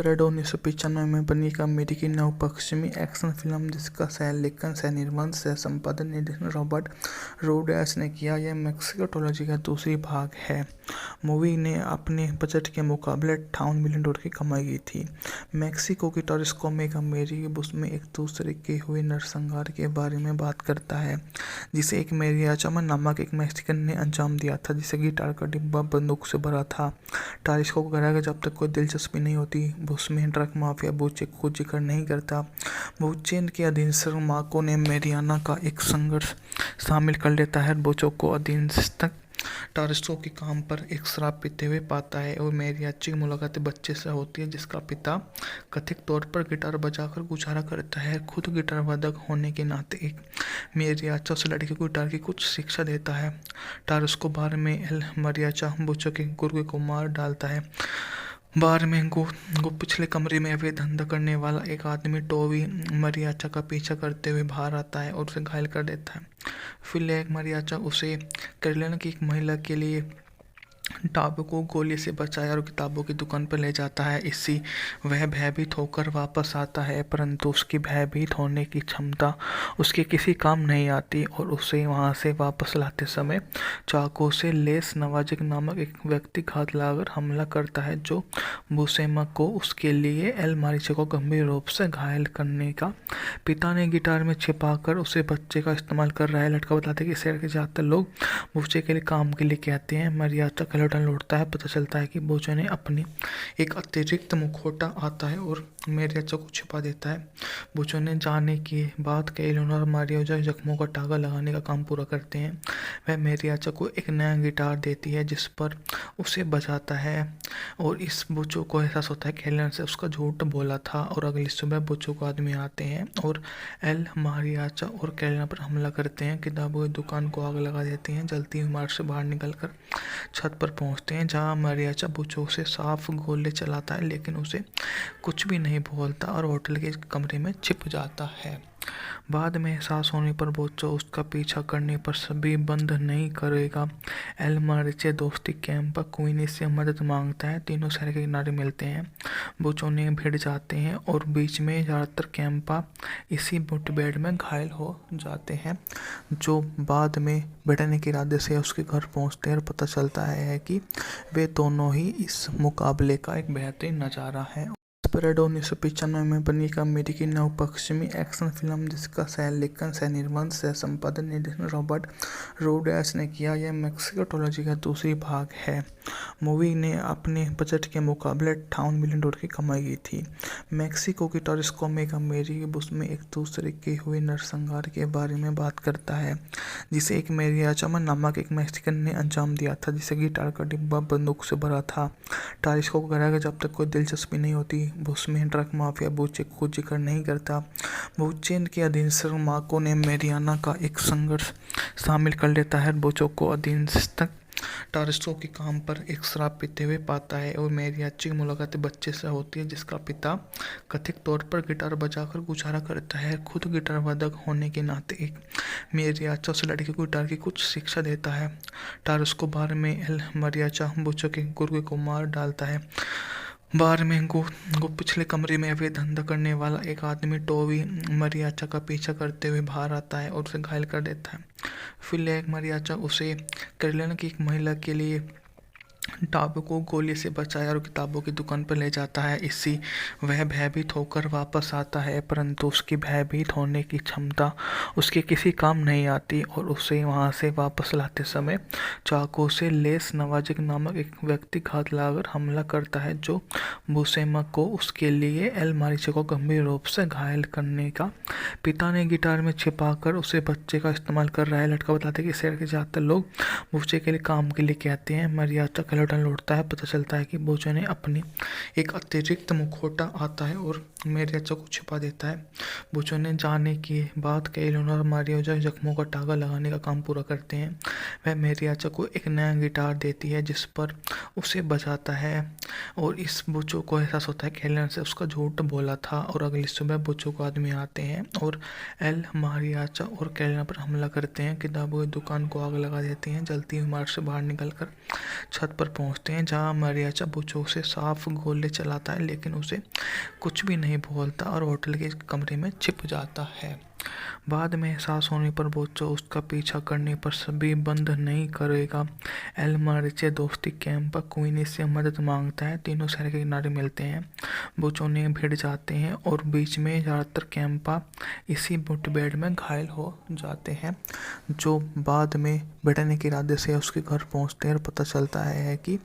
Spirit 1995 में बनी एक अमेरिकी नव-पश्चिमी एक्शन फिल्म जिसका सह-लेखन, सह-निर्माण, सह-संपादन निर्देशन रॉबर्ट रोड्रिगेज ने किया। यह मेक्सिको ट्रिलॉजी का दूसरी भाग है। मूवी ने अपने बजट के मुकाबले $58 मिलियन की कमाई की थी। मेक्सिको की टॉरिस्को में एक अमेरिकी बस में एक दूसरे के हुए नरसंहार के बारे में बात करता है, जिसे एक मैरियाचा नामक एक मैक्सिकन ने अंजाम दिया था, जिसे गिटार का डिब्बा बंदूक से भरा था। टॉरिस्को को कहा कि जब तक कोई दिलचस्पी नहीं होती, बुश में ड्रग माफिया बुचे को जिक्र नहीं करता। बुचेन के अधीनस्थ मार्को ने मेरियाना का एक संघर्ष शामिल कर लेता है। बुचो को अधीनस्थ टॉरिस्को के काम पर एक शराब पीते हुए पाता है और मैरियाची की मुलाकात बच्चे से होती है, जिसका पिता कथित तौर पर गिटार बजाकर गुजारा करता है। खुद गिटार वादक होने के नाते एक मैरियाचा उस लड़की को गिटार की कुछ शिक्षा देता है। टॉरिस्को बार में एल मैरियाचा बुचो के गुर्गे को मार डालता है। बार में गो पिछले कमरे में अवैध धंधा करने वाला एक आदमी टोवी मैरियाचा का पीछा करते हुए बाहर आता है और उसे घायल कर देता है। फिर एक मैरियाचा उसे कैरोलिना की एक महिला के लिए टाबू को गोली से बचाया और किताबों की दुकान पर ले जाता है। इससे वह भयभीत होकर वापस आता है, परंतु उसकी भयभीत होने की क्षमता उसके किसी काम नहीं आती और उसे वहां से वापस लाते समय चाकू से लेस नवाजिक नामक एक व्यक्ति घात लगाकर हमला करता है, जो बुसेमा को उसके लिए एल मारिचा को गंभीर रूप से घायल करने का। पिता ने गिटार में छिपाकर उसे बच्चे का इस्तेमाल कर रहा है। लड़का बताता है कि शहर के ज़्यादातर लोग बुचे के लिए काम के लिए कहते हैं। मैरियाचा कलेटन लौटता है। पता चलता है कि बुचे ने अपनी एक अतिरिक्त मुखौटा आता है और मैरियाचा को छिपा देता है। बुचे ने जाने के बाद कैरोलिना और मैरियाचा जख्मों का टागा लगाने का काम पूरा करते हैं। वह मैरियाचा को एक नया गिटार देती है जिस पर उसे बजाता है और इस बुचो को एहसास होता है कि कैरोलिना से उसका झूठ बोला था। और अगली सुबह बुचो को आदमी आते हैं और एल मैरियाचा और कैरोलिना पर हमला करते हैं। किताबों की दुकान को आग लगा देते हैं। जलती हुई इमारत से बाहर निकलकर छत पर पहुंचते हैं, जहां मैरियाचा बुचो से साफ गोले चलाता है, लेकिन उसे कुछ भी नहीं बोलता और होटल के कमरे में छिप जाता है। बाद में एहसास होने पर बुचो उसका पीछा करने पर सभी बंद नहीं करेगा। एल मारिचे दोस्ती कैंप पर क्वीनी से मदद मांगता है। तीनों शहर के किनारे मिलते हैं। बुचो ने भिड़ जाते हैं और बीच में ज़्यादातर कैंपा इसी मुठभेड़ में घायल हो जाते हैं, जो बाद में भिड़ने के इरादे से उसके घर पहुंचते हैं और पता चलता है कि वे दोनों ही इस मुकाबले का एक बेहतरीन नज़ारा है। स्पिरिट 1995 में बनी एक अमेरिकी नव-पश्चिमी एक्शन फिल्म जिसका सह-लेखन, सह-निर्माण, सह-संपादन निर्देशन रॉबर्ट रोड्रिगेज ने किया। यह मेक्सिको ट्रिलॉजी का दूसरी भाग है। मूवी ने अपने बजट के मुकाबले $58 मिलियन की कमाई की थी। मेक्सिको की टॉरिस्को में एक अमेरिकी बस में एक दूसरे के हुए नरसंहार के बारे में बात करता है, जिसे एक मैरियाचा नामक एक मैक्सिकन ने अंजाम दिया था, जिसे गिटार का डिब्बा बंदूक से भरा था। टॉरिस्को को कहा कि जब तक कोई दिलचस्पी नहीं होती, बुश में ड्रग माफिया बुचे को जिक्र नहीं करता। बुचेन के अधीनस्थ मार्को ने मेरियाना का एक संघर्ष शामिल कर लेता है। बुचो को अधीनस्थ टॉरिस्को के काम पर एक शराब पीते हुए पाता है और मैरियाची की मुलाकात बच्चे से होती है, जिसका पिता कथित तौर पर गिटार बजाकर गुजारा करता है। खुद गिटार वादक होने के नाते एक मैरियाचा उस लड़की को गिटार की कुछ शिक्षा देता है। टॉरिस्को बार में एल मैरियाचा बुचो के गुर्गे को मार डालता है। बार में गो पिछले कमरे में अवैध धंधा करने वाला एक आदमी टोवी मैरियाचा का पीछा करते हुए बाहर आता है और उसे घायल कर देता है। फिर एक मैरियाचा उसे कैरोलिना की एक महिला के लिए टाबू को गोली से बचाया और किताबों की दुकान पर ले जाता है। इससे वह भयभीत होकर वापस आता है, परंतु उसकी भयभीत होने की क्षमता उसके किसी काम नहीं आती और उसे वहां से वापस लाते समय चाकू से लेस नवाजिक नामक एक व्यक्ति घात लगाकर हमला करता है, जो बुसेमा को उसके लिए एल मारिचा को गंभीर रूप से घायल करने का। पिता ने गिटार में छिपाकर उसे बच्चे का इस्तेमाल कर रहा है। लड़का बताता है कि शहर के ज़्यादातर लोग बुचे के लिए काम के लिए कहते हैं। मैरियाचा कलेटन लौटता है। पता चलता है कि बुचे ने अपनी एक अतिरिक्त मुखौटा आता है और मेरियाचा को छिपा देता है। बुचो ने जाने के बाद एलेनोर और मारियाचा जख्मों का टागा लगाने का काम पूरा करते हैं। वह मेरियाचा को एक नया गिटार देती है जिस पर उसे बजाता है और इस बुचो को एहसास होता है कि एलेनोर से उसका झूठ बोला था। और अगली सुबह बुचो को आदमी आते हैं और एल मारियाचा और कैलेना पर हमला करते हैं। किताबों की दुकान को आग लगा देती हैं। जलती हुई इमारत से बाहर निकलकर छत पर पहुंचते हैं जहां मारियाचा बुचो से साफ गोले चलाता है लेकिन उसे कुछ भी नहीं बोलता और होटल के कमरे में छिप जाता है। बाद में एहसास होने पर बोचो उसका पीछा करने पर सभी बंद नहीं करेगा। एल मारिचे दोस्ती कैंप पर क्वीनी से मदद मांगता है। तीनों शहर के किनारे मिलते हैं। बोचो ने भिड़ जाते हैं और बीच में ज़्यादातर कैंपा इसी मुठभेड़ में घायल हो जाते हैं जो बाद में बैठने के इरादे से उसके घर पहुंचते हैं और पता चलता है कि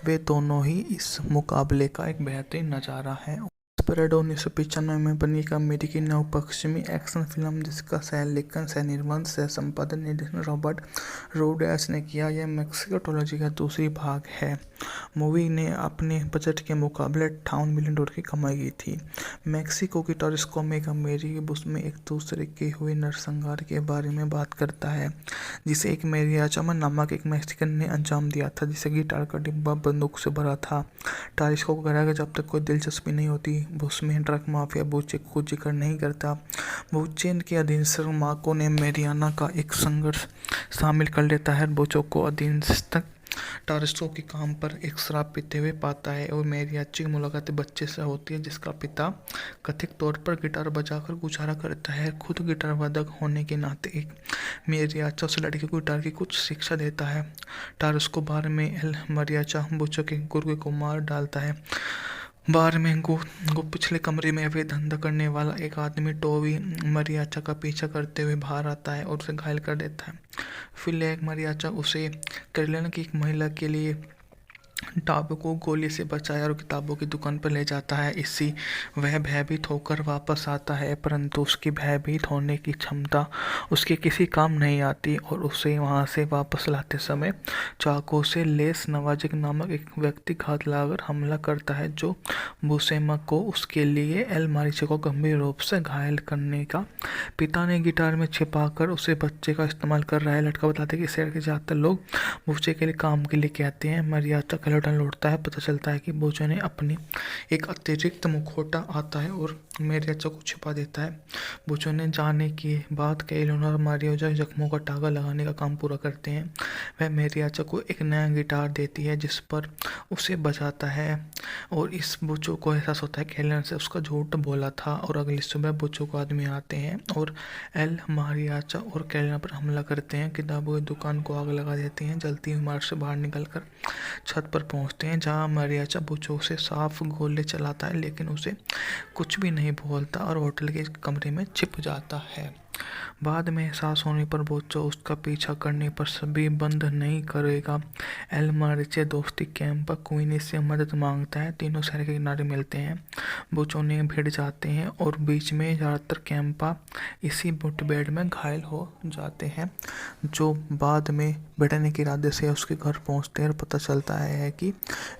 वे दोनों ही इस मुकाबले का एक बेहतरीन नज़ारा है। स्प्रेड 1995 में बनी एक अमेरिकी नवपश्चिमी एक्शन फिल्म जिसका सह लेखन, सह निर्माण, सह संपादन, निर्देशन रॉबर्ट रोड्रिगेज ने किया। यह मेक्सिको ट्रिलॉजी का दूसरी भाग है। मूवी ने अपने बजट के मुकाबले $58 मिलियन की कमाई की थी। मेक्सिको की टॉरिस्को में एक अमेरिकी बस में एक दूसरे के हुए नरसंहार के बारे में बात करता है जिसे एक मेरियाचा नामक एक मैक्सिकन ने अंजाम दिया था जिसे गिटार का डिब्बा बंदूक से भरा था। टॉरिस्को को कहा कि जब तक कोई दिलचस्पी नहीं होती बुश में ड्रग माफिया बुचे को जिक्र नहीं करता। बुचेन के अधीनस्थ मार्को ने मेरियाना का एक संघर्ष शामिल कर लेता है। बुचो को अधीनस्थ टारिस्टो के काम पर एक शराब पीते हुए पाता है और मेरियाची की मुलाकात बच्चे से होती है जिसका पिता कथित तौर पर गिटार बजाकर गुजारा करता है। खुद गिटार वादक होने के नाते एक मेरियाचा उस लड़के को गिटार की कुछ शिक्षा देता है। टारिस्को बार में एल मारियाचा बुचो के गुरु को मार डालता है। बार में गो पिछले कमरे में अवैध धंधा करने वाला एक आदमी टोवी मारियाचा का पीछा करते हुए बाहर आता है और उसे घायल कर देता है। फिर एक मारियाचा उसे कैरोलिना की एक महिला के लिए टाबू को गोली से बचाया और किताबों की दुकान पर ले जाता है। इससे वह भयभीत होकर वापस आता है परंतु उसकी भयभीत होने की क्षमता उसके किसी काम नहीं आती और उसे वहां से वापस लाते समय चाकू से लेस नवाजिक नामक एक व्यक्ति घात लगाकर हमला करता है जो बुसेमा को उसके लिए एल मारिचे को गंभीर रूप से घायल करने का। पिता ने गिटार में छिपाकर उसे बच्चे का इस्तेमाल कर रहा है। लड़का बताते कि शहर के ज़्यादातर लोग बुचे के लिए काम के लिए कहते हैं। मारियाचा कलेडन लौटता है। पता चलता है कि बोचो ने अपनी एक अतिरिक्त मुखौटा आता है और मेरियाचा को छिपा देता है। बोचो ने जाने के बाद एलेनोर और मारियाचा जख्मों का टागा लगाने का काम पूरा करते हैं। वह मेरियाचा को एक नया गिटार देती है जिस पर उसे बजाता है और इस बोचो को एहसास होता है कि एलेनोर से उसका झूठ बोला था। और अगली सुबह बोचो को आदमी आते हैं और एल मारियाचा और कैलेना पर हमला करते हैं। किताबों की दुकान को आग लगा देते हैं। जलती हुई इमारत से बाहर निकलकर छत पर पहुंचते हैं जहां मारियाचा बुचो से साफ गोले चलाता है लेकिन उसे कुछ भी नहीं बोलता और होटल के कमरे में छिप जाता है। बाद में एहसास होने पर बोचो उसका पीछा करने पर सभी बंद नहीं करेगा। एल मारिचे दोस्ती कैंप पर क्वीनी से मदद मांगता है। तीनों शहर के किनारे मिलते हैं। बोचो ने भिड़ जाते हैं और बीच में ज़्यादातर कैंपा इसी मुठभेड़ में घायल हो जाते हैं जो बाद में बैठने के इरादे से उसके घर पहुंचते हैं और पता चलता है कि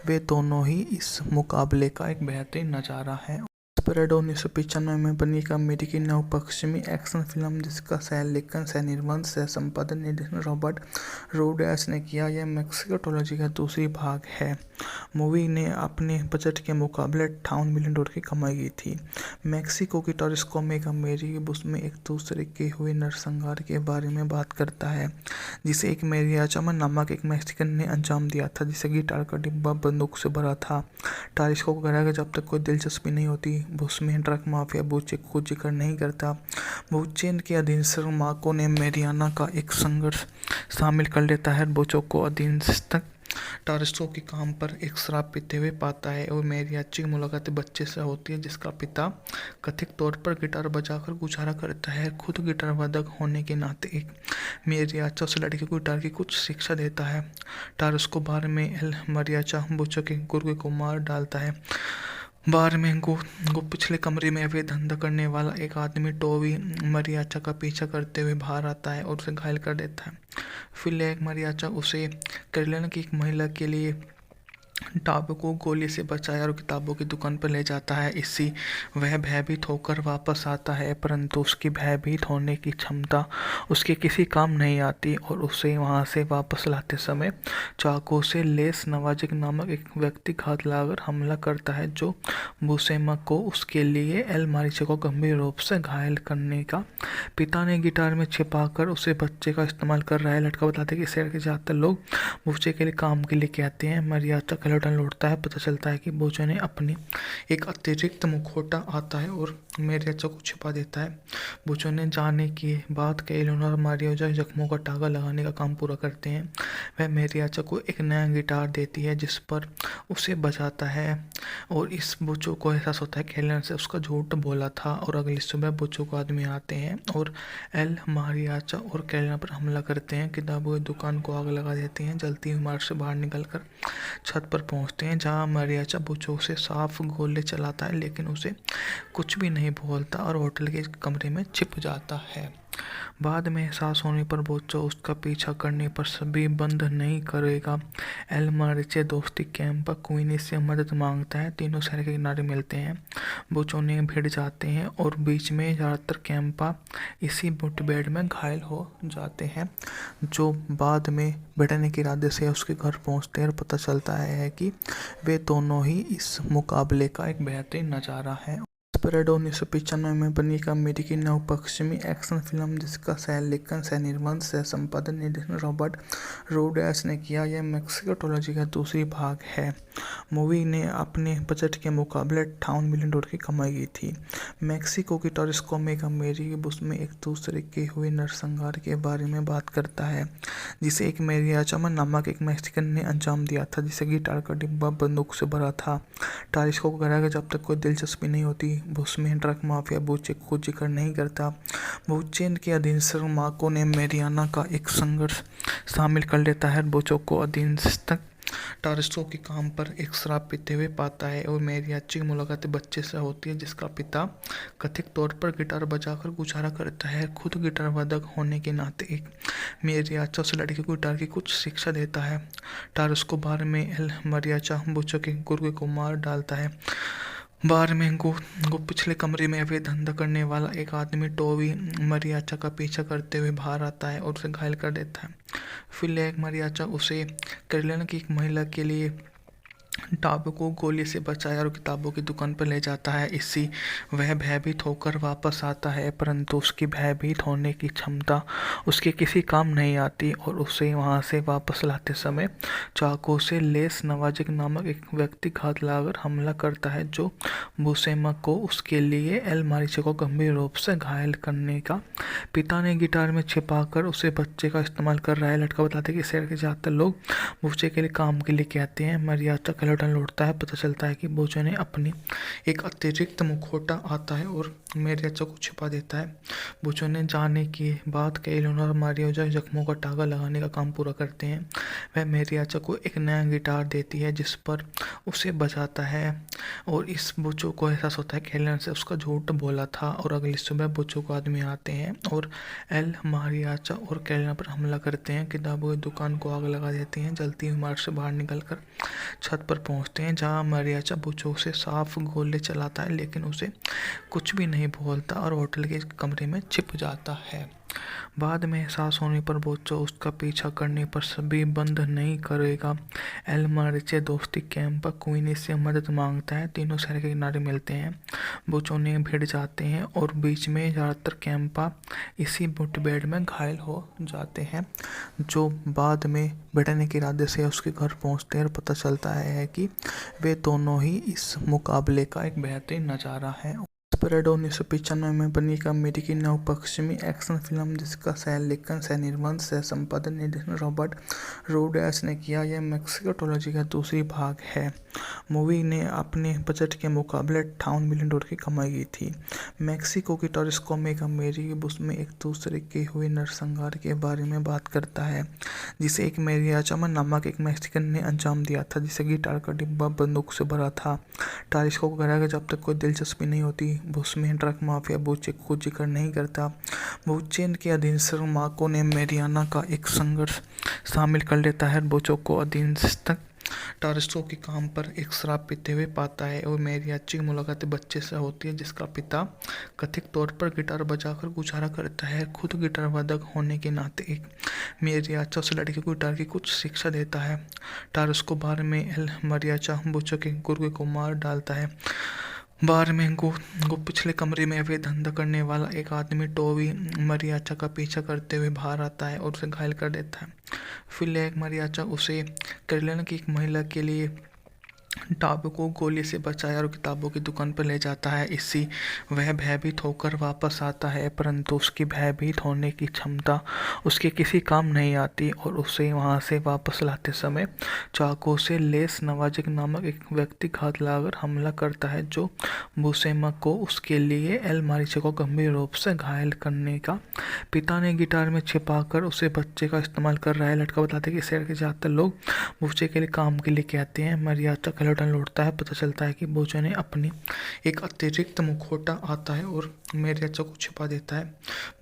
वे दोनों ही इस मुकाबले का एक बेहतरीन नज़ारा है। स्प्रेड 1995 में बनी एक अमेरिकी नवपश्चिमी एक्शन फिल्म जिसका सह लेखन, सह निर्माण, सह संपादन, निर्देशन रॉबर्ट रोड्रिगेज ने किया। यह मेक्सिको ट्रिलॉजी का दूसरी भाग है। मूवी ने अपने बजट के मुकाबले $58 मिलियन की कमाई की थी। मेक्सिको की टॉरिस्को में एक अमेरिकी बस में एक दूसरे के हुए नरसंहार के बारे में बात करता है जिसे एक मेरियाचा नामक एक मैक्सिकन ने अंजाम दिया था जिसे गिटार का डिब्बा बंदूक से भरा था। टॉरिस्को को कहा कि जब तक कोई दिलचस्पी नहीं होती बुश में ड्रग माफिया बुचे को जिक्र नहीं करता। बुचेन के अधीनस्थ मार्को ने मेरियाना का एक संघर्ष शामिल कर लेता है। बुचो को अधीनस्थ टारिस्टो के काम पर एक शराब पीते हुए पाता है और मेरियाची की मुलाकात बच्चे से होती है जिसका पिता कथित तौर पर गिटार बजाकर गुजारा करता है। खुद गिटार वादक होने के नाते एक मेरियाचा उस लड़के को गिटार की कुछ शिक्षा देता है। टारिस्को बार में एल मारियाचा बुचो के गुरु को मार डालता है। बार में गो पिछले कमरे में अवैध धंधा करने वाला एक आदमी टोवी मारियाचा का पीछा करते हुए बाहर आता है और उसे घायल कर देता है। फिर एक मारियाचा उसे कैरोलिना की एक महिला के लिए टाबू को गोली से बचाया और किताबों की दुकान पर ले जाता है। इसी वह भयभीत होकर वापस आता है, परंतु उसकी भयभीत होने की क्षमता उसके किसी काम नहीं आती और उसे वहां से वापस लाते समय चाकू से लेस नवाजिक नामक एक व्यक्ति घात लगाकर हमला करता है, जो बुसेमा को उसके लिए एल मारिचे को गंभीर रूप से घायल करने का। पिता ने गिटार में छिपाकर उसे बच्चे का इस्तेमाल कर रहा है। लड़का बताते कि शहर के ज्यादातर लोग बच्चे के लिए काम के लिए कहते हैं। मरियाचा कलेक्टर लौटता है, पता चलता है कि बोचो ने अपनी एक अतिरिक्त मुखौटा आता है और मरियाचा को छिपा देता है। बोचो ने जाने के बाद कैलोना और मारियाचा जख्मों का टागा लगाने का काम पूरा करते हैं। वह मरियाचा को एक नया गिटार देती है जिस पर उसे बजाता है और इस बोचो को एहसास होता है कि कैलोना से उसका झूठ बोला था। और अगली सुबह बोचो को आदमी आते हैं और एल मारियाचा और कैलोना पर हमला करते हैं। किताबों की दुकान को आग लगा देते हैं। जलती हुई इमारत से बाहर निकलकर छत पर पहुंचते हैं, जहां मारियाचा बोचो से साफ गोले चलाता है, लेकिन उसे कुछ भी नहीं बोलता और होटल के कमरे में छिप जाता है। बाद में एहसास होने पर बोचो उसका पीछा करने पर सभी बंद नहीं करेगा। एल मारिचे दोस्ती कैंप पर क्वीनी से मदद मांगता है। तीनों शहर के किनारे मिलते हैं। बोचो ने भिड़ जाते हैं और बीच में ज़्यादातर कैंपा इसी मुठभेड़ में घायल हो जाते हैं, जो बाद में बैठने के इरादे से उसके घर पहुंचते हैं और पता चलता है कि वे दोनों ही इस मुकाबले का एक बेहतरीन नज़ारा है। स्पिरिट 1995 में बनी एक अमेरिकी नव पश्चिमी एक्शन फिल्म जिसका सह लेखन, सह निर्माण, सह संपादन, निर्देशन रॉबर्ट रोड्रिगेज ने किया। यह मेक्सिको ट्रिलॉजी का दूसरी भाग है। मूवी ने अपने बजट के मुकाबले $58 मिलियन की कमाई की थी। मेक्सिको की टॉरिस्को में एक अमेरिकी बुश में एक दूसरे के हुए नरसंहार के बारे में बात करता है, जिसे एक मेरियाचा नामक एक मैक्सिकन ने अंजाम दिया था, जिसे गिटार का डिब्बा बंदूक से भरा था। टॉरिस्को को कहा कि जब तक कोई दिलचस्पी नहीं होती बुश में, ड्रग माफिया बुचे को जिक्र नहीं करता। बुचे के अधीनस्थ मार्को ने मेरियाना का एक संघर्ष शामिल कर लेता है। बुचो को अधीनस्थ टॉरिस्को के काम पर एक शराब पीते हुए पाता है और मेरियाची की मुलाकात बच्चे से होती है, जिसका पिता कथित तौर पर गिटार बजाकर गुजारा करता है। खुद गिटार वादक होने के नाते एक मेरियाचा उस लड़की को गिटार की कुछ शिक्षा देता है। टॉरिस्को बार में एल मारियाचा बुचो के गुरु को मार डालता है। बार में गो पिछले कमरे में अवैध धंधा करने वाला एक आदमी टोवी मरियाचा का पीछा करते हुए बाहर आता है और उसे घायल कर देता है। फिर एक मरियाचा उसे कैरोलिना की एक महिला के लिए टाबू को गोली से बचाया और किताबों की दुकान पर ले जाता है। इसी वह भयभीत होकर वापस आता है, परंतु उसकी भयभीत होने की क्षमता उसके किसी काम नहीं आती और उसे वहां से वापस लाते समय चाकू से लेस नवाजिक नामक एक व्यक्ति घात लगाकर हमला करता है, जो बुसेमा को उसके लिए एल मारिचे को गंभीर रूप से घायल करने का। पिता ने गिटार में छिपाकर उसे बच्चे का इस्तेमाल कर रहा है। लड़का बताते कि शहर के ज्यादातर लोग बुचे के लिए काम के लिए कहते हैं। मरियाचा कलेक्टर लौटता है, पता चलता है कि बोचो ने अपनी एक अतिरिक्त मुखौटा आता है और मरियाचा को छिपा देता है। बोचो ने जाने के बाद कैलोना और मारियाचा जख्मों का टागा लगाने का काम पूरा करते हैं। वह मरियाचा को एक नया गिटार देती है जिस पर उसे बजाता है और इस बोचो को एहसास होता है कि कैलोना से उसका झूठ बोला था। और अगली सुबह बोचो को आदमी आते हैं और एल मारियाचा और कैलोना पर हमला करते हैं। किताबों की दुकान को आग लगा देते हैं। जलती हुई इमारत से बाहर निकलकर छत पर पहुंचते हैं, जहां मरियाचा बुचो से साफ गोले चलाता है, लेकिन उसे कुछ भी नहीं बोलता और होटल के कमरे में छिप जाता है। बाद में एहसास होने पर बोचो उसका पीछा करने पर सभी बंद नहीं करेगा। एल मारिचे दोस्ती कैंप पर क्वीनी से मदद मांगता है। तीनों शहर के किनारे मिलते हैं। बोचो ने भिड़ जाते हैं और बीच में ज़्यादातर कैंपा इसी मुठभेड़ में घायल हो जाते हैं, जो बाद में बैठने के इरादे से उसके घर पहुंचते हैं और पता चलता है कि वे दोनों ही इस मुकाबले का एक बेहतरीन नज़ारा है। स्पिरिट 1995 में बनी एक अमेरिकी नव पश्चिमी एक्शन फिल्म जिसका सह लेखन, सह निर्माण, सह संपादन, निर्देशन रॉबर्ट रोड्रिगेज ने किया। यह मेक्सिको ट्रिलॉजी का दूसरी भाग है। मूवी ने अपने बजट के मुकाबले $58 मिलियन की कमाई की थी। मेक्सिको की टॉरिस्को में एक अमेरिकी बुश में एक दूसरे के हुए नरसंहार के बारे में बात करता है, जिसे एक मेरियाचा नामक एक मैक्सिकन ने अंजाम दिया था, जिसे गिटार का डिब्बा बंदूक से भरा था। टॉरिस्को को कहा कि जब तक कोई दिलचस्पी नहीं होती बुश में, ड्रग माफिया बुचे को जिक्र नहीं करता। बुचे के अधीनस्थ मार्को ने मेरियाना का एक संघर्ष शामिल कर लेता है। बुचो को अधीनस्थ टारस्को के काम पर एक शराब पीते हुए पाता है और मैरियाची की मुलाकात बच्चे से होती है जिसका पिता कथित तौर पर गिटार बजाकर गुजारा करता है। खुद गिटार वादक होने के नाते एक मैरियाचा उस लड़के को गिटार की कुछ शिक्षा देता है। टारस्को बार में एल मैरियाचा बुचो के गुर्गे को मार डालता है। बार में गो पिछले कमरे में अवैध धंधा करने वाला एक आदमी टोवी मरियाचा का पीछा करते हुए बाहर आता है और उसे घायल कर देता है। फिर एक मरियाचा उसे कैरोलिना की एक महिला के लिए टाबू को गोली से बचाया और किताबों की दुकान पर ले जाता है। इससे वह भयभीत होकर वापस आता है, परंतु उसकी भयभीत होने की क्षमता उसके किसी काम नहीं आती और उसे वहां से वापस लाते समय चाकू से लेस नवाजिक नामक एक व्यक्ति घात लगाकर हमला करता है, जो बुसेमा को उसके लिए एल मारिचे को गंभीर रूप से घायल करने का। पिता ने गिटार में छिपाकर उसे बच्चे का इस्तेमाल कर रहा है। लड़का बताते हैं कि शहर के ज़्यादातर लोग बच्चे के लिए काम के लिए कहते हैं। मरियाचा कैलोटन लौटता है, पता चलता है कि बोचो ने अपनी एक अतिरिक्त मुखौटा आता है और मैरियाचा को छिपा देता है।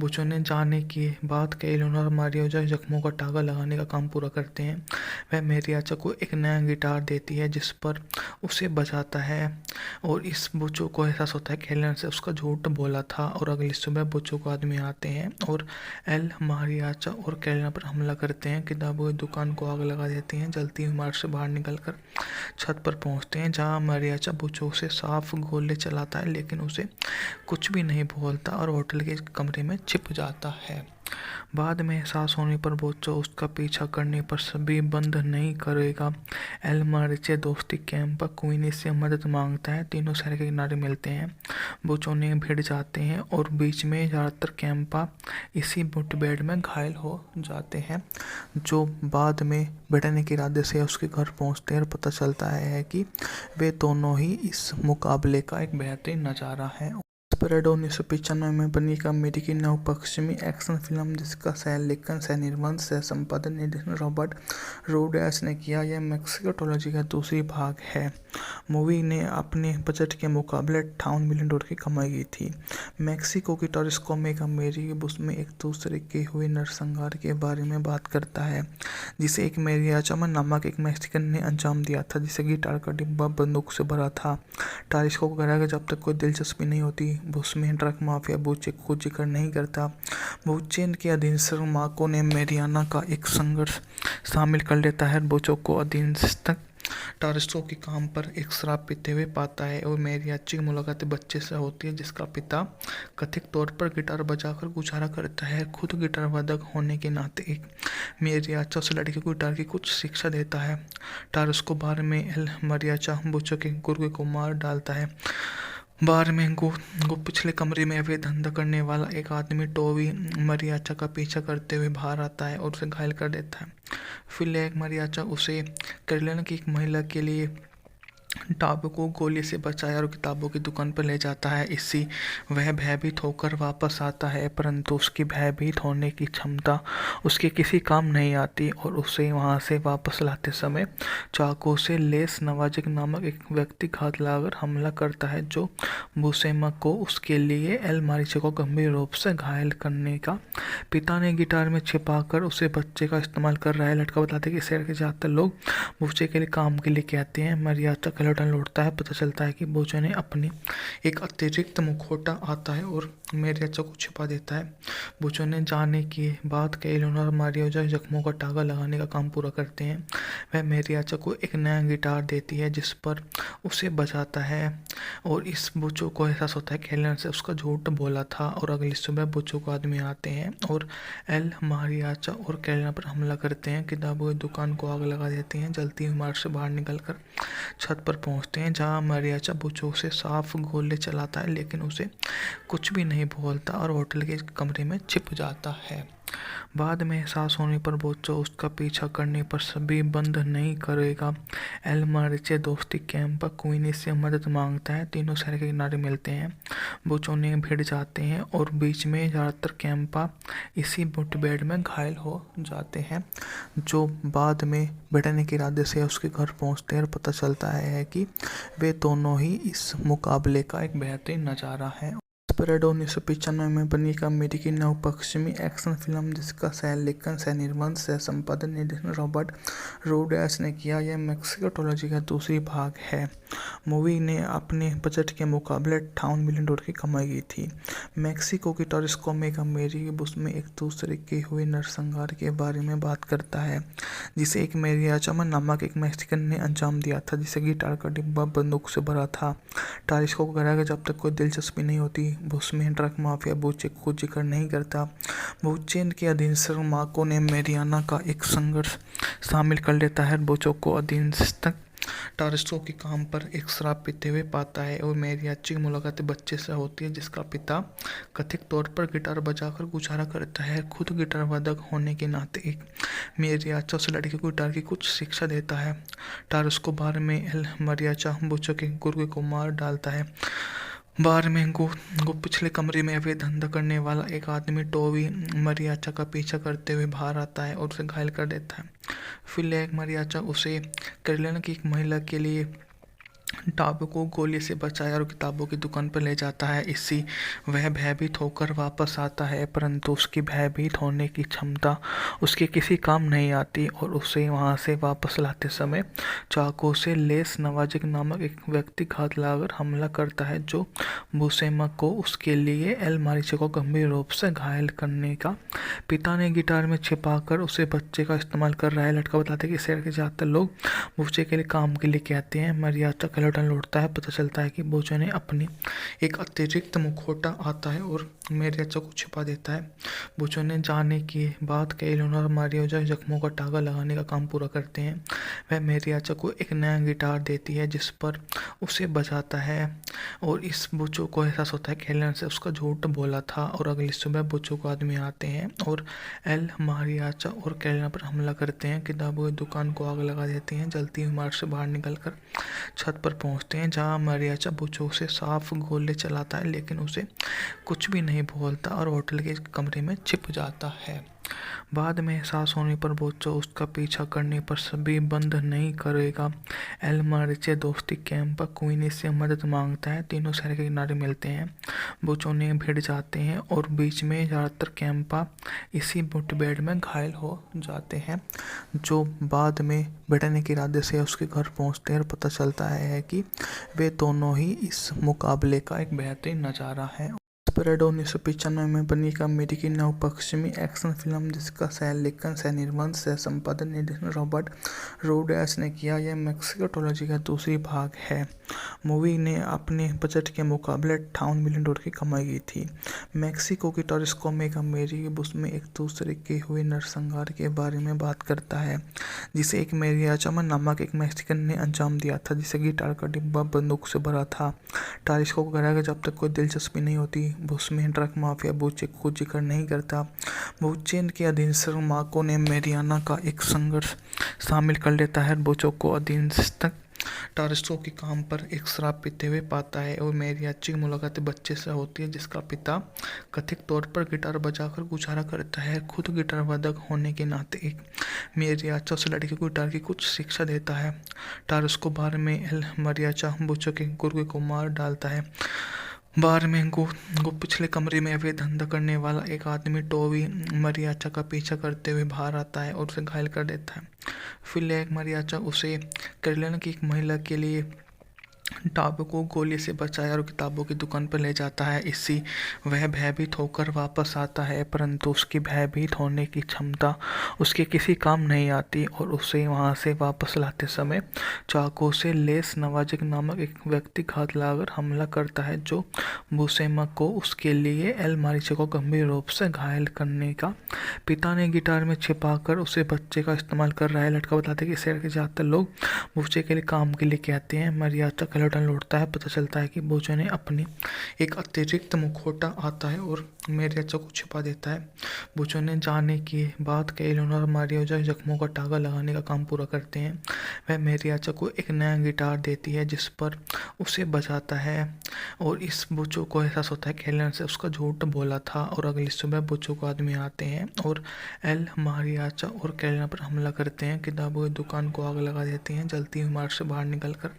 बोचो ने जाने के बाद कैलोना और मारियाचा जख्मों का टागा लगाने का काम पूरा करते हैं। वह मैरियाचा को एक नया गिटार देती है जिस पर उसे बजाता है और इस बोचो को एहसास होता है कैलोना से उसका झूठ बोला था। और अगली सुबह बोचो को आदमी आते हैं और एल मारियाचा और कैलोना पर हमला करते हैं। किताबों की दुकान को आग लगा देती हैं। जलती हुई इमारत से बाहर निकलकर छत पर पहुंचते हैं जहां मारियाचा बोचो से साफ गोले चलाता है, लेकिन उसे कुछ भी नहीं बोलता और होटल के कमरे में छिप जाता है। बाद में एहसास होने पर बोचो उसका पीछा करने पर सभी बंद नहीं करेगा। एल मारिचे दोस्ती कैंप पर क्वीनी से मदद मांगता है। तीनों शहर के किनारे मिलते हैं। बोचो ने भिड़ जाते हैं और बीच में ज़्यादातर कैंपा इसी मुठभेड़ में घायल हो जाते हैं, जो बाद में बैठने के इरादे से उसके घर पहुंचते हैं और पता चलता है कि वे दोनों ही इस मुकाबले का एक बेहतरीन नज़ारा है। स्प्रेड 1995 में बनी एक अमेरिकी नव पश्चिमी एक्शन फिल्म जिसका सह लेखन, सह निर्माण, सह संपादन, निर्देशन रॉबर्ट रोड्रिगेज ने किया। यह मैक्सिको ट्रिलॉजी का दूसरी भाग है। मूवी ने अपने बजट के मुकाबले $58 मिलियन की कमाई की थी। मैक्सिको की टारस्को में एक अमेरिकी बुश में एक दूसरे के हुए नरसंहार के बारे में बात करता है, जिसे एक मैरियाचा नामक एक मैक्सिकन ने अंजाम दिया था, जिसे गिटार का डिब्बा बंदूक से भरा था। टारस्को को कहा कि जब तक कोई दिलचस्पी नहीं होती बुश में ड्रग माफिया बुचे को जिक्र नहीं करता। बुचे के अधीनस्थ मार्को ने मैरियाना का एक संघर्ष शामिल कर लेता है। बुचो को अधीनस्थ टारस्को के काम पर एक शराब पीते हुए पाता है और मैरियाची की मुलाकात बच्चे से होती है जिसका पिता कथित तौर पर गिटार बजाकर गुजारा करता है। खुद गिटार वादक होने के नाते एक मैरियाचा उस लड़के को गिटार की कुछ शिक्षा देता है। टारस्को बार में एल मैरियाचा बुचो के गुर्गे को मार डालता है। बार में गो पिछले कमरे में अवैध धंधा करने वाला एक आदमी टोवी मरियाचा का पीछा करते हुए बाहर आता है और उसे घायल कर देता है। फिर एक मरियाचा उसे कैरोलिना की एक महिला के लिए टाबू को गोली से बचाया और किताबों की दुकान पर ले जाता है। इससे वह भयभीत होकर वापस आता है, परंतु उसकी भयभीत होने की क्षमता उसके किसी काम नहीं आती और उसे वहां से वापस लाते समय चाकू से लेस नवाजिक नामक एक व्यक्ति घात लगाकर हमला करता है, जो बुसेमा को उसके लिए एल मारिचे को गंभीर रूप से घायल करने का। पिता ने गिटार में छिपाकर उसे बच्चे का इस्तेमाल कर रहा है। लड़का बताते हैं कि शहर के ज़्यादातर लोग बुचे के लिए काम के लिए कहते हैं। मरियाचा कैलोटन लौटता है, पता चलता है कि बोचो ने अपनी एक अतिरिक्त मुखौटा आता है और मैरियाचा को छिपा देता है। बोचो ने जाने के बाद कैलोना और मारियाचा जख्मों का टागा लगाने का काम पूरा करते हैं। वह मैरियाचा को एक नया गिटार देती है जिस पर उसे बजाता है और इस बोचो को एहसास होता है कैलोना से उसका झूठ बोला था। और अगली सुबह बोचो को आदमी आते हैं और एल मारियाचा और कैलोना पर हमला करते हैं। किताबों की दुकान को आग लगा देती हैं। जलती हुई इमारत से बाहर निकलकर छत पर पहुंचते हैं जहां मरियाचा बोचो से साफ गोले चलाता है, लेकिन उसे कुछ भी नहीं बोलता और होटल के कमरे में छिप जाता है। बाद में एहसास होने पर बोचो उसका पीछा करने पर सभी बंद नहीं करेगा। एल मारिचे दोस्ती कैंप पर क्वीनी से मदद मांगता है। तीनों शहर के किनारे मिलते हैं। बोचो ने भिड़ जाते हैं और बीच में ज़्यादातर कैंपा इसी मुठभेड़ में घायल हो जाते हैं, जो बाद में बैठने के इरादे से उसके घर पहुंचते हैं और पता चलता है कि वे दोनों ही इस मुकाबले का एक बेहतरीन नज़ारा है। स्पिरिट 1995 में बनी एक अमेरिकी नवपश्चिमी एक्शन फिल्म जिसका सह-लेखन, सह-निर्माण, सह-संपादन, निर्देशन रॉबर्ट रोड्रिगेज ने किया। यह मेक्सिको ट्रिलॉजी का दूसरी भाग है। मूवी ने अपने बजट के मुकाबले $58 मिलियन की कमाई की थी। मेक्सिको की टॉरिस्को में एक अमेरिकी बस में एक दूसरे के हुए नरसंहार के बारे में बात करता है, जिसे एक मैरियाचा नामक एक मैक्सिकन ने अंजाम दिया था, जिसे गिटार का डिब्बा बंदूक से भरा था। टॉरिस्को को कहा कि जब तक कोई दिलचस्पी नहीं होती, बुश में ड्रग माफिया बुचे को जिक्र नहीं करता। बुचे के अधीनस्थ मार्को ने मेरियाना का एक संघर्ष शामिल कर लेता है। बुचो को अधीनस्थ टॉरिस्को के काम पर एक शराब पीते हुए पाता है और मैरियाची की मुलाकात बच्चे से होती है, जिसका पिता कथित तौर पर गिटार बजाकर गुजारा करता है। खुद गिटार वादक होने के नाते एक मैरियाचा उस लड़के को गिटार की कुछ शिक्षा देता है। टॉरिस्को बार में एल मैरियाचा बुचो के गुरु को मार डालता है। बार में गो पिछले कमरे में अवैध धंधा करने वाला एक आदमी टोवी मरियाचा का पीछा करते हुए बाहर आता है और उसे घायल कर देता है। फिर एक मरियाचा उसे कैरोलिना की एक महिला के लिए टाबू को गोली से बचाया और किताबों की दुकान पर ले जाता है। इससे वह भयभीत होकर वापस आता है, परंतु उसकी भयभीत होने की क्षमता उसके किसी काम नहीं आती और उसे वहां से वापस लाते समय चाकू से लेस नवाजिक नामक एक व्यक्ति घात लगाकर हमला करता है, जो बुसेमा को उसके लिए एल मारिचे को गंभीर रूप से घायल करने का। पिता ने गिटार में छिपाकर उसे बच्चे का इस्तेमाल कर रहा है। लड़का बताता है कि शहर के ज़्यादातर लोग बुचे के लिए काम के लिए कहते हैं। मरियाचा कैलोटन लौटता है, पता चलता है कि बुचे ने अपनी एक अतिरिक्त मुखौटा आता है और मैरियाचा को छिपा देता है। बुचे ने जाने की बात कैलोना और मारियाचा जख्मों का टागा लगाने का काम पूरा करते हैं। वह मैरियाचा को एक नया गिटार देती है, जिस पर उसे बजाता है और इस बुचो को एहसास होता है कैलोना से उसका झूठ बोला था। और अगली सुबह बुचो को आदमी आते हैं और एल मारियाचा और कैलोना पर हमला करते हैं। किताबों की दुकान को आग लगा देते हैं। जलती हुई इमारत से बाहर निकलकर छत पर पहुंचते हैं, जहां मारियाचा बुचो से साफ गोले चलाता है, लेकिन उसे कुछ भी नहीं बोलता और होटल के कमरे में छिप जाता है। बाद में एहसास होने पर बुचो उसका पीछा करने पर सभी बंद नहीं करेगा। एल मारिचे दोस्ती कैंप पर क्वीनी से मदद मांगता है। तीनों शहर के किनारे मिलते हैं। बुचो ने भिड़ जाते हैं और बीच में ज़्यादातर कैंपा इसी मुठभेड़ में घायल हो जाते हैं, जो बाद में भिड़ने के इरादे से उसके घर पहुंचते हैं और पता चलता है कि वे दोनों ही इस मुकाबले का एक बेहतरीन नज़ारा है। स्पिरिट 1995 में बनी एक अमेरिकी नवपश्चिमी एक्शन फिल्म जिसका सह-लेखन, सह-निर्माण, सह-संपादन, निर्देशन रॉबर्ट रोड्रिगेज ने किया। यह मेक्सिको ट्रिलॉजी का दूसरी भाग है। मूवी ने अपने बजट के मुकाबले $58 मिलियन की कमाई की थी। मेक्सिको की टॉरिस्को में एक अमेरिकी बस में एक दूसरे के हुए नरसंहार के बारे में बात करता है, जिसे एक मैरियाचा नामक एक मैक्सिकन ने अंजाम दिया था, जिसे गिटार का डिब्बा बंदूक से भरा था। टॉरिस्को को कहा कि जब तक कोई दिलचस्पी नहीं होती, बुश में ड्रग माफिया बुचे को जिक्र नहीं करता। बुचे के अधीनस्थ मार्को ने मेरियाना का एक संघर्ष शामिल कर लेता है। बुचो को अधीनस्थ टॉरिस्को के काम पर एक शराब पीते हुए पाता है और मैरियाची की मुलाकात बच्चे से होती है, जिसका पिता कथित तौर पर गिटार बजाकर गुजारा करता है। खुद गिटार वादक होने के नाते एक मैरियाचा उस लड़के को गिटार की कुछ शिक्षा देता है। टॉरिस्को बार में एल मैरियाचा बुचो के गुरु को मार डालता है। बार में गो पिछले कमरे में अवैध धंधा करने वाला एक आदमी टोवी मरियाचा का पीछा करते हुए बाहर आता है और उसे घायल कर देता है। फिर एक मरियाचा उसे कैरोलिना की एक महिला के लिए टाबू को गोली से बचाया और किताबों की दुकान पर ले जाता है। इससे वह भयभीत होकर वापस आता है, परंतु उसकी भयभीत होने की क्षमता उसके किसी काम नहीं आती और उसे वहां से वापस लाते समय चाकू से लेस नवाजिक नामक एक व्यक्ति घात लगाकर हमला करता है, जो बुसेमा को उसके लिए एल मारिचे को गंभीर रूप से घायल करने का। पिता ने गिटार में छिपाकर उसे बच्चे का इस्तेमाल कर रहा है। लड़का बताता है कि शहर के ज़्यादातर लोग बुचे के लिए काम के लिए कहते हैं। मरियाचा कैलोटन लौटता है, पता चलता है कि बुचे ने अपनी एक अतिरिक्त मुखौटा आता है और मैरियाचा को छिपा देता है। बुचे ने जाने की बात कैलोना और मारियाचा जख्मों का टागा लगाने का काम पूरा करते हैं। वह मैरियाचा को एक नया गिटार देती है, जिस पर उसे बजाता है और इस बुचो को एहसास होता है कैलोना से उसका झूठ बोला था। और अगली सुबह बुचो को आदमी आते हैं और एल मारियाचा और कैलोना पर हमला करते हैं। किताबों की दुकान को आग लगा देते हैं। जलती हुई इमारत से बाहर निकलकर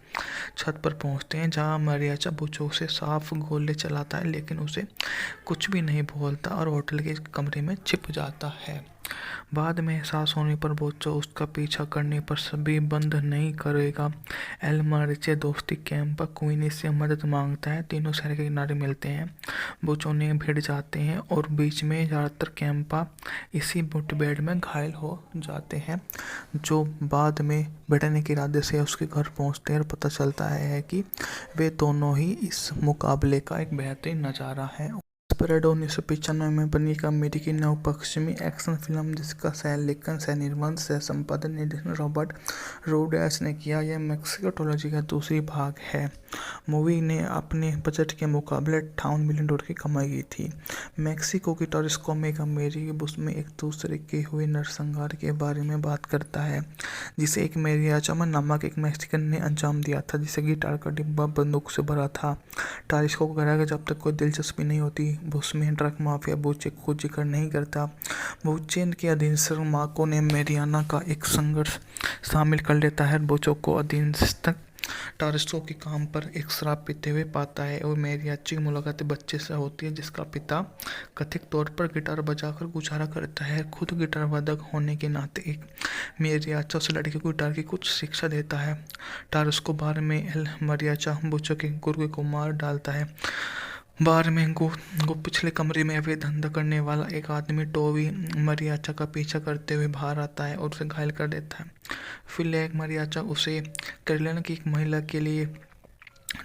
छत पर पर पहुंचते हैं जहां मारियाचा बुचो से साफ गोले चलाता है लेकिन उसे कुछ भी नहीं बोलता और होटल के कमरे में छिप जाता है। बाद में एहसास होने पर बोचो उसका पीछा करने पर सभी बंद नहीं करेगा। एल मारिचे दोस्ती कैंप पर क्वीनी से मदद मांगता है। तीनों शहर के किनारे मिलते हैं। बोचो ने भिड़ जाते हैं और बीच में ज़्यादातर कैंपा इसी मुठभेड़ में घायल हो जाते हैं, जो बाद में बैठने के इरादे से उसके घर पहुंचते हैं और पता चलता है कि वे दोनों ही इस मुकाबले का एक बेहतरीन नज़ारा है। स्प्रेड 1995 में बनी एक अमेरिकी नवपश्चिमी एक्शन फिल्म जिसका सह लेखन, सह निर्माण, सह संपादन, निर्देशन रॉबर्ट रोड्रिगेज ने किया। यह मेक्सिको ट्रिलॉजी का दूसरी भाग है। मूवी ने अपने बजट के मुकाबले $58 मिलियन की कमाई की थी। मेक्सिको की टॉरिस्को में एक अमेरिकी बुश में एक दूसरे के हुए नरसंहार के बारे में बात करता है, जिसे एक मेरियाचा नामक एक मैक्सिकन ने अंजाम दिया था, जिसे गिटार का डिब्बा बंदूक से भरा था। टॉरिस्को को कह रहा है कि जब तक कोई दिलचस्पी नहीं होती बुश में ड्रग माफिया बूचे को जिक्र नहीं करता। बूचे के अधीनस्थ मार्को ने मेरियाना का एक संघर्ष शामिल कर लेता है। बोचो को अधीनस्थ टॉरिस्को के काम पर एक शराब पीते हुए पाता है और मेरियाची की मुलाकात बच्चे से होती है जिसका पिता कथित तौर पर गिटार बजाकर गुजारा करता है। खुद गिटार वादक होने के नाते एक मेरियाचा उस लड़के को गिटार की कुछ शिक्षा देता है। टॉरिस्को बार में एल मारियाचा बोचो के गुरु को मार डालता है। बार में गो पिछले कमरे में अवैध धंधा करने वाला एक आदमी टोवी मारियाचा का पीछा करते हुए बाहर आता है और उसे घायल कर देता है। फिर एक मारियाचा उसे कैरोलिना की एक महिला के लिए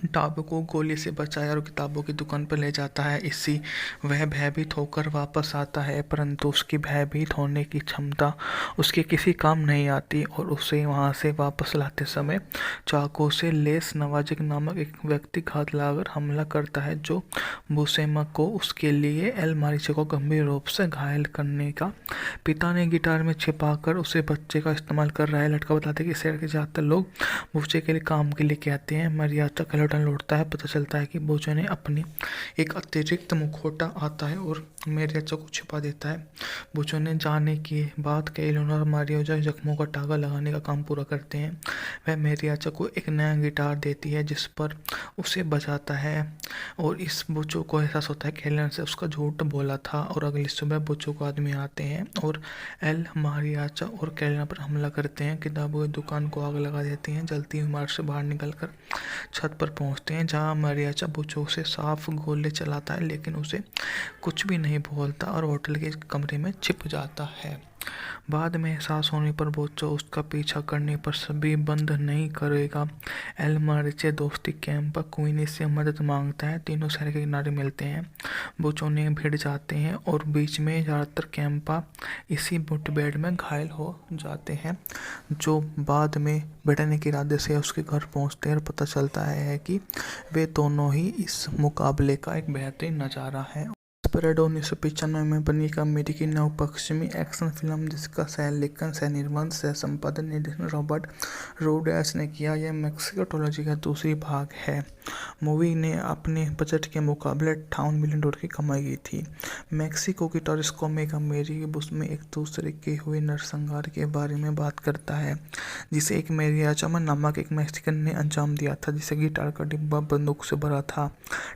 टाबू को गोली से बचाया और किताबों की दुकान पर ले जाता है। इससे वह भयभीत होकर वापस आता है, परंतु उसकी भयभीत होने की क्षमता उसके किसी काम नहीं आती और उसे वहां से वापस लाते समय चाकू से लेस नवाजिक नामक एक व्यक्ति घात लगाकर हमला करता है, जो बुसेमा को उसके लिए एल मारिचे को गंभीर रूप से घायल करने का। पिता ने गिटार में छिपाकर उसे बच्चे का इस्तेमाल कर रहा है। लड़का बताता है कि शहर के ज़्यादातर लोग बुचे के लिए काम के लिए कहते हैं। मारियाचा कैलोटन लौटता है। पता चलता है कि बोचो ने अपनी एक अतिरिक्त मुखौटा आता है और मेरियाचा को छिपा देता है। बोचो ने जाने के बाद कैलोना और मारियाचा जख्मों का टागा लगाने का काम पूरा करते हैं। वह मेरियाचा को एक नया गिटार देती है जिस पर उसे बजाता है और इस बोचो को एहसास होता है कैलोना से उसका झूठ बोला था। और अगली सुबह बोचो को आदमी आते हैं और एल मारियाचा और कैलोना पर हमला करते हैं। किताबों की दुकान को आग लगा देते हैं। जलती हुई इमारत से बाहर निकलकर छत पर पहुंचते हैं जहां मारियाचा बुचो से साफ गोले चलाता है लेकिन उसे कुछ भी नहीं बोलता और होटल के कमरे में छिप जाता है। बाद में एहसास होने पर बोचो उसका पीछा करने पर सभी बंद नहीं करेगा। एल मारिचे दोस्ती कैंप पर क्वीनी से मदद मांगता है। तीनों शहर के किनारे मिलते हैं। बोचो ने भिड़ जाते हैं और बीच में ज़्यादातर कैंपा इसी मुठभेड़ में घायल हो जाते हैं, जो बाद में बैठने के इरादे से उसके घर पहुंचते हैं और पता चलता है कि वे दोनों ही इस मुकाबले का एक बेहतरीन नज़ारा है। स्प्रेड 1995 में बनी एक अमेरिकी नवपश्चिमी एक्शन फिल्म जिसका सह लेखन, सह निर्माण, सह संपादन, निर्देशन रॉबर्ट रोड्रिगेज ने किया। यह मेक्सिको ट्रिलॉजी का दूसरी भाग है। मूवी ने अपने बजट के मुकाबले $58 मिलियन की कमाई की थी। मेक्सिको की टॉरिस्को में एक अमेरिकी बुश में एक दूसरे के हुए नरसंहार के बारे में बात करता है, जिसे एक मेरियाचा नामक एक मैक्सिकन ने अंजाम दिया था, जिसे गिटार का डिब्बा बंदूक से भरा था।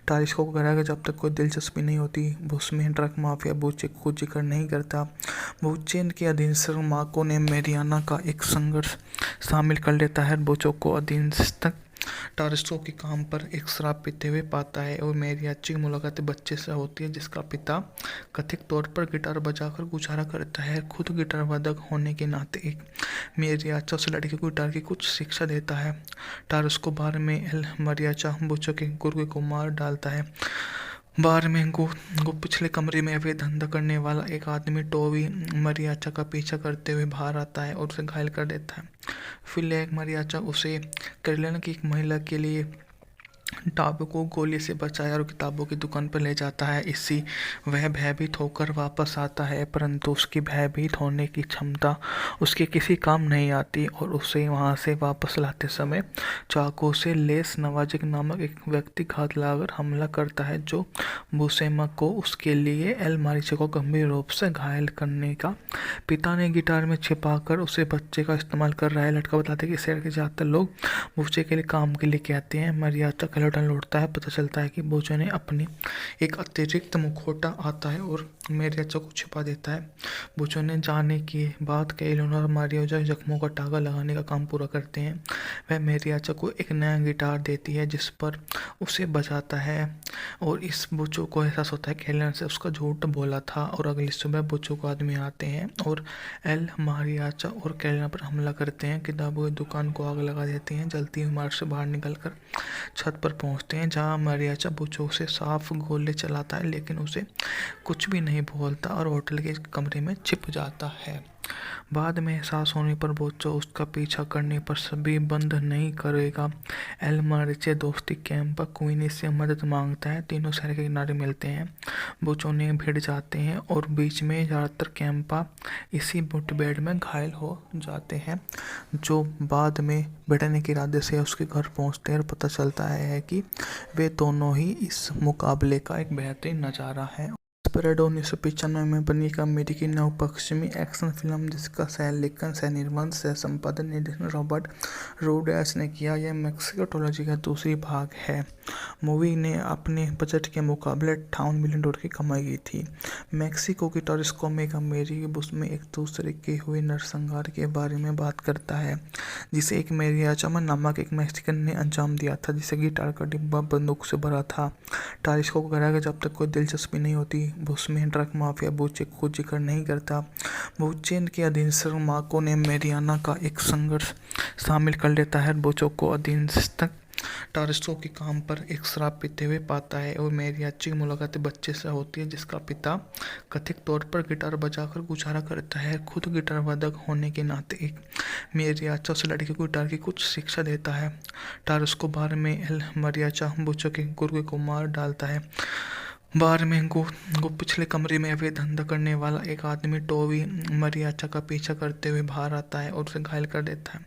टॉरिस्को को कह रहा है कि जब तक कोई दिलचस्पी नहीं होती बुश में ड्रग माफिया बूचे को जिक्र नहीं करता। बूचे के अधीनस्थ मार्को ने मेरियाना का एक संघर्ष शामिल कर लेता है। बोचो को अधीनस्थ टॉरिस्को के काम पर एक शराब पीते हुए पाता है और मेरियाची की मुलाकात बच्चे से होती है जिसका पिता कथित तौर पर गिटार बजाकर गुजारा करता है। खुद गिटार वादक होने के नाते एक मेरियाचा उस लड़के को गिटार की कुछ शिक्षा देता है। टॉरिस्को बार में एल मारियाचा बोचो के गुरु को मार डालता है। बार में गो पिछले कमरे में अवैध धंधा करने वाला एक आदमी टोवी मारियाचा का पीछा करते हुए बाहर आता है और उसे घायल कर देता है। फिर एक मारियाचा उसे कैरोलिना की एक महिला के लिए टाबू को गोली से बचाया और किताबों की दुकान पर ले जाता है। इससे वह भयभीत होकर वापस आता है, परंतु उसकी भयभीत होने की क्षमता उसके किसी काम नहीं आती और उसे वहां से वापस लाते समय चाकू से लेस नवाजिक नामक एक व्यक्ति घात लगाकर हमला करता है, जो बुसेमा को उसके लिए एल मारिचे को गंभीर रूप से घायल करने का। पिता ने गिटार में छिपाकर उसे बच्चे का इस्तेमाल कर रहा है। लड़का बताता है कि शहर के ज़्यादातर लोग बच्चे के लिए काम के लिए कहते हैं। मरियाचा कलेटन लौटता है, पता चलता है कि बोचो ने अपनी एक अतिरिक्त मुखौटा आता है और मरियाचा को छिपा देता है। बोचो ने जाने के बाद कई इलेनोर और मारियाचा जख्मों का टागा लगाने का काम पूरा करते हैं। वह मरियाचा को एक नया गिटार देती है जिस पर उसे बजाता है और इस बोचो को एहसास होता है कि एलन से उसका झूठ बोला था। और अगली सुबह बोचो को आदमी आते हैं और एल मारियाचा और कैलिना पर हमला करते हैं। किताबों की दुकान को आग लगा देते हैं। जलती हुई इमारत से बाहर निकलकर छत पर पहुंचते हैं, जहां मारियाचा बोचो से साफ गोले चलाता है, लेकिन उसे कुछ भी नहीं बोलता और होटल के कमरे में छिप जाता है। बाद में एहसास होने पर बोचो उसका पीछा करने पर सभी बंद नहीं करेगा। एल मारिचे दोस्ती कैंप पर क्वीनी से मदद मांगता है। तीनों शहर के किनारे मिलते हैं। बोचो ने भिड़ जाते हैं और बीच में ज़्यादातर कैंपा इसी मुठभेड़ में घायल हो जाते हैं, जो बाद में बैठने के इरादे से उसके घर पहुंचते हैं और पता चलता है कि वे दोनों ही इस मुकाबले का एक बेहतरीन नज़ारा है। स्पिरिट 1995 में बनी एक अमेरिकी नवपश्चिमी एक्शन फिल्म जिसका सह लेखन, सह निर्माण, सह संपादन, निर्देशन रॉबर्ट रोड्रिगेज ने किया। यह मेक्सिको ट्रिलॉजी का दूसरी भाग है। मूवी ने अपने बजट के मुकाबले $58 मिलियन की कमाई की थी। मेक्सिको की टॉरिस्को में एक अमेरिकी बुश में एक दूसरे के हुए नरसंहार के बारे में बात करता है, जिसे एक मेरियाचा नामक एक मैक्सिकन ने अंजाम दिया था, जिसे गिटार का डिब्बा बंदूक से भरा था। टॉरिस्को को कहा कि जब तक कोई दिलचस्पी नहीं होती बुश में, ड्रग माफिया बोचे को जिक्र नहीं करता। बोचेन के अधीनस्थ मार्को ने मेरियाना का एक संघर्ष शामिल कर लेता है। बोचो को अधीनस्थ टारिस्को के काम पर एक शराब पीते हुए पाता है और मेरियाची की मुलाकात बच्चे से होती है, जिसका पिता कथित तौर पर गिटार बजाकर गुजारा करता है। खुद गिटार वादक होने के नाते एक मेरियाचा उस लड़की को गिटार की कुछ शिक्षा देता है। टारिस्को बार में एल मरियाचा बोचो के गुर्गे को मार डालता है। बार में गो पिछले कमरे में अवैध धंधा करने वाला एक आदमी टोवी मरियाचा का पीछा करते हुए बाहर आता है और उसे घायल कर देता है।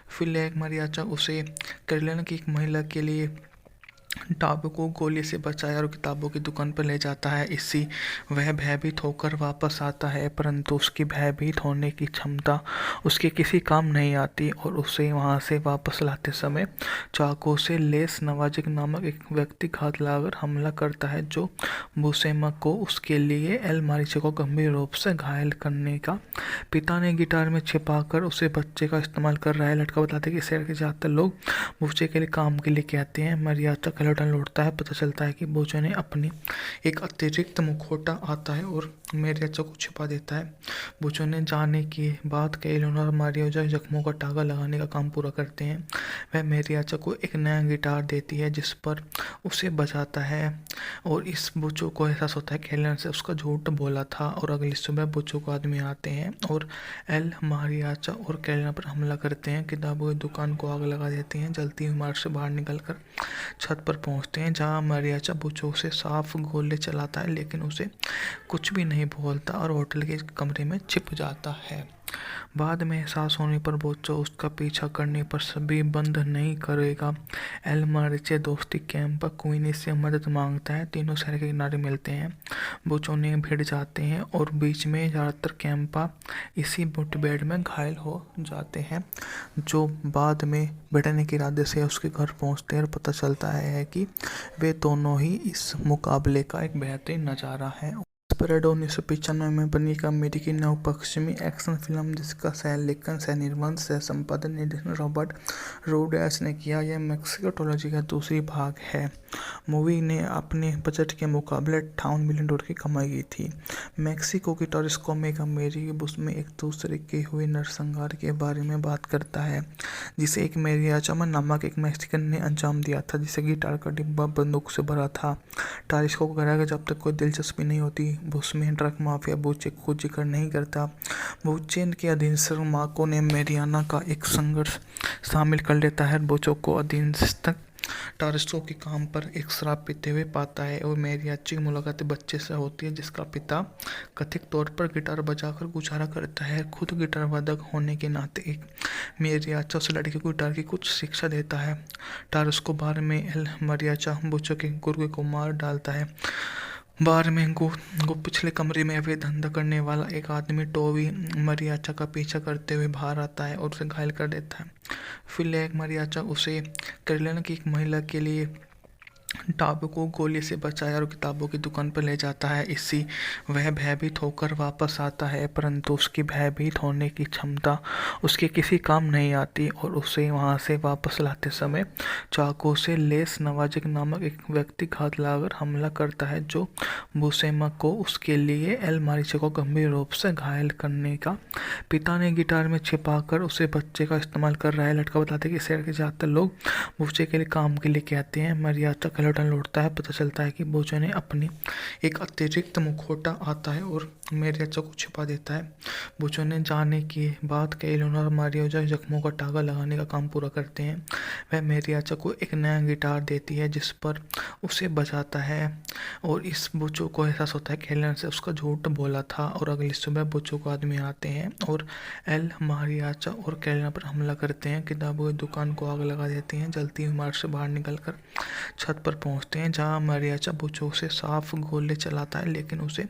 फिर मरियाचा उसे कैरोलिना की एक महिला के लिए टाबू को गोली से बचाया और किताबों की दुकान पर ले जाता है। इससे वह भयभीत होकर वापस आता है, परंतु उसकी भयभीत होने की क्षमता उसके किसी काम नहीं आती और उसे वहां से वापस लाते समय चाकू से लेस नवाजिक नामक एक व्यक्ति घात लगाकर हमला करता है, जो बुसेमा को उसके लिए एल मारिचे को गंभीर रूप से घायल करने का। पिता ने गिटार में छिपाकर उसे बच्चे का इस्तेमाल कर रहा है। लड़का बताता है कि शहर के ज़्यादातर लोग बच्चे के लिए काम के लिए कहते हैं। मरियाचा कलेटन लौटता है, पता चलता है कि बोचो ने अपनी एक अतिरिक्त मुखौटा आता है और मरियाचा को छिपा देता है। बोचो ने जाने के बाद कई इलेनोर और मारियाचा जख्मों का टागा लगाने का काम पूरा करते हैं। वह मरियाचा को एक नया गिटार देती है जिस पर उसे बजाता है और इस बोचो को एहसास होता है कि एलन से उसका झूठ बोला था। और अगली सुबह बोचो को आदमी आते हैं और एल मारियाचा और कैलिना पर हमला करते हैं। किताबों की दुकान को आग लगा देते हैं। जलती हुई इमारत से बाहर निकलकर छत पर पहुंचते हैं, जहां मरियाचा बोचो से साफ गोले चलाता है, लेकिन उसे कुछ भी नहीं बोलता और होटल के कमरे में छिप जाता है। बाद में एहसास होने पर बोचो उसका पीछा करने पर सभी बंद नहीं करेगा। एल मारिचे दोस्ती कैंप पर क्वीनी से मदद मांगता है। तीनों शहर के किनारे मिलते हैं। बोचो ने भिड़ जाते हैं और बीच में ज़्यादातर कैंपा इसी मुठभेड़ में घायल हो जाते हैं, जो बाद में बैठने के इरादे से उसके घर पहुंचते हैं और पता चलता है कि वे दोनों ही इस मुकाबले का एक बेहतरीन नज़ारा है। स्पिरिट 1995 में बनी एक अमेरिकी नवपश्चिमी एक्शन फिल्म जिसका सह लेखन, सह निर्माण, सह संपादन, निर्देशन रॉबर्ट रोड्रिगेज ने किया। यह मेक्सिको ट्रिलॉजी का दूसरी भाग है। मूवी ने अपने बजट के मुकाबले $58 मिलियन की कमाई की थी। मेक्सिको की टॉरिस्को में एक अमेरिकी बुश में एक दूसरे के हुए नरसंहार के बारे में बात करता है, जिसे एक मेरियाचा नामक एक मैक्सिकन ने अंजाम दिया था, जिसे गिटार का डिब्बा बंदूक से भरा था। टॉरिस्को को कहा कि जब तक कोई दिलचस्पी नहीं होती बुश में, ड्रग माफिया बोचे को जिक्र नहीं करता। बोचेन के अधीनस्थ मार्को ने मेरियाना का एक संघर्ष शामिल कर लेता है। बोचो को अधीनस्थ टारस्को के काम पर एक शराब पीते हुए पाता है और मैरियाची की मुलाकात बच्चे से होती है जिसका पिता कथित तौर पर गिटार बजाकर गुजारा करता है। खुद गिटार वादक होने के नाते एक मैरियाचा उस लड़के को गिटार की कुछ शिक्षा देता है। टारस्को बार में एल मैरियाचा बुचो के गुर्गे को मार डालता है। बार में गो पिछले कमरे में अवैध धंधा करने वाला एक आदमी टोवी मरियाचा का पीछा करते हुए बाहर आता है और उसे घायल कर देता है। फिर लेक मरियाचा उसे कैरोलिना की एक महिला के लिए टाबू को गोली से बचाया और किताबों की दुकान पर ले जाता है। इसी वह भयभीत होकर वापस आता है, परंतु उसकी भयभीत होने की क्षमता उसके किसी काम नहीं आती और उसे वहां से वापस लाते समय चाकू से लेस नवाजिक नामक एक व्यक्ति घात लगाकर हमला करता है, जो बुसेमा को उसके लिए एल मारिचे को गंभीर रूप से घायल करने का। पिता ने गिटार में छिपाकर उसे बच्चे का इस्तेमाल कर रहा है। लड़का बताते कि शहर के ज़्यादातर लोग बुच्चे के लिए काम के लिए कहते हैं। मरियाचा कलेटन लौटता है, पता चलता है कि बोचो ने अपनी एक अतिरिक्त मुखौटा आता है और मैरियाचा को छिपा देता है। बोचो ने जाने के बाद कैरोलिना और मारियाचा जख्मों का टागा लगाने का काम पूरा करते हैं। वह मैरियाचा को एक नया गिटार देती है जिस पर उसे बजाता है और इस बोचो को एहसास होता है कैरोलिना से उसका झूठ बोला था। और अगली सुबह बोचो को आदमी आते हैं और एल मारियाचा और कैरोलिना पर हमला करते हैं। किताबों की दुकान को आग लगा देते हैं। जलती हुई इमारत से बाहर निकलकर छत पर पहुंचते हैं जहां मरियाचा बोचो से साफ गोले चलाता है, लेकिन उसे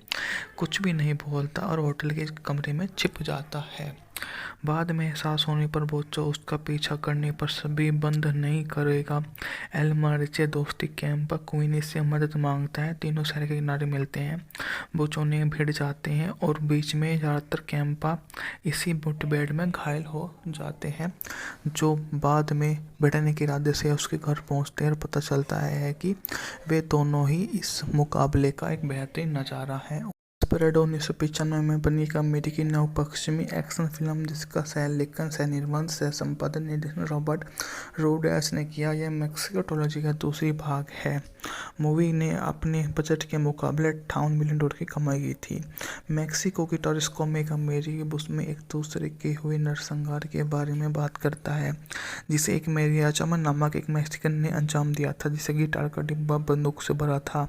कुछ भी नहीं बोलता और होटल के कमरे में छिप जाता है। बाद में एहसास होने पर बोचो उसका पीछा करने पर सभी बंद नहीं करेगा। एल मारिचे दोस्ती कैंप पर क्वीनी से मदद मांगता है। तीनों शहर के किनारे मिलते हैं। बोचो ने भिड़ जाते हैं और बीच में ज़्यादातर कैंपा इसी मुठभेड़ में घायल हो जाते हैं, जो बाद में भिड़ने के इरादे से उसके घर पहुंचते हैं और पता चलता है कि वे दोनों ही इस मुकाबले का एक बेहतरीन नज़ारा है। परेड 1995 में बनी एक अमेरिकी नव-पश्चिमी एक्शन फिल्म जिसका सह-लेखन, सह-निर्माण, सह-संपादन, निर्देशन रॉबर्ट रोड्रिगेज ने किया। यह मेक्सिको ट्रिलॉजी का दूसरी भाग है। मूवी ने अपने बजट के मुकाबले $58 मिलियन की कमाई की थी। मेक्सिको की टारस्को में एक अमेरिकी बुश में एक दूसरे के हुए नरसंहार के बारे में बात करता है, जिसे एक मैरियाचा नामक एक मैक्सिकन ने अंजाम दिया था, जिसे गिटार का डिब्बा बंदूक से भरा था।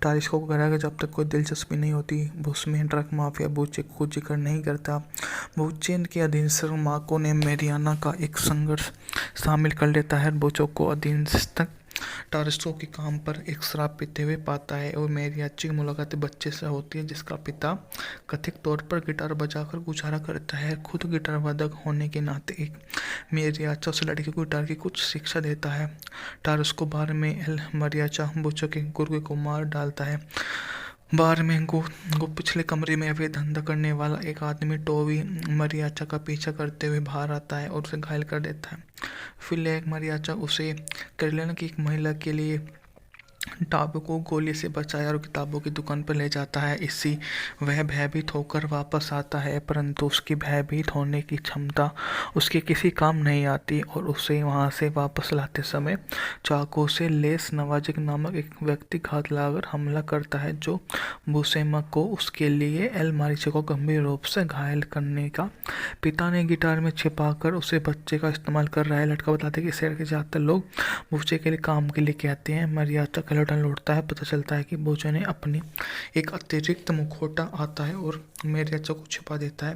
टारस्को को कहा कि जब तक कोई दिलचस्पी नहीं होती बुश में, ड्रग माफिया बुचे को जिक्र नहीं करता। बुचे के अधीनस्थ मार्को ने मैरियाना का एक संघर्ष शामिल कर लेता है। बुचो को अधीनस्थ टारस्को के काम पर एक शराब पीते हुए पाता है और मैरियाची की मुलाकात बच्चे से होती है जिसका पिता कथित तौर पर गिटार बजाकर गुजारा करता है। खुद गिटार वादक होने के नाते एक मैरियाचा उस लड़के को गिटार की कुछ शिक्षा देता है। टारस्को बार में एल मैरियाचा बुचो के गुर्गे को मार डालता है। बार में गो पिछले कमरे में अवैध धंधा करने वाला एक आदमी टोवी मरियाचा का पीछा करते हुए बाहर आता है और उसे घायल कर देता है। फिर लेक मरियाचा उसे कैरोलिना की एक महिला के लिए टाबू को गोली से बचाया और किताबों की दुकान पर ले जाता है। इसी वह भयभीत होकर वापस आता है, परंतु उसकी भयभीत होने की क्षमता उसके किसी काम नहीं आती और उसे वहां से वापस लाते समय चाकू से लेस नवाजिक नामक एक व्यक्ति घात लगाकर हमला करता है, जो बुसेमा को उसके लिए एल मारिचे को गंभीर रूप से घायल करने का। पिता ने गिटार में छिपाकर उसे बच्चे का इस्तेमाल कर रहा है। लड़का बताते कि शहर के ज़्यादातर लोग बुच्चे के लिए काम के लिए कहते हैं। मरियाचा कलेटन लौटता है, पता चलता है कि बोचो ने अपनी एक अतिरिक्त मुखौटा आता है और मैरियाचा को छिपा देता है।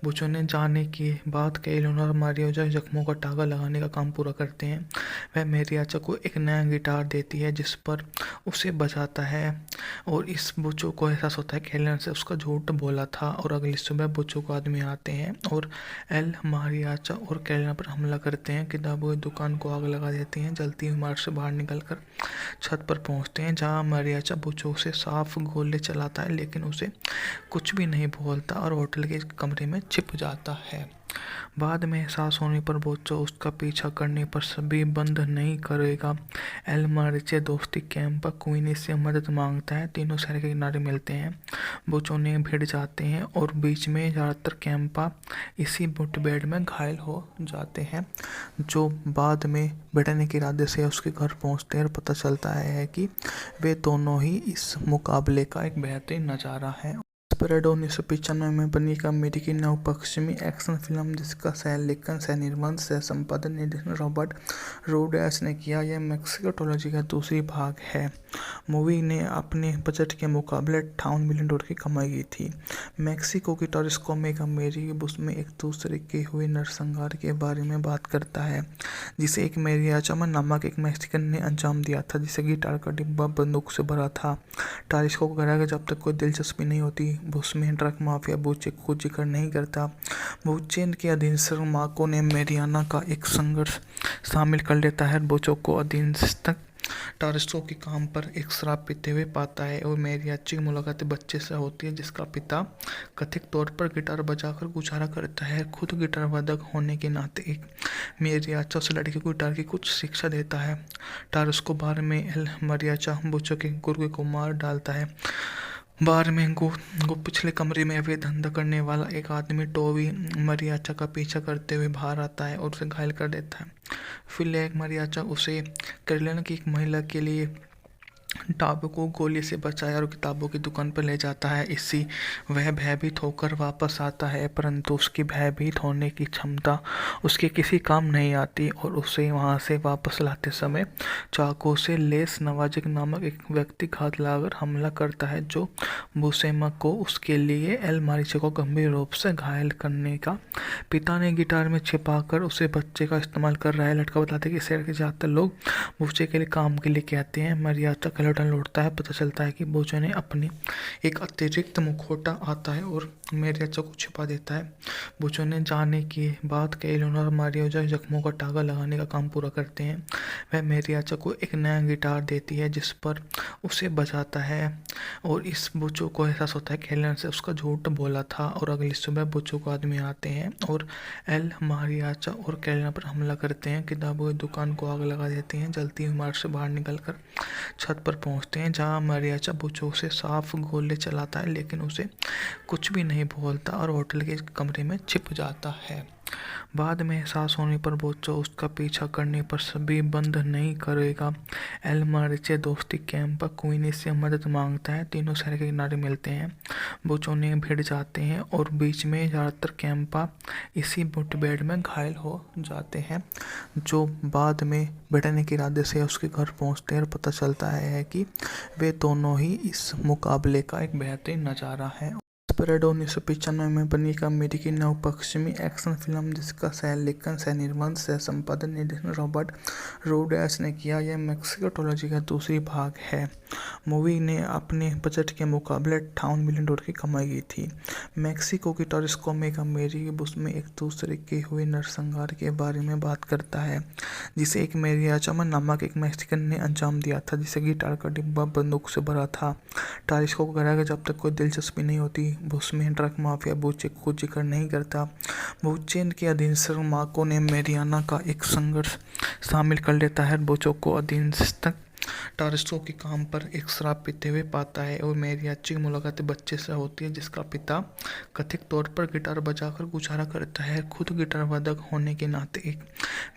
बोचो ने जाने के बाद कैरोलिना और मारियाचा जख्मों का टागा लगाने का काम पूरा करते हैं। वह मैरियाचा को एक नया गिटार देती है जिस पर उसे बजाता है और इस बोचो को एहसास होता है कैरोलिना से उसका झूठ बोला था। और अगली सुबह बोचो को आदमी आते हैं और एल मारियाचा और कैरोलिना पर हमला करते हैं। किताबों की दुकान को आग लगा देते हैं। जलती हुई इमारत से बाहर निकलकर छत पर पहुंचते हैं जहां मरियाचा बुचो से साफ गोले चलाता है, लेकिन उसे कुछ भी नहीं बोलता और होटल के कमरे में छिप जाता है। बाद में एहसास होने पर बोचो उसका पीछा करने पर सभी बंद नहीं करेगा। एल मारिचे दोस्ती कैंप पर क्वीनी से मदद मांगता है। तीनों शहर के किनारे मिलते हैं। बोचो ने भिड़ जाते हैं और बीच में ज़्यादातर कैंपा इसी मुठभेड़ में घायल हो जाते हैं, जो बाद में भिड़ने के इरादे से उसके घर पहुंचते हैं और पता चलता है कि वे दोनों ही इस मुकाबले का एक बेहतरीन नज़ारा है। डेस्पेरेडो 1995 में बनी एक अमेरिकी नवपश्चिमी एक्शन फिल्म जिसका सह-लेखन, सह-निर्माण, सह-संपादन, निर्देशन रॉबर्ट रोड्रिगेज ने किया। यह मेक्सिको ट्रिलॉजी का दूसरी भाग है। मूवी ने अपने बजट के मुकाबले $58 मिलियन की कमाई की थी। मेक्सिको की टॉरिस्को में एक अमेरिकी बस में एक दूसरे के हुए नरसंहार के बारे में बात करता है, जिसे एक मैरियाचा नामक एक मैक्सिकन ने अंजाम दिया था, जिसे गिटार का डिब्बा बंदूक से भरा था। टॉरिस्को को कहा कि जब तक कोई दिलचस्पी नहीं होती, बुश में ड्रग माफिया बुचे को जिक्र नहीं करता। बुचेन के अधीनस्थ मार्को ने मेरियाना का एक संघर्ष शामिल कर लेता है। बुचो को अधीनस्थ टॉरिस्को के काम पर एक शराब पीते हुए पाता है और मैरियाची की मुलाकात बच्चे से होती है, जिसका पिता कथित तौर पर गिटार बजाकर गुजारा करता है। खुद गिटार वादक होने के नाते एक मैरियाचा उस लड़के को गिटार की कुछ शिक्षा देता है। टॉरिस्को बार में एल मैरियाचा बुचो के गुर्गे को मार डालता है। बार में गो पिछले कमरे में अवैध धंधा करने वाला एक आदमी टोवी मरियाचा का पीछा करते हुए बाहर आता है और उसे घायल कर देता है। फिर एक मरियाचा उसे कैरोलिना की एक महिला के लिए टाबू को गोली से बचाया और किताबों की दुकान पर ले जाता है। इससे वह भयभीत होकर वापस आता है, परंतु उसकी भयभीत होने की क्षमता उसके किसी काम नहीं आती और उसे वहां से वापस लाते समय चाकू से लेस नवाजिक नामक एक व्यक्ति घात लगाकर हमला करता है, जो बुसेमा को उसके लिए एल मारिचे को गंभीर रूप से घायल करने का। पिता ने गिटार में छिपाकर उसे बच्चे का इस्तेमाल कर रहा है। लड़का बताते कि शहर के ज़्यादातर लोग बुचे के लिए काम के लिए कहते हैं। मरियाचा कैरोलिना लौटता है, पता चलता है कि बुचे ने अपनी एक अतिरिक्त मुखौटा आता है और मैरियाचा को छिपा देता है। बुचे ने जाने के बाद कैरोलिना और मारियाचा जख्मों का टागा लगाने का काम पूरा करते हैं। वह मैरियाचा को एक नया गिटार देती है, जिस पर उसे बजाता है और इस बुचो को एहसास होता है कैरोलिना से उसका झूठ बोला था। और अगली सुबह बुचो को आदमी आते हैं और एल मारियाचा और कैरोलिना पर हमला करते हैं। किताबों की दुकान को आग लगा देते हैं। जलती हुई इमारत से बाहर निकलकर छत पर पहुंचते हैं, जहां मारियाचा बुचो से साफ गोले चलाता है, लेकिन उसे कुछ भी नहीं बोलता और होटल के कमरे में छिप जाता है। बाद में एहसास होने पर बुचो उसका पीछा करने पर सभी बंद नहीं करेगा। एल मारिचे दोस्ती कैंप पर क्वीनी से मदद मांगता है। तीनों शहर के किनारे मिलते हैं। बुचो ने भिड़ जाते हैं और बीच में ज़्यादातर कैंपा इसी मुठभेड़ में घायल हो जाते हैं, जो बाद में भिड़ने के इरादे से उसके घर पहुंचते हैं और पता चलता है कि वे दोनों ही इस मुकाबले का एक बेहतरीन नज़ारा है। डेस्पेरेडो 1995 में बनी एक अमेरिकी नवपश्चिमी एक्शन फिल्म जिसका सह-लेखन, सह-निर्माण, सह-संपादन, निर्देशन रॉबर्ट रोड्रिगेज ने किया। यह मेक्सिको ट्रिलॉजी का दूसरी भाग है। मूवी ने अपने बजट के मुकाबले $58 मिलियन की कमाई की थी। मेक्सिको की टॉरिस्को में एक अमेरिकी बस में एक दूसरे के हुए नरसंहार के बारे में बात करता है, जिसे एक मैरियाचा नामक एक मैक्सिकन ने अंजाम दिया था, जिसे गिटार का डिब्बा बंदूक से भरा था। टॉरिस्को को कहा कि जब तक कोई दिलचस्पी नहीं होती, बुश में ड्रग माफिया बुचे को जिक्र नहीं करता। बुचेन के अधीनस्थ मार्को ने मेरियाना का एक संघर्ष शामिल कर लेता है। बुचो को अधीनस्थ टॉरिस्को के काम पर एक शराब पीते हुए पाता है और मैरियाची की मुलाकात बच्चे से होती है, जिसका पिता कथित तौर पर गिटार बजाकर गुजारा करता है। खुद गिटार वादक होने के नाते एक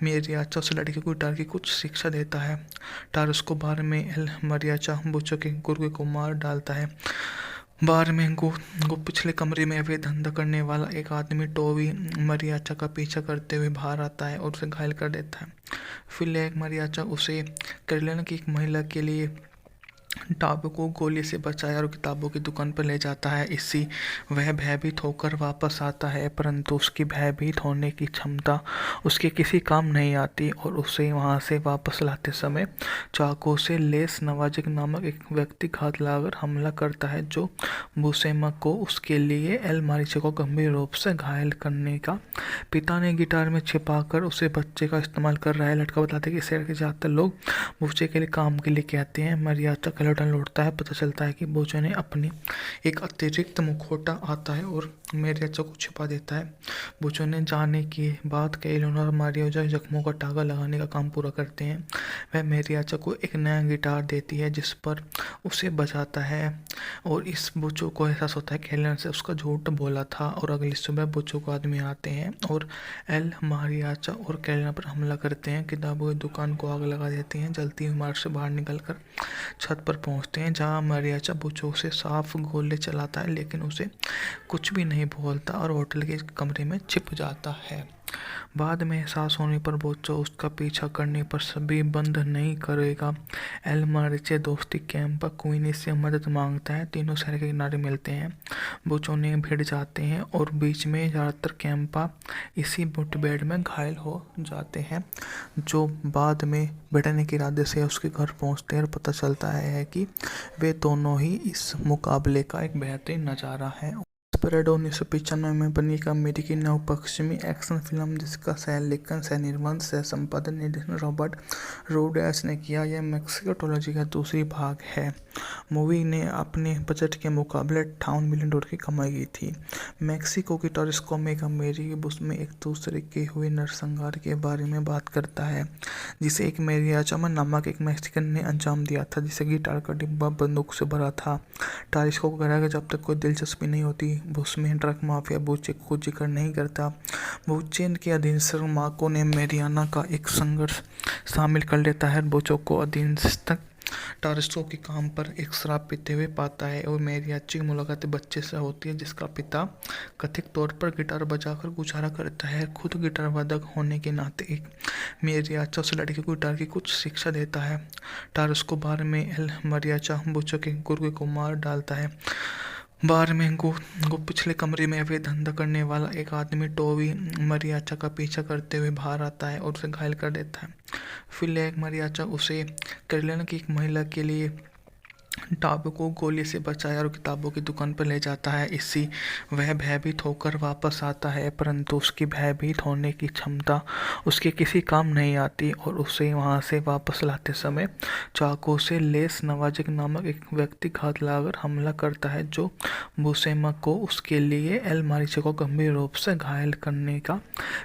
मैरियाचा उस लड़के को गिटार की कुछ शिक्षा देता है। टॉरिस्को बार में एल मैरियाचा बुचो के गुर्गे को मार डालता है। बार में गो पिछले कमरे में अवैध धंधा करने वाला एक आदमी टोवी मरियाचा का पीछा करते हुए बाहर आता है और उसे घायल कर देता है। फिर एक मरियाचा उसे कैरोलिना की एक महिला के लिए टाबू को गोली से बचाया और किताबों की दुकान पर ले जाता है। इससे वह भयभीत होकर वापस आता है, परंतु उसकी भयभीत होने की क्षमता उसके किसी काम नहीं आती और उसे वहां से वापस लाते समय चाकू से लेस नवाजिक नामक एक व्यक्ति घात लगाकर हमला करता है, जो बुसेमा को उसके लिए एल मारिचे को गंभीर रूप से घायल करने का। पिता ने गिटार में छिपाकर उसे बच्चे का इस्तेमाल कर रहा है। लड़का बताते कि शहर के ज़्यादातर लोग बुचे के लिए काम के लिए कहते हैं। मरियाचा कैरोलिना लौटता है, पता चलता है कि बुचे ने अपनी एक अतिरिक्त मुखौटा आता है और मैरियाचा को छिपा देता है। बुचे ने जाने के बाद कैरोलिना और मारियाचा जख्मों का टागा लगाने का काम पूरा करते हैं। वह मैरियाचा को एक नया गिटार देती है, जिस पर उसे बजाता है और इस बुचो को एहसास होता है कैरोलिना से उसका झूठ बोला था। और अगली सुबह बुचो को आदमी आते हैं और एल मारियाचा और कैरोलिना पर हमला करते हैं। किताबों की दुकान को आग लगा देते हैं। जलती हुई इमारत से बाहर निकलकर छत पर पहुंचते हैं जहां मारियाचा बुचो से साफ गोले चलाता है लेकिन उसे कुछ भी नहीं बोलता और होटल के कमरे में छिप जाता है। बाद में एहसास होने पर बोचो उसका पीछा करने पर सभी बंद नहीं करेगा। एल मारिचे दोस्ती कैंप पर क्वीनी से मदद मांगता है। तीनों शहर के किनारे मिलते हैं, बोचो ने भिड़ जाते हैं और बीच में ज़्यादातर कैंपा इसी मुठभेड़ में घायल हो जाते हैं, जो बाद में भिड़ने के इरादे से उसके घर पहुंचते हैं और पता चलता है कि वे दोनों ही इस मुकाबले का एक बेहतरीन नज़ारा है। स्प्रेड 1995 में बनी एक अमेरिकी नवपश्चिमी एक्शन फिल्म जिसका सह लेखन, सह निर्माण, सह संपादन, निर्देशन रॉबर्ट रोड्रिगेज ने किया। यह मेक्सिको ट्रिलॉजी का दूसरी भाग है। मूवी ने अपने बजट के मुकाबले $58 मिलियन की कमाई की थी। मेक्सिको की टॉरिस्को में एक अमेरिकी बस में एक दूसरे के हुए नरसंहार के बारे में बात करता है, जिसे एक मेरियाचा नामक एक मैक्सिकन ने अंजाम दिया था, जिसे गिटार का डिब्बा बंदूक से भरा था। टॉरिस्को को कहा कि जब तक कोई दिलचस्पी नहीं होती उसमें ड्रग माफिया बुचे को जिक्र नहीं करता। बुचेन के अधीनस्थ मार्को ने मेरियाना का एक संघर्ष शामिल कर लेता है। बुचो को अधीनस्थ टॉरिस्को के काम पर एक शराब पीते हुए पाता है और मेरियाची की मुलाकात बच्चे से होती है जिसका पिता कथित तौर पर गिटार बजाकर गुजारा करता है। खुद गिटार वादक होने के नाते एक मेरियाचा उस लड़के को गिटार की कुछ शिक्षा देता है। टॉरिस्को बार में एल मारियाचा बुचो के गुर्गे को मार डालता है। बार में गो पिछले कमरे में अवैध धंधा करने वाला एक आदमी टोवी मारियाचा का पीछा करते हुए बाहर आता है और उसे घायल कर देता है। फिर एक मारियाचा उसे कैरोलिना की एक महिला के लिए टाबू को गोली से बचाया और किताबों की दुकान पर ले जाता है। इससे वह भयभीत होकर वापस आता है, परंतु उसकी भयभीत होने की क्षमता उसके किसी काम नहीं आती और उसे वहां से वापस लाते समय चाकू से लेस नवाजिक नामक एक व्यक्ति घात लगाकर हमला करता है, जो बुसेमा को उसके लिए एल मारिचे को गंभीर रूप से घायल करने का।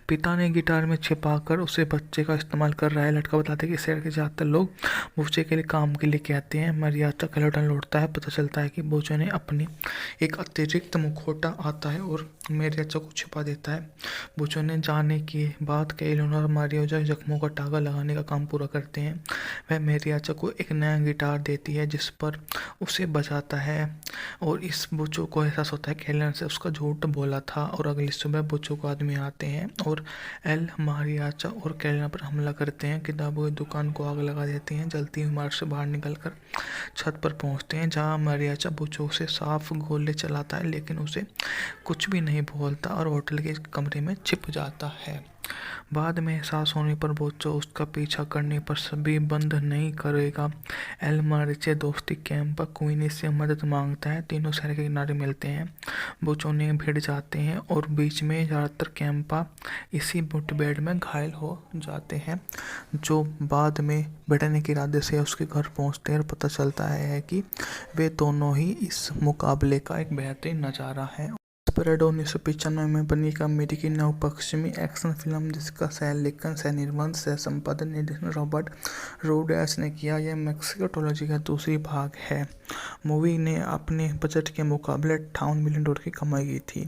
पिता ने गिटार में छिपाकर उसे बच्चे का इस्तेमाल कर रहा है। लड़का बताते हैं कि शहर के ज़्यादातर लोग बुचे के लिए काम के लिए कहते हैं। मारियाचा कैलोटन लौटता है, पता चलता है कि बोचो ने अपनी एक अतिरिक्त मुखौटा आता है और मेरियाचा को छिपा देता है। बोचो ने जाने के बाद कैलोना और मारियाचा जख्मों का टागा लगाने का काम पूरा करते हैं। वह मेरियाचा को एक नया गिटार देती है जिस पर उसे बजाता है और इस बोचो को एहसास होता है कैलोना से उसका झूठ बोला था। और अगली सुबह बोचो को आदमी आते हैं और एल मारियाचा और कैलोना पर हमला करते हैं। किताबों की दुकान को आग लगा देते हैं। जलती हुई इमारत से बाहर निकलकर छत पर पहुंचते हैं जहां मारियाचा बुचो से साफ गोले चलाता है लेकिन उसे कुछ भी नहीं बोलता और होटल के कमरे में छिप जाता है। बाद में एहसास होने पर बोचो उसका पीछा करने पर सभी बंद नहीं करेगा। एल मारिचे दोस्ती कैंप पर क्वीनी से मदद मांगता है। तीनों शहर के किनारे मिलते हैं, बोचो ने भिड़ जाते हैं और बीच में ज़्यादातर कैंपा इसी मुठभेड़ में घायल हो जाते हैं, जो बाद में भिड़ने के इरादे से उसके घर पहुंचते हैं और पता चलता है कि वे दोनों ही इस मुकाबले का एक बेहतरीन नज़ारा है। स्प्रेड 1995 में बनी एक अमेरिकी नवपश्चिमी एक्शन फिल्म जिसका सह लेखन, सह निर्माण, सह संपादन, निर्देशन रॉबर्ट रोड्रिगेज ने किया। यह मेक्सिको ट्रिलॉजी का दूसरी भाग है। मूवी ने अपने बजट के मुकाबले $58 मिलियन की कमाई की थी।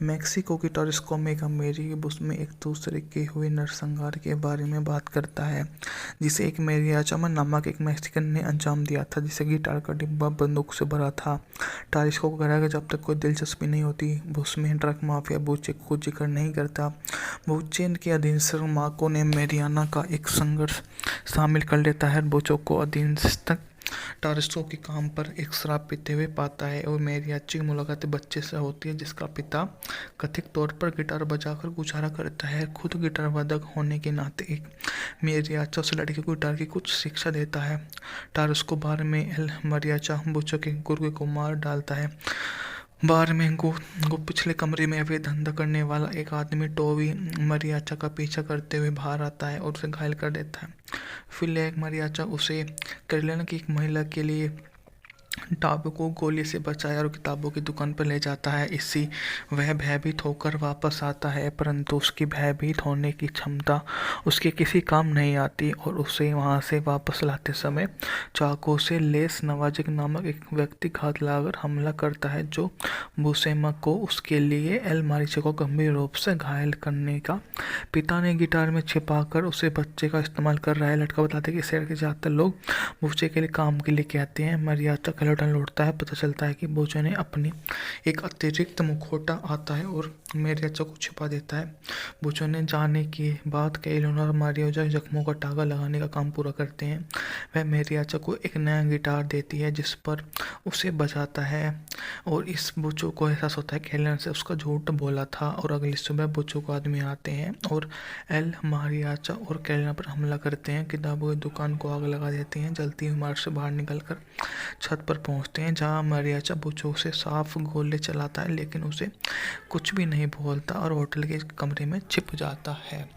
मेक्सिको की टॉरिस्को में एक अमेरिकी बस में एक दूसरे के हुए नरसंहार के बारे में बात करता है, जिसे एक मेरियाचा नामक एक मैक्सिकन ने अंजाम दिया था, जिसे गिटार का डिब्बा बंदूक से भरा था। टॉरिस्को को कहा कि जब तक कोई दिलचस्पी नहीं होती उसमें ड्रग माफिया बुचे को जिक्र नहीं करता। बुचेन के अधीनस्थ मार्को ने मेरियाना का एक संघर्ष शामिल कर लेता है। बुचो को अधीनस्थ टॉरिस्को के काम पर एक शराब पीते हुए पाता है और मेरियाची की मुलाकात बच्चे से होती है जिसका पिता कथित तौर पर गिटार बजाकर गुजारा करता है। खुद गिटार वादक होने के नाते एक मेरियाचा उस लड़के को गिटार की कुछ शिक्षा देता है। टॉरिस्को बार में एल मारियाचा बुचो के गुर्गे को मार डालता है। बार में गो पिछले कमरे में अवैध धंधा करने वाला एक आदमी टोवी मारियाचा का पीछा करते हुए बाहर आता है और उसे घायल कर देता है। फिर एक मारियाचा उसे कैरोलिना की एक महिला के लिए टाबू को गोली से बचाया और किताबों की दुकान पर ले जाता है। इससे वह भयभीत होकर वापस आता है, परंतु उसकी भयभीत होने की क्षमता उसके किसी काम नहीं आती और उसे वहां से वापस लाते समय चाकू से लेस नवाजिक नामक एक व्यक्ति घात लगाकर हमला करता है, जो बुसेमा को उसके लिए एल मारिचे को गंभीर रूप से घायल करने का। पिता ने गिटार में छिपाकर उसे बच्चे का इस्तेमाल कर रहा है। लड़का बताते हैं कि शहर के ज़्यादातर लोग बूचे के लिए काम के लिए कहते हैं। मरियाचा खिलौना लौटता है, पता चलता है कि बूचे ने अपनी एक अतिरिक्त मुखौटा आता है और मरियाचा को छिपा देता है। बूचो ने जाने की बात कैलोना और मारियाचा जख्मों का टागा लगाने का काम पूरा करते हैं। वह मरियाचा को एक नया गिटार देती है जिस पर उसे बजाता है और इस बूचो को एहसास होता है कैलोना से उसका झूठ बोला था। और अगली सुबह बूचो को आदमी आते हैं और एल मारियाचा और कैलोना पर हमला करते हैं। किताबों की दुकान को आग लगा देते हैं। जलती हुई इमारत से बाहर निकलकर छत पर पहुंचते हैं, जहां मारियाचा बूचो से साफ गोले चलाता है, लेकिन उसे कुछ भी नहीं बोलता और होटल के कमरे में छिप जाता है।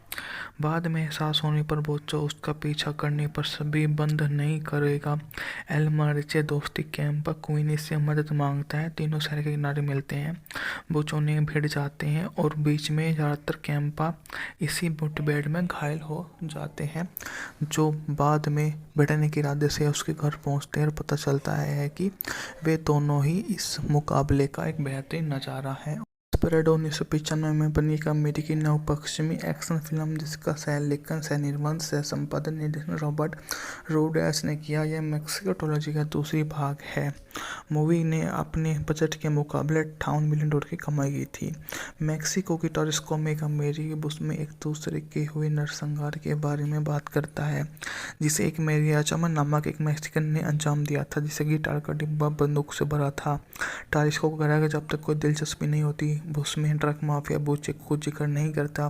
बाद में एहसास होने पर बोचो उसका पीछा करने पर सभी बंद नहीं करेगा। एल मारिचे दोस्ती कैंप पर क्वीनी से मदद मांगता है। तीनों शहर के किनारे मिलते हैं। बोचो ने भिड़ जाते हैं और बीच में ज़्यादातर कैंपा इसी मुठभेड़ में घायल हो जाते हैं, जो बाद में भिड़ने के इरादे से उसके घर पहुंचते हैं और पता चलता है कि वे दोनों ही इस मुकाबले का एक बेहतरीन नज़ारा है। स्पिरिट 1995 में बनी एक अमेरिकी नवपश्चिमी एक्शन फिल्म जिसका सह लेखन, सह निर्माण, सह संपादन, निर्देशन रॉबर्ट रोड्रिगेज ने किया। यह मेक्सिको ट्रिलॉजी का दूसरी भाग है। मूवी ने अपने बजट के मुकाबले $58 मिलियन की कमाई की थी। मेक्सिको की टॉरिस्को में एक अमेरिकी बस में एक दूसरे के हुए नरसंहार के बारे में बात करता है, जिसे एक मेरियाचा नामक एक मैक्सिकन ने अंजाम दिया था, जिसे गिटार का डिब्बा बंदूक से भरा था। टॉरिस्को को कहा कि जब तक कोई दिलचस्पी नहीं होती बुश में ड्रग माफिया बूचे को जिक्र नहीं करता।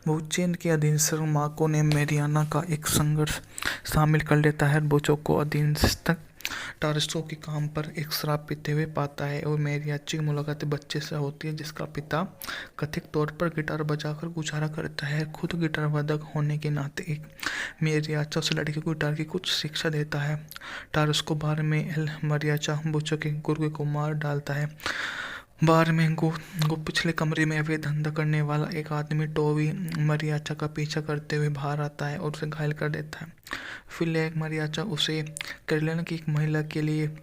बूचे के अधीनस्थ मार्को ने मेरियाना का एक संघर्ष शामिल कर लेता है। बूचो को अधीनस्थ टारिस्टो के काम पर एक शराब पीते हुए पाता है और मेरियाची की मुलाकात बच्चे से होती है, जिसका पिता कथित तौर पर गिटार बजाकर गुजारा करता है। खुद गिटार वादक होने के नाते एक मेरियाचा उस लड़के को गिटार की कुछ शिक्षा देता है। टारिस्को बार में एल मरियाचा बूचो के गुर्गे को मार डालता है। बार में गो पिछले कमरे में अवैध धंधा करने वाला एक आदमी टोवी मरियाचा का पीछा करते हुए बाहर आता है और उसे घायल कर देता है। फिर एक मरियाचा उसे कैरोलिना की एक महिला के लिए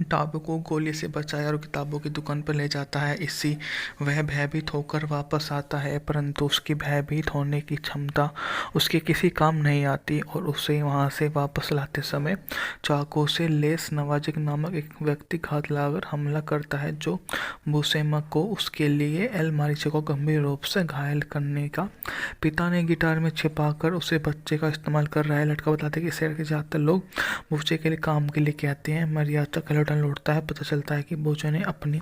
टाबू को गोली से बचाया और किताबों की दुकान पर ले जाता है। इससे वह भयभीत होकर वापस आता है, परंतु उसकी भयभीत होने की क्षमता उसके किसी काम नहीं आती और उसे वहां से वापस लाते समय चाकू से लेस नवाजिक नामक एक व्यक्ति घात लगाकर हमला करता है, जो बुसेमा को उसके लिए एल मारिचे को गंभीर रूप से घायल करने का। पिता ने गिटार में छिपाकर उसे बच्चे का इस्तेमाल कर रहा है। लड़का बताते हैं कि शहर के ज़्यादातर लोग बूचे के लिए काम के लिए कहते हैं। मरियाचा खिलौना लौटता है, पता चलता है कि बूचो ने अपनी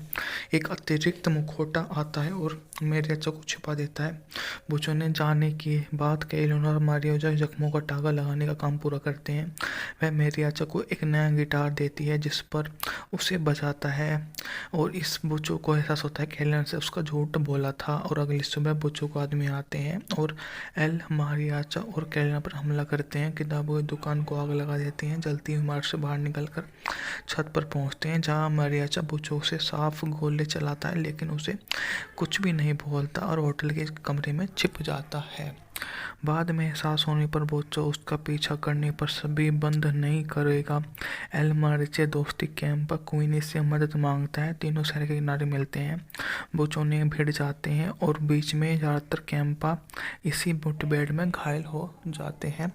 एक अतिरिक्त मुखौटा आता है और मरियाचा को छिपा देता है। बूचो ने जाने की बात कैलोना और मारियाचा जख्मों का टागा लगाने का काम पूरा करते हैं। वह मरियाचा को एक नया गिटार देती है जिस पर उसे बजाता है और इस बूचो को एहसास होता है कैलोना से उसका झूठ बोला था। और अगली सुबह बूचो को आदमी आते हैं और एल मारियाचा और कैलोना पर हमला करते हैं। किताबों की दुकान को आग लगा देते हैं। जलती हुई इमारत से बाहर निकलकर छत पर पहुंचते हैं, जहां मरियाचा बूचो से साफ गोले चलाता है, लेकिन उसे कुछ भी नहीं बोलता और होटल के कमरे में छिप जाता है। बाद में एहसास होने पर बोचो उसका पीछा करने पर सभी बंद नहीं करेगा। एल मारिचे दोस्ती कैंप पर क्वीनी से मदद मांगता है। तीनों शहर के किनारे मिलते हैं। बोचो ने भिड़ जाते हैं और बीच में ज़्यादातर कैंपा इसी मुठभेड़ में घायल हो जाते हैं,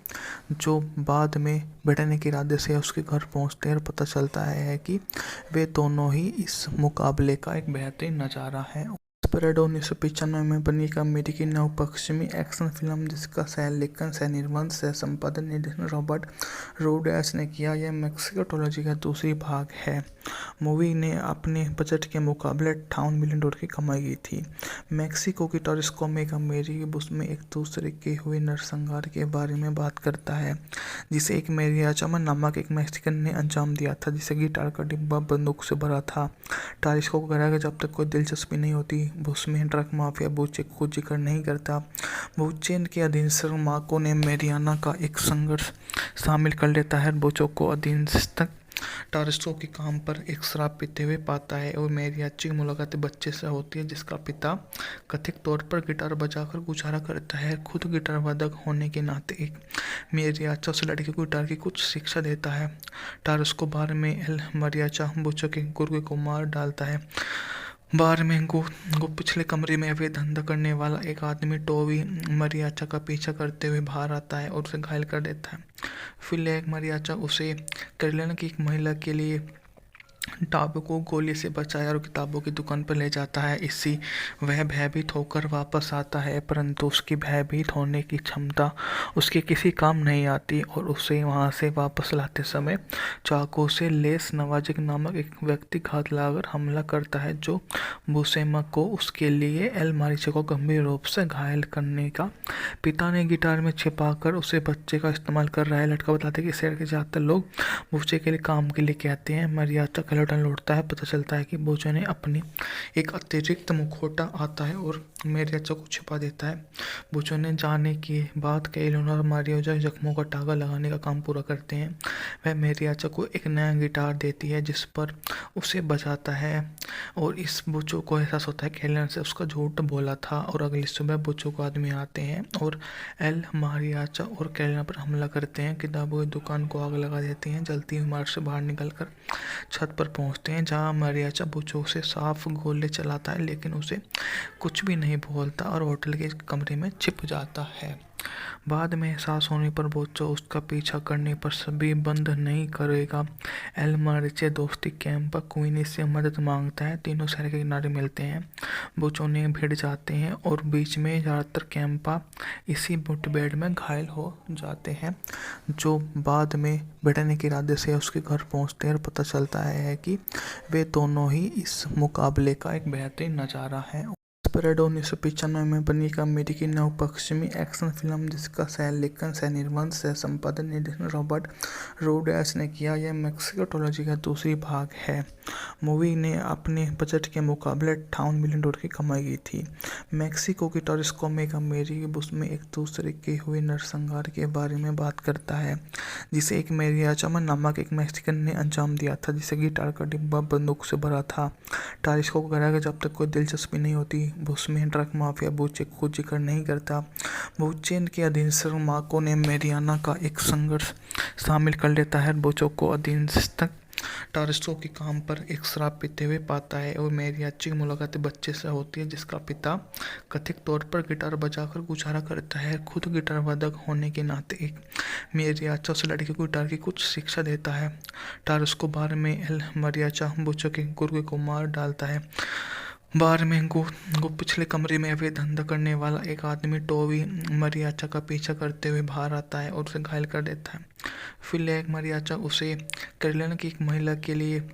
जो बाद में भिड़ने के इरादे से उसके घर पहुंचते हैं और पता चलता है कि वे दोनों ही इस मुकाबले का एक बेहतरीन नज़ारा है। स्पिरिट 1995 में बनी एक अमेरिकी नवपश्चिमी एक्शन फिल्म जिसका सह लेखन, सह निर्माण, सह संपादन, निर्देशन रॉबर्ट रोड्रिगेज ने किया। यह मेक्सिको ट्रिलॉजी का दूसरी भाग है। मूवी ने अपने बजट के मुकाबले $58 मिलियन की कमाई की थी। मेक्सिको की टॉरिस्को में एक अमेरिकी बस में एक दूसरे के हुए नरसंहार के बारे में बात करता है, जिसे एक मेरियाचा नामक एक मैक्सिकन ने अंजाम दिया था, जिसे गिटार का डिब्बा बंदूक से भरा था। टॉरिस्को को कहा कि जब तक कोई दिलचस्पी नहीं होती बुश में ड्रग माफिया बूचे को जिक्र नहीं करता। बूचे के अधीनस्थ मार्को ने मेरियाना का एक संघर्ष शामिल कर लेता है। बूचो को अधीनस्थ टारस्को के काम पर एक शराब पीते हुए पाता है और मैरियाची की मुलाकात बच्चे से होती है जिसका पिता कथित तौर पर गिटार बजाकर गुजारा करता है। खुद गिटार वादक होने के नाते एक मैरियाचा उस लड़के को गिटार की कुछ शिक्षा देता है। टारस्को बार में एल मरियाचा बुचो के गुर्गे को मार डालता है। बार में गो पिछले कमरे में अवैध धंधा करने वाला एक आदमी टोवी मरियाचा का पीछा करते हुए बाहर आता है और उसे घायल कर देता है। फिर एक मरियाचा उसे कैरोलिना की एक महिला के लिए टाबू को गोली से बचाया और किताबों की दुकान पर ले जाता है। इसी वह भयभीत होकर वापस आता है, परंतु उसकी भयभीत होने की क्षमता उसके किसी काम नहीं आती और उसे वहां से वापस लाते समय चाकू से लेस नवाजिक नामक एक व्यक्ति घात लगाकर हमला करता है, जो बुसेमा को उसके लिए एल मारिचे को गंभीर रूप से घायल करने का। पिता ने गिटार में छिपाकर उसे बच्चे का इस्तेमाल कर रहा है। लड़का बताते कि शहर के ज़्यादातर लोग बुचे के लिए काम के लिए कहते हैं। मरियाचा लौटन लौटता है। पता चलता है कि बोचो ने अपनी एक अतिरिक्त मुखौटा आता है और मैरियाचा को छिपा देता है। बोचो ने जाने के बाद कैरोलिना और मारियाचा जख्मों का टागा लगाने का काम पूरा करते हैं। वह मैरियाचा को एक नया गिटार देती है जिस पर उसे बजाता है और इस बोचो को एहसास होता है कैरोलिना से उसका झूठ बोला था। और अगली सुबह बोचो को आदमी आते हैं और एल मारियाचा और कैरोलिना पर हमला करते हैं। किताबों की दुकान को आग लगा देती हैं। जलती हुई इमारत से बाहर निकलकर छत पर पहुंचते हैं जहां मरियाचा बुचो से साफ गोले चलाता है, लेकिन उसे कुछ भी नहीं बोलता और होटल के कमरे में छिप जाता है। बाद में एहसास होने पर बोचो उसका पीछा करने पर सभी बंद नहीं करेगा। एल मारिचे दोस्ती कैंप पर क्वीनी से मदद मांगता है। तीनों शहर के किनारे मिलते हैं। बोचो ने भिड़ जाते हैं और बीच में ज़्यादातर कैंपा इसी मुठभेड़ में घायल हो जाते हैं, जो बाद में भिड़ने के इरादे से उसके घर पहुंचते हैं और पता चलता है कि वे दोनों ही इस मुकाबले का एक बेहतरीन नज़ारा है। परेड 1995 में बनी एक अमेरिकी नवपश्चिमी एक्शन फिल्म जिसका सह लेखन, सह निर्माण, सह संपादन, निर्देशन रॉबर्ट रोड्रिगेज ने किया। यह मेक्सिको ट्रिलॉजी का दूसरी भाग है। मूवी ने अपने बजट के मुकाबले $58 मिलियन की कमाई की थी। मेक्सिको की टारस्को में एक अमेरिकी बुश में एक दूसरे के हुए नरसंहार के बारे में बात करता है, जिसे एक मैरियाचा नामक एक मैक्सिकन ने अंजाम दिया था, जिसे गिटार का डिब्बा बंदूक से भरा था। टारस्को को कहा कि जब तक कोई दिलचस्पी नहीं होती बुश में ड्रग माफिया बुचे को जिक्र नहीं करता। बुचे के अधीनस्थ मार्को ने मेरियाना का एक संघर्ष शामिल कर लेता है। बुचो को अधीनस्थ टारस्को के काम पर एक शराब पीते हुए पाता है और मैरियाची की मुलाकात बच्चे से होती है जिसका पिता कथित तौर पर गिटार बजाकर गुजारा करता है। खुद गिटार वादक होने के नाते एक मैरियाचा उस लड़के को गिटार की कुछ शिक्षा देता है। टारस्को बार में एल मरियाचा बुचो के गुर्गे को मार डालता है। बार में गो पिछले कमरे में अवैध धंधा करने वाला एक आदमी टोवी मरियाचा का पीछा करते हुए बाहर आता है और उसे घायल कर देता है। फिर एक मरियाचा उसे कैरोलिना की एक महिला के लिए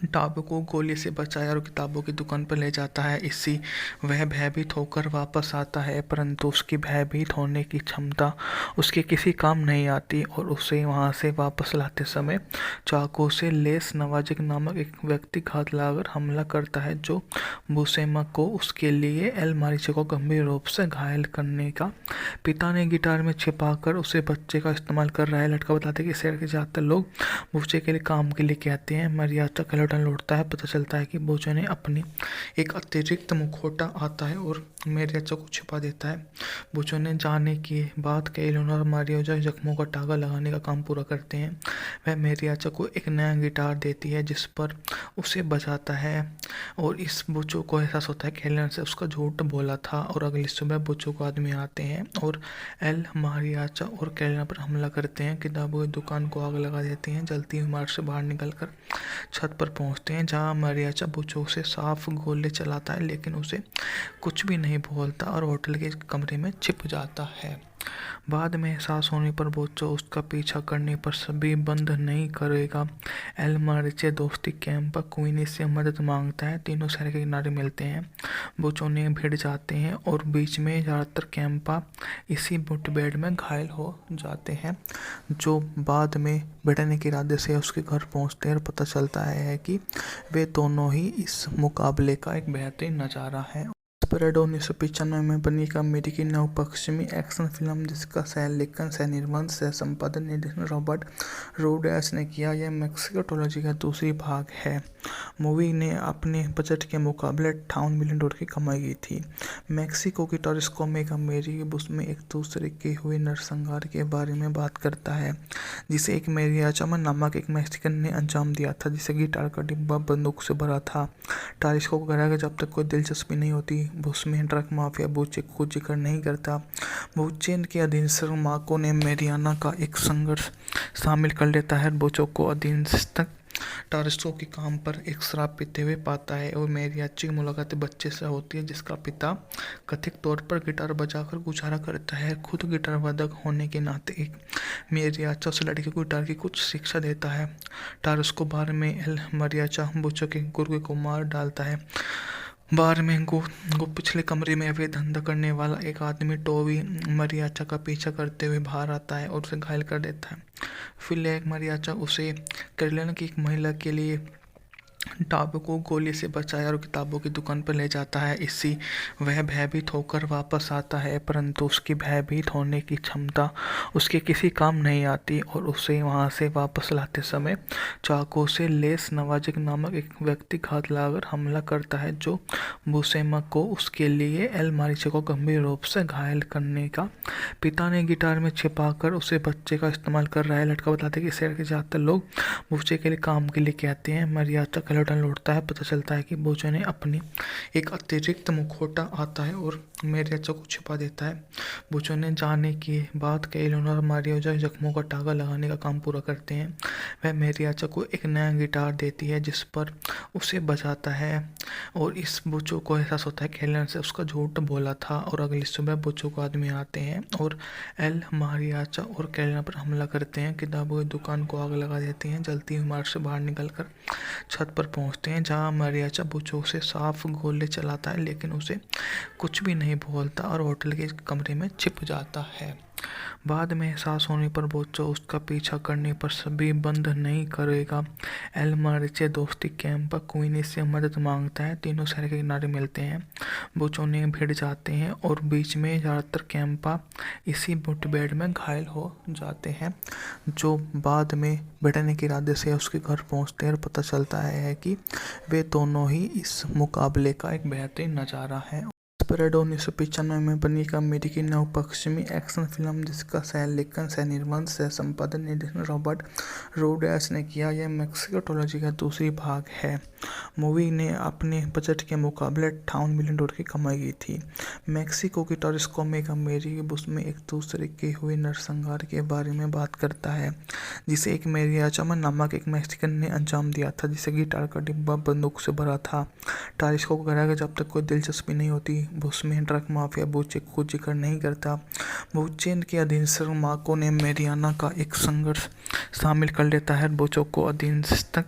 टाबू को गोली से बचाया और किताबों की दुकान पर ले जाता है। इसी वह भयभीत होकर वापस आता है, परंतु उसकी भयभीत होने की क्षमता उसके किसी काम नहीं आती और उसे वहां से वापस लाते समय चाकू से लेस नवाजिक नामक एक व्यक्ति घात लगाकर हमला करता है, जो बुसेमा को उसके लिए एल मारिचे को गंभीर रूप से घायल करने का। पिता ने गिटार में छिपाकर उसे बच्चे का इस्तेमाल कर रहा है। लड़का बताते कि शहर के ज़्यादातर लोग बुचे के लिए काम के लिए कहते हैं। मरियाचा लौटन लौटता है। पता चलता है कि बोचो ने अपनी एक अतिरिक्त मुखौटा आता है और मैरियाचा को छिपा देता है। बोचो ने जाने के बाद कैरोलिना और मारियाचा जख्मों का टागा लगाने का काम पूरा करते हैं। वह मैरियाचा को एक नया गिटार देती है जिस पर उसे बजाता है और इस बोचो को एहसास होता है कैरोलिना से उसका झूठ बोला था। और अगली सुबह बोचो को आदमी आते हैं और एल मारियाचा और कैरोलिना पर हमला करते हैं। किताबों की दुकान को आग लगा देते हैं। जलती हुई इमारत से बाहर निकलकर छत पर पहुंचते हैं जहां मरियाचा बुचो से साफ गोले चलाता है, लेकिन उसे कुछ भी नहीं बोलता और होटल के कमरे में छिप जाता है। बाद में एहसास होने पर बोचो उसका पीछा करने पर सभी बंद नहीं करेगा। एल मारिचे दोस्ती कैंप पर क्वीनी से मदद मांगता है। तीनों शहर के किनारे मिलते हैं। बोचो ने भिड़ जाते हैं और बीच में ज़्यादातर कैंपा इसी मुठभेड़ में घायल हो जाते हैं, जो बाद में भिड़ने के इरादे से उसके घर पहुंचते हैं और पता चलता है कि वे दोनों ही इस मुकाबले का एक बेहतरीन नज़ारा है। डेस्पेरेडो 1995 में बनी एक अमेरिकी नवपश्चिमी एक्शन फिल्म जिसका सह-लेखन, सह-निर्माण, सह-संपादन, निर्देशन रॉबर्ट रोड्रिगेज ने किया। यह मेक्सिको ट्रिलॉजी का दूसरी भाग है। मूवी ने अपने बजट के मुकाबले $58 मिलियन की कमाई की थी। मेक्सिको की टॉरिस्को में एक अमेरिकी बस में एक दूसरे के हुए नरसंहार के बारे में बात करता है, जिसे एक मैरियाचा नामक एक मैक्सिकन ने अंजाम दिया था, जिसे गिटार का डिब्बा बंदूक से भरा था। टॉरिस्को को कहा कि जब तक कोई दिलचस्पी नहीं होती, बुश में ड्रग माफिया बुचे को जिक्र नहीं करता। बुचे के अधीनस्थ मार्को ने मेरियाना का एक संघर्ष शामिल कर लेता है। बुचो को अधीनस्थ टॉरिस्को के काम पर एक शराब पीते हुए पाता है और मैरियाची की मुलाकात बच्चे से होती है, जिसका पिता कथित तौर पर गिटार बजाकर गुजारा करता है। खुद गिटार वादक होने के नाते एक मैरियाचा उस लड़के को गिटार की कुछ शिक्षा देता है। टॉरिस्को बार में एल मैरियाचा बुचो के गुर्गे को मार डालता है। बार में गो पिछले कमरे में अवैध धंधा करने वाला एक आदमी टोवी मरियाचा का पीछा करते हुए बाहर आता है और उसे घायल कर देता है। फिर एक मरियाचा उसे कैरोलिना की एक महिला के लिए टाबू को गोली से बचाया और किताबों की दुकान पर ले जाता है। इससे वह भयभीत होकर वापस आता है, परंतु उसकी भयभीत होने की क्षमता उसके किसी काम नहीं आती और उसे वहां से वापस लाते समय चाकू से लेस नवाजिक नामक एक व्यक्ति घात लगाकर हमला करता है, जो बुसेमा को उसके लिए एल मारिचे को गंभीर रूप से घायल करने का। पिता ने गिटार में छिपाकर उसे बच्चे का इस्तेमाल कर रहा है। लड़का बताते कि शहर के ज़्यादातर लोग बुचे के लिए काम के लिए कहते हैं। मरियाचा कलेटन लौटता है। पता चलता है कि बुचे ने अपनी एक अतिरिक्त मुखौटा आता है और मैरियाचा को छिपा देता है। बुचे ने जाने के बाद कैरोलिना और मारियाचा जख्मों का टागा लगाने का काम पूरा करते हैं। वह मैरियाचा को एक नया गिटार देती है, जिस पर उसे बजाता है और इस बुचो को एहसास होता है कि कैरोलिना से उसका झूठ बोला था। और अगली सुबह बुचो को आदमी आते हैं और एल मारियाचा और कैरोलिना पर हमला करते हैं। किताबों की दुकान को आग लगा देती हैं। जलती हुई इमारत से बाहर निकलकर छत पर पहुंचते हैं, जहां मारियाचा बुचो से साफ गोले चलाता है, लेकिन उसे कुछ भी नहीं बोलता और होटल के कमरे में छिप जाता है। बाद में एहसास होने पर बुचो उसका पीछा करने पर सभी बंद नहीं करेगा। एल मारिचे दोस्ती कैंप पर क्वीनी से मदद मांगता है। तीनों शहर के किनारे मिलते हैं। बुचो ने भिड़ जाते हैं और बीच में ज़्यादातर कैंपा इसी मुठभेड़ में घायल हो जाते हैं, जो बाद में भिड़ने के इरादे से उसके घर पहुंचते हैं और पता चलता है कि वे दोनों ही इस मुकाबले का एक बेहतरीन नज़ारा है। डेस्पेरेडो 1995 में बनी एक अमेरिकी नवपश्चिमी एक्शन फिल्म जिसका सह-लेखन, सह-निर्माण, सह-संपादन, निर्देशन रॉबर्ट रोड्रिगेज ने किया। यह मेक्सिको ट्रिलॉजी का दूसरी भाग है। मूवी ने अपने बजट के मुकाबले $58 मिलियन की कमाई की थी। मेक्सिको की टॉरिस्को में एक अमेरिकी बस में एक दूसरे के हुए नरसंहार के बारे में बात करता है, जिसे एक मैरियाचा नामक एक मैक्सिकन ने अंजाम दिया था, जिसे गिटार का डिब्बा बंदूक से भरा था। टॉरिस्को को कहा कि जब तक कोई दिलचस्पी नहीं होती, बुश में ड्रग माफिया बुचे को जिक्र नहीं करता। बुचे के अधीनस्थ मार्को ने मेरियाना का एक संघर्ष शामिल कर लेता है। बुचो को अधीनस्थ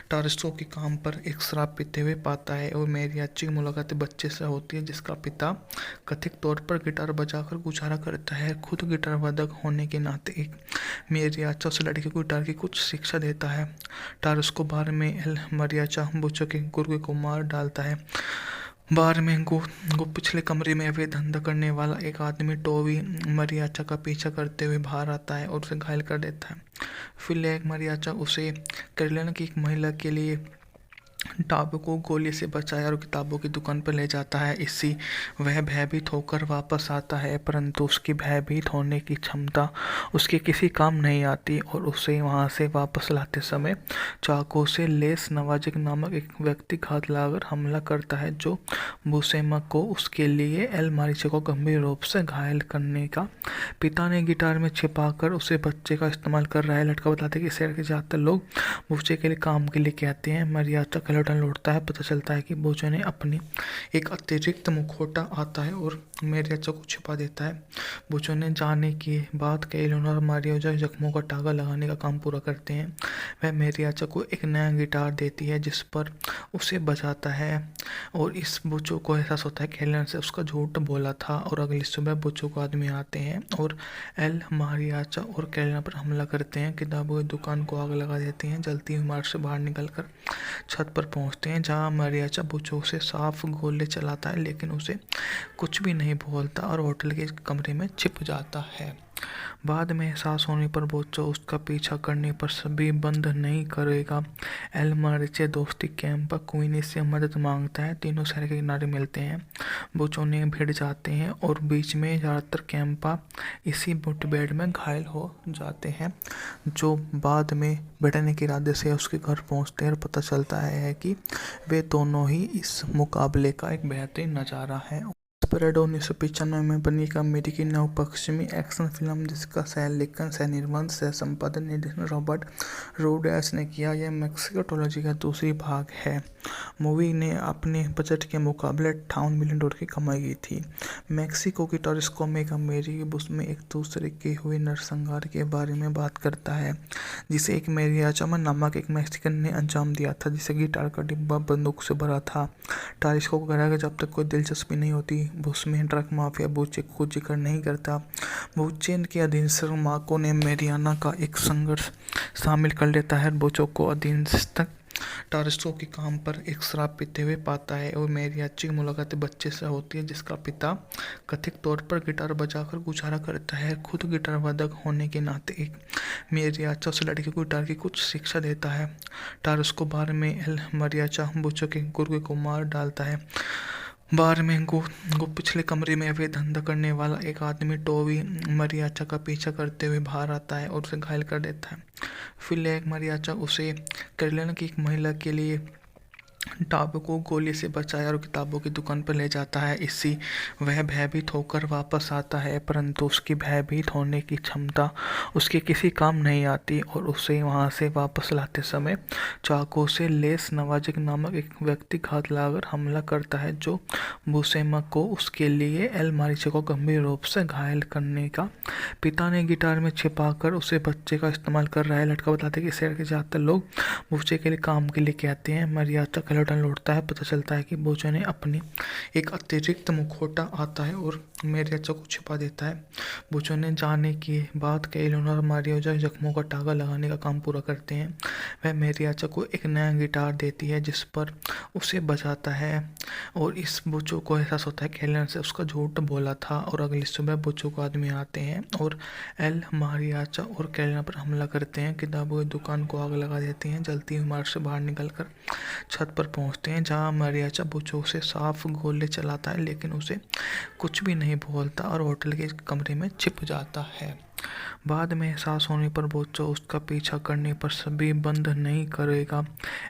टॉरिस्को के काम पर एक शराब पीते हुए पाता है और मैरियाची की मुलाकात बच्चे से होती है, जिसका पिता कथित तौर पर गिटार बजाकर गुजारा करता है। खुद गिटार वादक होने के नाते एक मैरियाचा उस लड़के को गिटार की कुछ शिक्षा देता है। टॉरिस्को बार में एल मैरियाचा बुचो के गुर्गे को मार डालता है। बार में गो पिछले कमरे में अवैध धंधा करने वाला एक आदमी टोवी मरियाचा का पीछा करते हुए बाहर आता है और उसे घायल कर देता है। फिर एक मरियाचा उसे कैरोलिना की एक महिला के लिए टाबू को गोली से बचाया और किताबों की दुकान पर ले जाता है। इससे वह भयभीत होकर वापस आता है, परंतु उसकी भयभीत होने की क्षमता उसके किसी काम नहीं आती और उसे वहां से वापस लाते समय चाकू से लेस नवाजिक नामक एक व्यक्ति घात लगाकर हमला करता है, जो बुसेमा को उसके लिए एल मारिचे को गंभीर रूप से घायल करने का। पिता ने गिटार में छिपाकर उसे बच्चे का इस्तेमाल कर रहा है। लड़का बताते कि शहर के ज़्यादातर लोग बुचे के लिए काम के लिए कहते हैं। मरियाचा कलेटन लौटता है। पता चलता है कि बुचे ने अपनी एक अतिरिक्त मुखौटा आता है और मैरियाचा को छिपा देता है। बुचे ने जाने के बाद कैरोलिना और मारियाचा जख्मों का टागा लगाने का काम पूरा करते हैं। वह मैरियाचा को एक नया गिटार देती है, जिस पर उसे बजाता है और इस बुचो को एहसास होता है कि कैरोलिना से उसका झूठ बोला था। और अगली सुबह बुचो को आदमी आते हैं और एल मारियाचा और कैरोलिना पर हमला करते हैं। किताबों की दुकान को आग लगा देती हैं। जलती हुई इमारत से बाहर निकलकर छत पर पर पहुंचते हैं जहां मारियाचा बुचो से साफ गोले चलाता है लेकिन उसे कुछ भी नहीं बोलता और होटल के कमरे में छिप जाता है। बाद में एहसास होने पर बोचो उसका पीछा करने पर सभी बंद नहीं करेगा। एल मारिचे दोस्ती कैंप पर क्वीनी से मदद मांगता है। तीनों शहर के किनारे मिलते हैं, बोचो ने भिड़ जाते हैं और बीच में ज़्यादातर कैंपा इसी मुठभेड़ में घायल हो जाते हैं, जो बाद में बैठने के इरादे से उसके घर पहुंचते हैं और पता चलता है कि वे दोनों ही इस मुकाबले का एक बेहतरीन नज़ारा है। स्प्रेड 1995 में बनी एक अमेरिकी नव-पश्चिमी एक्शन फिल्म जिसका सह-लेखन, सह-निर्माण, सह-संपादन, निर्देशन रॉबर्ट रोड्रिगेज ने किया। यह मेक्सिको ट्रिलॉजी का दूसरी भाग है। मूवी ने अपने बजट के मुकाबले $58 मिलियन की कमाई की थी। मेक्सिको की टॉरिस्को में एक अमेरिकी बस में एक दूसरे के हुए नरसंहार के बारे में बात करता है, जिसे एक मारियाचा नामक एक मैक्सिकन ने अंजाम दिया था, जिसे गिटार का डिब्बा बंदूक से भरा था। टॉरिस्को को कहा कि जब तक कोई दिलचस्पी नहीं होती बुश में, ड्रग माफिया बुचे को जिक्र नहीं करता। बुचे के अधीनस्थ मार्को ने मेरियाना का एक संघर्ष शामिल कर लेता है। बुचो को अधीनस्थ टॉरिस्को के काम पर एक शराब पीते हुए पाता है और मेरियाची की मुलाकात बच्चे से होती है जिसका पिता कथित तौर पर गिटार बजाकर गुजारा करता है। खुद गिटार वादक होने के नाते एक मेरियाचा उस लड़के को गिटार की कुछ शिक्षा देता है। टॉरिस्को बार में एल मारियाचा बुचो के गुर्गे को मार डालता है। बार में गो पिछले कमरे में अवैध धंधा करने वाला एक आदमी टोवी मारियाचा का पीछा करते हुए बाहर आता है और उसे घायल कर देता है। फिर एक मारियाचा उसे कैरोलिना की एक महिला के लिए टाबू को गोली से बचाया और किताबों की दुकान पर ले जाता है। इसी वह भयभीत होकर वापस आता है, परंतु उसकी भयभीत होने की क्षमता उसके किसी काम नहीं आती और उसे वहां से वापस लाते समय चाकू से लेस नवाजिक नामक एक व्यक्ति घात लगाकर हमला करता है, जो बुसेमा को उसके लिए एल मारिचे को गंभीर रूप से घायल करने का। पिता ने गिटार में छिपाकर उसे बच्चे का इस्तेमाल कर रहा है। लड़का बताते कि शहर के ज़्यादातर लोग बुचे के लिए काम के लिए कहते हैं। मारियाचा लौटन लौटता है। पता चलता है कि बोचो ने अपनी एक अतिरिक्त मुखौटा आता है और मारियाचा को छिपा देता है। बोचो ने जाने के बाद कैरोलिना और मारियाचा जख्मों का टागा लगाने का काम पूरा करते हैं। वह मारियाचा को एक नया गिटार देती है जिस पर उसे बजाता है और इस बोचो को एहसास होता है कैरोलिना से उसका झूठ बोला था। और अगली सुबह बोचो को आदमी आते हैं और एल मारियाचा और कैरोलिना पर हमला करते हैं। किताबों की दुकान को आग लगा देती हैं। जलती हुई इमारत से बाहर निकलकर छत पर पहुंचते हैं जहां मारियाचा बुचो से साफ गोले चलाता है लेकिन उसे कुछ भी नहीं बोलता और होटल के कमरे में छिप जाता है। बाद में एहसास होने पर बोचो उसका पीछा करने पर सभी बंद नहीं करेगा।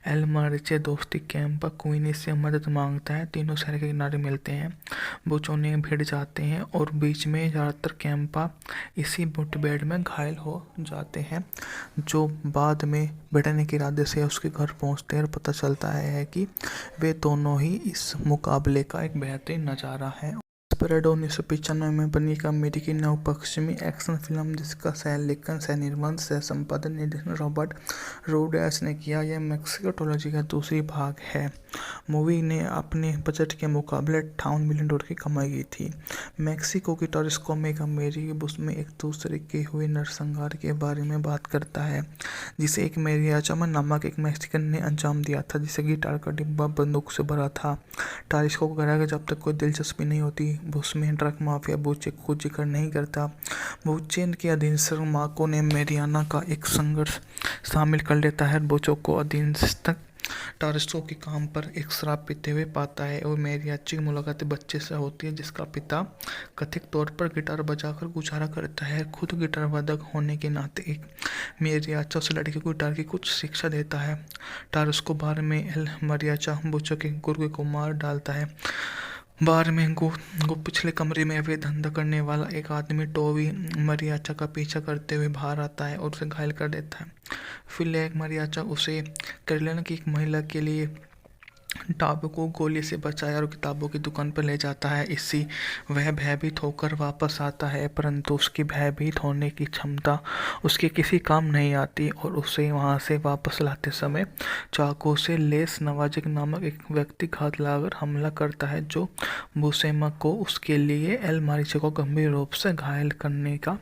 एल मारिचे दोस्ती कैंप पर क्वीनी से मदद मांगता है। तीनों शहर के किनारे मिलते हैं, बोचो ने भिड़ जाते हैं और बीच में ज़्यादातर कैंपा इसी मुठभेड़ में घायल हो जाते हैं, जो बाद में बैठने के इरादे से उसके घर पहुंचते हैं और पता चलता है कि वे दोनों ही इस मुकाबले का एक बेहतरीन नज़ारा है। स्प्रेड 1995 में बनी एक अमेरिकी नव-पश्चिमी एक्शन फिल्म जिसका सह-लेखन, सह-निर्माण, सह-संपादन, निर्देशन रॉबर्ट रोड्रिगेज ने किया। यह मेक्सिको ट्रिलॉजी का दूसरी भाग है। मूवी ने अपने बजट के मुकाबले $58 मिलियन की कमाई की थी। मेक्सिको की टॉरिस्को में एक अमेरिकी बस में एक दूसरे के हुए नरसंहार के बारे में बात करता है, जिसे एक मारियाचा नामक एक मैक्सिकन ने अंजाम दिया था, जिसे गिटार का डिब्बा बंदूक से भरा था। टॉरिस्को को कहा कि जब तक कोई दिलचस्पी नहीं होती बुश में, ड्रग माफिया बुचे को जिक्र नहीं करता। बुचे के अधीनस्थ मार्को ने मेरियाना का एक संघर्ष शामिल कर लेता है। बुचो को अधीनस्थ टॉरिस्को के काम पर एक शराब पीते हुए पाता है और मारियाची की मुलाकात बच्चे से होती है जिसका पिता कथित तौर पर गिटार बजाकर गुजारा करता है। खुद गिटार वादक होने के नाते एक मारियाचा उस लड़के को गिटार की कुछ शिक्षा देता है। टॉरिस्को बार में एल मारियाचा बुचो के गुर्गे को मार डालता है। बार में गो पिछले कमरे में अवैध धंधा करने वाला एक आदमी टोवी मारियाचा का पीछा करते हुए बाहर आता है और उसे घायल कर देता है। फिर एक मारियाचा उसे कैरोलिना की एक महिला के लिए टाबू को गोली से बचाया और किताबों की दुकान पर ले जाता है। इससे वह भयभीत होकर वापस आता है, परंतु उसकी भयभीत होने की क्षमता उसके किसी काम नहीं आती और उसे वहां से वापस लाते समय चाकू से लेस नवाजिक नामक एक व्यक्ति घात लगाकर हमला करता है, जो बुसेमा को उसके लिए एल मारिचे को गंभीर रूप से घायल करने का।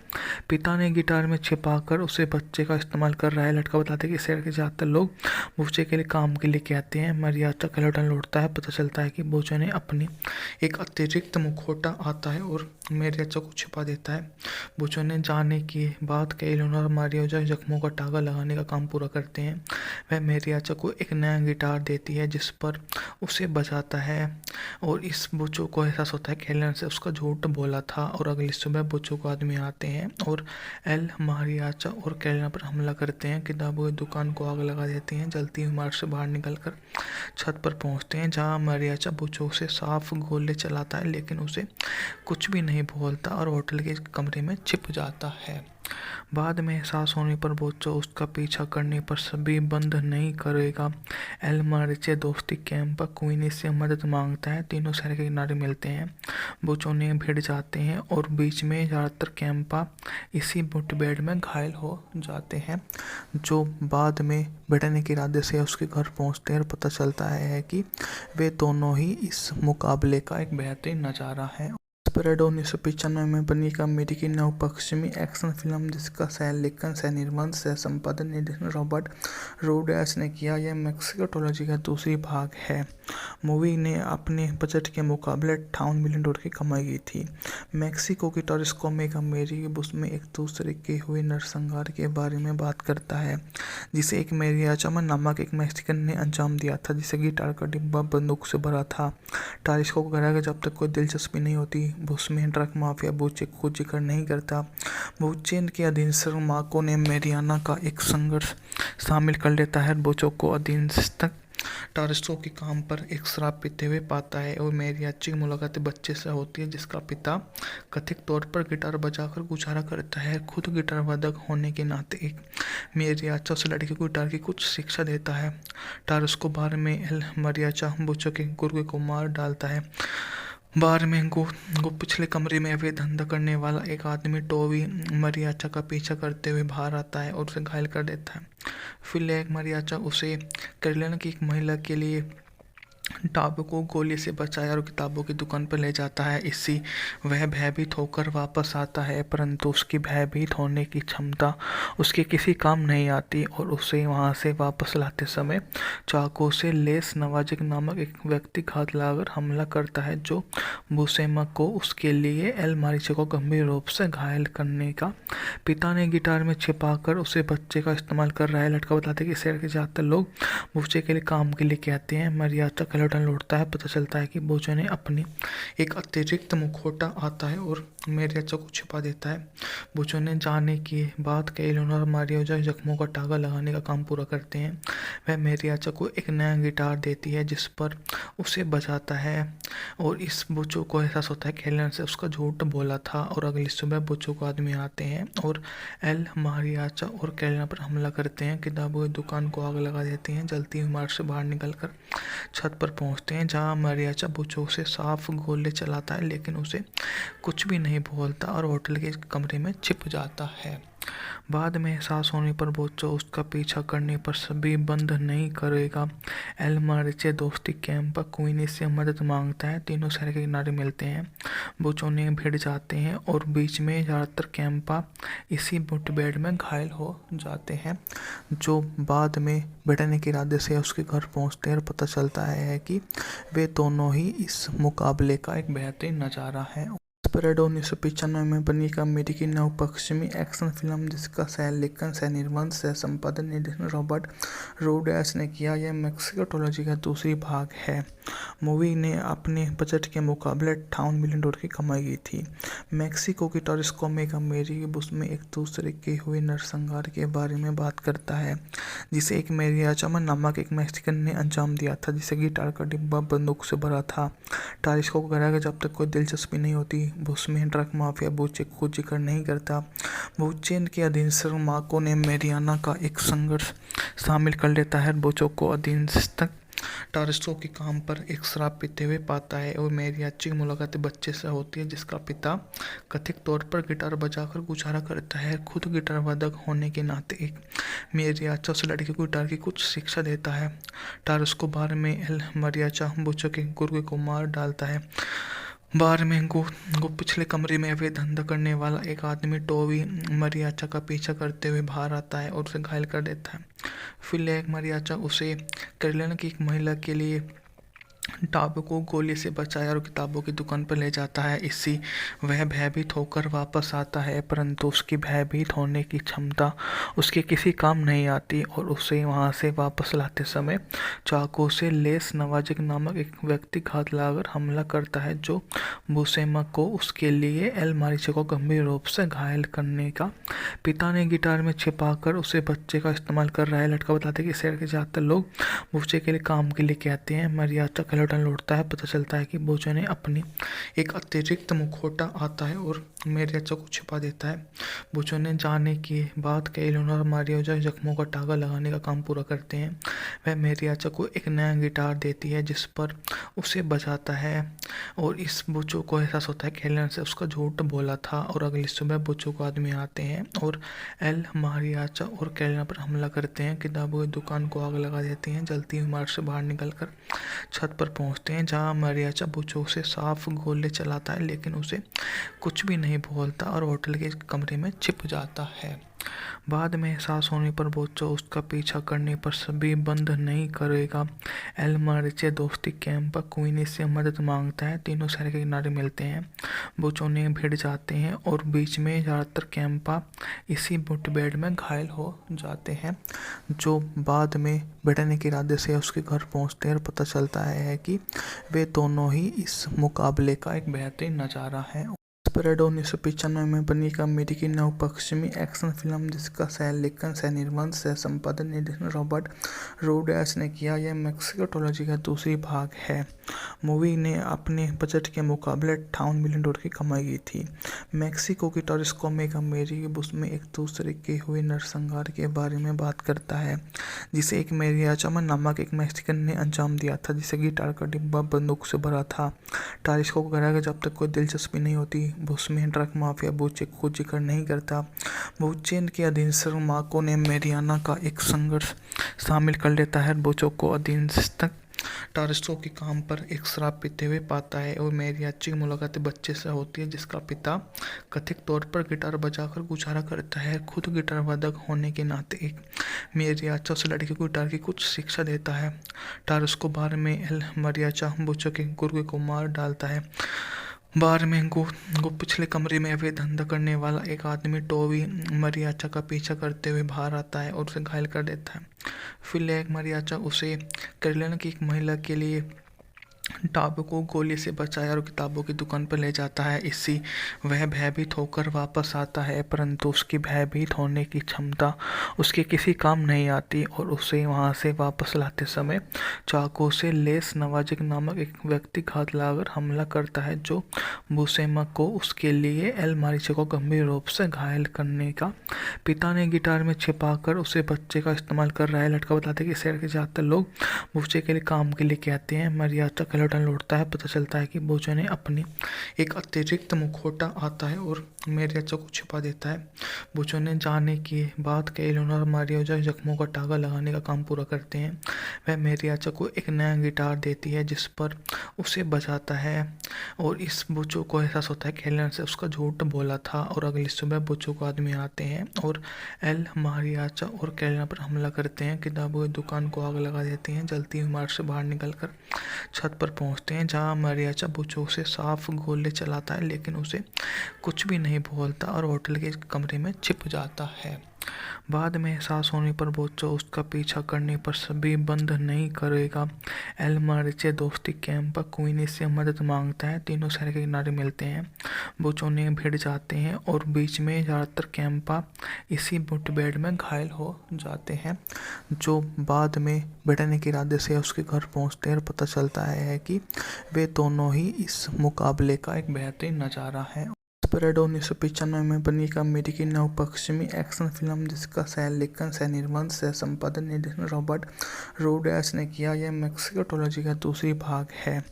पिता ने गिटार में छिपाकर उसे बच्चे का इस्तेमाल कर रहा है। लड़का बताते हैं कि शहर के ज़्यादातर लोग बूचे के लिए काम के लिए कहते हैं। मरियाचा कैलेटन लौटता है, पता चलता है कि बूचे ने अपनी एक अतिरिक्त मुखौटा आता है और मरियाचा को छिपा देता है। बूचे ने जाने के बाद कैलोन और मारियाचा जख्मों का टागा लगाने का काम पूरा करते हैं। वह मरियाचा को एक नया गिटार देती है जिस पर उसे बजाता है और इस बुचो को एहसास होता है कि कैलोन से उसका झूठ बोला था। और अगली सुबह बुचो को आदमी आते हैं और एल मारियाचा और कैलोन पर हमला करते हैं। किताबों की दुकान को आग लगा देती हैं। जलती हुई इमारत से बाहर निकलकर छत पर पहुंचते हैं, जहां मारियाचा बुचो से साफ गोले चलाता है, लेकिन उसे कुछ भी नहीं बोलता और होटल के कमरे में छिप जाता है। बाद में एहसास होने पर बोचो उसका पीछा करने पर सभी बंद नहीं करेगा। एल मारिचे दोस्ती कैंप पर क्वीनी से मदद मांगता है। तीनों शहर के किनारे मिलते हैं। बोचो ने भिड़ जाते हैं और बीच में ज़्यादातर कैंपा इसी मुठभेड़ में घायल हो जाते हैं, जो बाद में भिड़ने के इरादे से उसके घर पहुंचते हैं और पता चलता है कि वे दोनों ही इस मुकाबले का एक बेहतरीन नज़ारा है। स्परेडो 1995 में बनी एक अमेरिकी नव पश्चिमी एक्शन फिल्म जिसका सह लेखन, सह निर्माण, सह संपादन, निर्देशन रॉबर्ट रोड्रिगेज ने किया। यह मेक्सिको ट्रिलॉजी का दूसरी भाग है। मूवी ने अपने बजट के मुकाबले $58 मिलियन की कमाई की थी। मेक्सिको की टॉरिस्को में एक अमेरिकी बुश में एक दूसरे के हुए नरसंहार के बारे में बात करता है, जिसे एक मेरियाचा नामक एक मैक्सिकन ने अंजाम दिया था, जिसे गिटार का डिब्बा बंदूक से भरा था। टॉरिस्को को कह रहा है कि जब तक कोई दिलचस्पी नहीं होती बुश में, ड्रग माफिया बूचे को जिक्र नहीं करता। बूचे के अधीनस्थ मार्को ने मेरियाना का एक संघर्ष शामिल कर लेता है। बूचो को अधीनस्थ टॉरिस्को के काम पर एक शराब पीते हुए पाता है और मेरियाची की मुलाकात बच्चे से होती है, जिसका पिता कथित तौर पर गिटार बजाकर गुजारा करता है। खुद गिटार वादक होने के नाते एक मेरियाचा उस लड़की को गिटार की कुछ शिक्षा देता है। टॉरिस्को बार में एल मारियाचा बूचो के गुर्गे को मार डालता है। बार में गो पिछले कमरे में अवैध धंधा करने वाला एक आदमी टोवी मरियाचा का पीछा करते हुए बाहर आता है और उसे घायल कर देता है। फिर एक मरियाचा उसे कैरोलिना की एक महिला के लिए टाबू को गोली से बचाया और किताबों की दुकान पर ले जाता है। इससे वह भयभीत होकर वापस आता है, परंतु उसकी भयभीत होने की क्षमता उसके किसी काम नहीं आती और उसे वहां से वापस लाते समय चाकू से लेस नवाजिक नामक एक व्यक्ति घात लगाकर हमला करता है, जो बुसेमा को उसके लिए एल मारिचे को गंभीर रूप से घायल करने का। पिता ने गिटार में छिपाकर उसे बच्चे का इस्तेमाल कर रहा है। लड़का बताते हैं कि शहर के ज़्यादातर लोग बूचे के लिए काम के लिए कहते हैं। मरियाचा कैलेटन लौटता है, पता चलता है कि बूचे ने अपनी एक अतिरिक्त मुखौटा आता है और मरियाचा को छिपा देता है। बूचे ने जाने के बाद कैलोन और मारियाचा जख्मों का टागा लगाने का काम पूरा करते हैं। वह मरियाचा को एक नया गिटार देती है जिस पर उसे बजाता है और इस बूचो को एहसास होता है कि कैलोन से उसका झूठ बोला था। और अगली सुबह बूचो को आदमी आते हैं और एल मारियाचा और कैलोन पर हमला करते हैं। किताबों की दुकान को आग लगा देती हैं। जलती हुई इमारत से बाहर निकलकर छत पर पहुंचते हैं, जहां मरियाचा बूचो से साफ गोले चलाता है, लेकिन उसे कुछ भी नहीं बोलता और होटल के कमरे में छिप जाता है। बाद में एहसास होने पर बोचो उसका पीछा करने पर सभी बंद नहीं करेगा। एल मारिचे दोस्ती कैंप पर क्वीनी से मदद मांगता है। तीनों शहर के किनारे मिलते हैं। बोचो ने भिड़ जाते हैं और बीच में ज़्यादातर कैंपा इसी मुठभेड़ में घायल हो जाते हैं, जो बाद में भिड़ने के इरादे से उसके घर पहुंचते हैं और पता चलता है कि वे दोनों ही इस मुकाबले का एक बेहतरीन नज़ारा है। स्परेडो 1995 में बनी एक अमेरिकी नव पश्चिमी एक्शन फिल्म जिसका सह लेखन, सह निर्माण, सह संपादन, निर्देशन रॉबर्ट रोड्रिगेज ने किया। यह मेक्सिको ट्रिलॉजी का दूसरी भाग है। मूवी ने अपने बजट के मुकाबले $58 मिलियन की कमाई की थी। मेक्सिको की टॉरिस्को में एक अमेरिकी बुश में एक दूसरे के हुए नरसंहार के बारे में बात करता है, जिसे एक मेरियाचा नामक एक मैक्सिकन ने अंजाम दिया था, जिसे गिटार का डिब्बा बंदूक से भरा था। टॉरिस्को को कह रहा है कि जब तक कोई दिलचस्पी नहीं होती बुश में, ड्रग माफिया बूचे को जिक्र नहीं करता। बूचे के अधीनस्थ मार्को ने मेरियाना का एक संघर्ष शामिल कर लेता है। बूचो को अधीनस्थ टारस्को के काम पर एक शराब पीते हुए पाता है और मेरियाची की मुलाकात बच्चे से होती है जिसका पिता कथित तौर पर गिटार बजाकर गुजारा करता है। खुद गिटार वादक होने के नाते एक मेरियाचा उस लड़की को गिटार की कुछ शिक्षा देता है। टारस्को बार में एल मरियाचा बुचो के गुर्गे को मार डालता है। बार में गो पिछले कमरे में अवैध धंधा करने वाला एक आदमी टोवी मरियाचा का पीछा करते हुए बाहर आता है और उसे घायल कर देता है। फिर एक मरियाचा उसे कैरोलिना की एक महिला के लिए टाबू को गोली से बचाया और किताबों की दुकान पर ले जाता है। इससे वह भयभीत होकर वापस आता है, परंतु उसकी भयभीत होने की क्षमता उसके किसी काम नहीं आती और उसे वहां से वापस लाते समय चाकू से लेस नवाजिक नामक एक व्यक्ति घात लगाकर हमला करता है, जो बुसेमा को उसके लिए एल मारिचे को गंभीर रूप से घायल करने का। पिता ने गिटार में छिपाकर उसे बच्चे का इस्तेमाल कर रहा है। लड़का बताते कि शहर के ज़्यादातर लोग बच्चे के लिए काम के लिए कहते हैं। मरियाचा कलेटन लौटता है, पता चलता है कि बोचो ने अपनी एक अतिरिक्त मुखौटा आता है और मेरियाचा को छिपा देता है। बोचो ने जाने के बाद कैरोलिना और मारियाचा जख्मों का टागा लगाने का काम पूरा करते हैं। वह मेरियाचा को एक नया गिटार देती है जिस पर उसे बजाता है और इस बोचो को एहसास होता है कैरोलिना से उसका झूठ बोला था। और अगली सुबह बोचो को आदमी आते हैं और एल मारियाचा और कैरोलिना पर हमला करते हैं। किताबों की दुकान को आग लगा देते हैं। जलती हुई इमारत से बाहर निकलकर छत पर पहुंचते हैं जहां मरियाचा बोचो से साफ गोले चलाता है, लेकिन उसे कुछ भी नहीं बोलता और होटल के कमरे में छिप जाता है। बाद में एहसास होने पर बोचो उसका पीछा करने पर सभी बंद नहीं करेगा। एल मारिचे दोस्ती कैंप पर क्वीनी से मदद मांगता है। तीनों शहर के किनारे मिलते हैं। बोचो ने भिड़ जाते हैं और बीच में ज़्यादातर कैंपा इसी मुठभेड़ में घायल हो जाते हैं, जो बाद में बैठने के इरादे से उसके घर पहुंचते हैं और पता चलता है कि वे दोनों ही इस मुकाबले का एक बेहतरीन नज़ारा है। स्परेडो 1995 में बनी एक अमेरिकी नव पश्चिमी एक्शन फिल्म जिसका सह लेखन, सह निर्माण, सह संपादन, निर्देशन रॉबर्ट रोड्रिगेज ने किया। यह मेक्सिको ट्रिलॉजी का दूसरी भाग है। मूवी ने अपने बजट के मुकाबले $58 मिलियन की कमाई की थी। मेक्सिको की टारस्को में एक अमेरिकी बुश में एक दूसरे के हुए नरसंहार के बारे में बात करता है, जिसे एक मेरियाचा नामक एक मैक्सिकन ने अंजाम दिया था, जिसे गिटार का डिब्बा बंदूक से भरा था। टारस्को को कह रहा है कि जब तक कोई दिलचस्पी नहीं होती बुश में, ड्रग माफिया बोचे को जिक्र नहीं करता। बोचे के अधीनस्थ मार्को ने मेरियाना का एक संघर्ष शामिल कर लेता है। बोचो को अधीनस्थ टारस्को के काम पर एक शराब पीते हुए पाता है और मेरियाची की मुलाकात बच्चे से होती है जिसका पिता कथित तौर पर गिटार बजाकर गुजारा करता है। खुद गिटार वादक होने के नाते एक मेरियाचा उस लड़की को गिटार की कुछ शिक्षा देता है। टारस्को बार में एल मरियाचा बोचो के गुर्गे को मार डालता है। बार में गो पिछले कमरे में अवैध धंधा करने वाला एक आदमी टोवी मरियाचा का पीछा करते हुए बाहर आता है और उसे घायल कर देता है। फिर एक मरियाचा उसे कैरोलिना की एक महिला के लिए टाबू को गोली से बचाया और किताबों की दुकान पर ले जाता है। इससे वह भयभीत होकर वापस आता है, परंतु उसकी भयभीत होने की क्षमता उसके किसी काम नहीं आती और उसे वहां से वापस लाते समय चाकू से लेस नवाजिक नामक एक व्यक्ति घात लगाकर हमला करता है, जो बुसेमा को उसके लिए एल मारिचे को गंभीर रूप से घायल करने का। पिता ने गिटार में छिपाकर उसे बच्चे का इस्तेमाल कर रहा है। लड़का बताते कि शहर के ज़्यादातर लोग बच्चे के लिए काम के लिए कहते हैं। मरियाचा कलेटन लौटता है, पता चलता है कि बोचो ने अपनी एक अतिरिक्त मुखौटा आता है और मेरियाचा को छिपा देता है। बोचो ने जाने के बाद कैरोलिना और मारियाचा जख्मों का टागा लगाने का काम पूरा करते हैं। वह मेरियाचा को एक नया गिटार देती है जिस पर उसे बजाता है और इस बोचो को एहसास होता है कैरोलिना से उसका झूठ बोला था। और अगली सुबह बोचो को आदमी आते हैं और एल मारियाचा और कैरोलिना पर हमला करते हैं। किताबों की दुकान को आग लगा देते हैं। जलती हुई इमारत से बाहर निकलकर छत पर पहुंचते हैं जहां मरियाचा बोचो से साफ गोले चलाता है, लेकिन उसे कुछ भी नहीं बोलता और होटल के कमरे में छिप जाता है। बाद में एहसास होने पर बोचो उसका पीछा करने पर सभी बंद नहीं करेगा। एल मारिचे दोस्ती कैंप पर क्वीनी से मदद मांगता है। तीनों शहर के किनारे मिलते हैं। बोचो ने भिड़ जाते हैं और बीच में ज़्यादातर कैंपा इसी मुठभेड़ में घायल हो जाते हैं, जो बाद में बैठने के इरादे से उसके घर पहुंचते हैं और पता चलता है कि वे दोनों ही इस मुकाबले का एक बेहतरीन नज़ारा है। परेड 1995 में बनी एक अमेरिकी नवपश्चिमी एक्शन फिल्म जिसका सह लेखन, सह निर्माण, सह संपादन, निर्देशन रॉबर्ट रोड्रिगेज ने किया। यह मेक्सिको ट्रिलॉजी का दूसरी भाग है।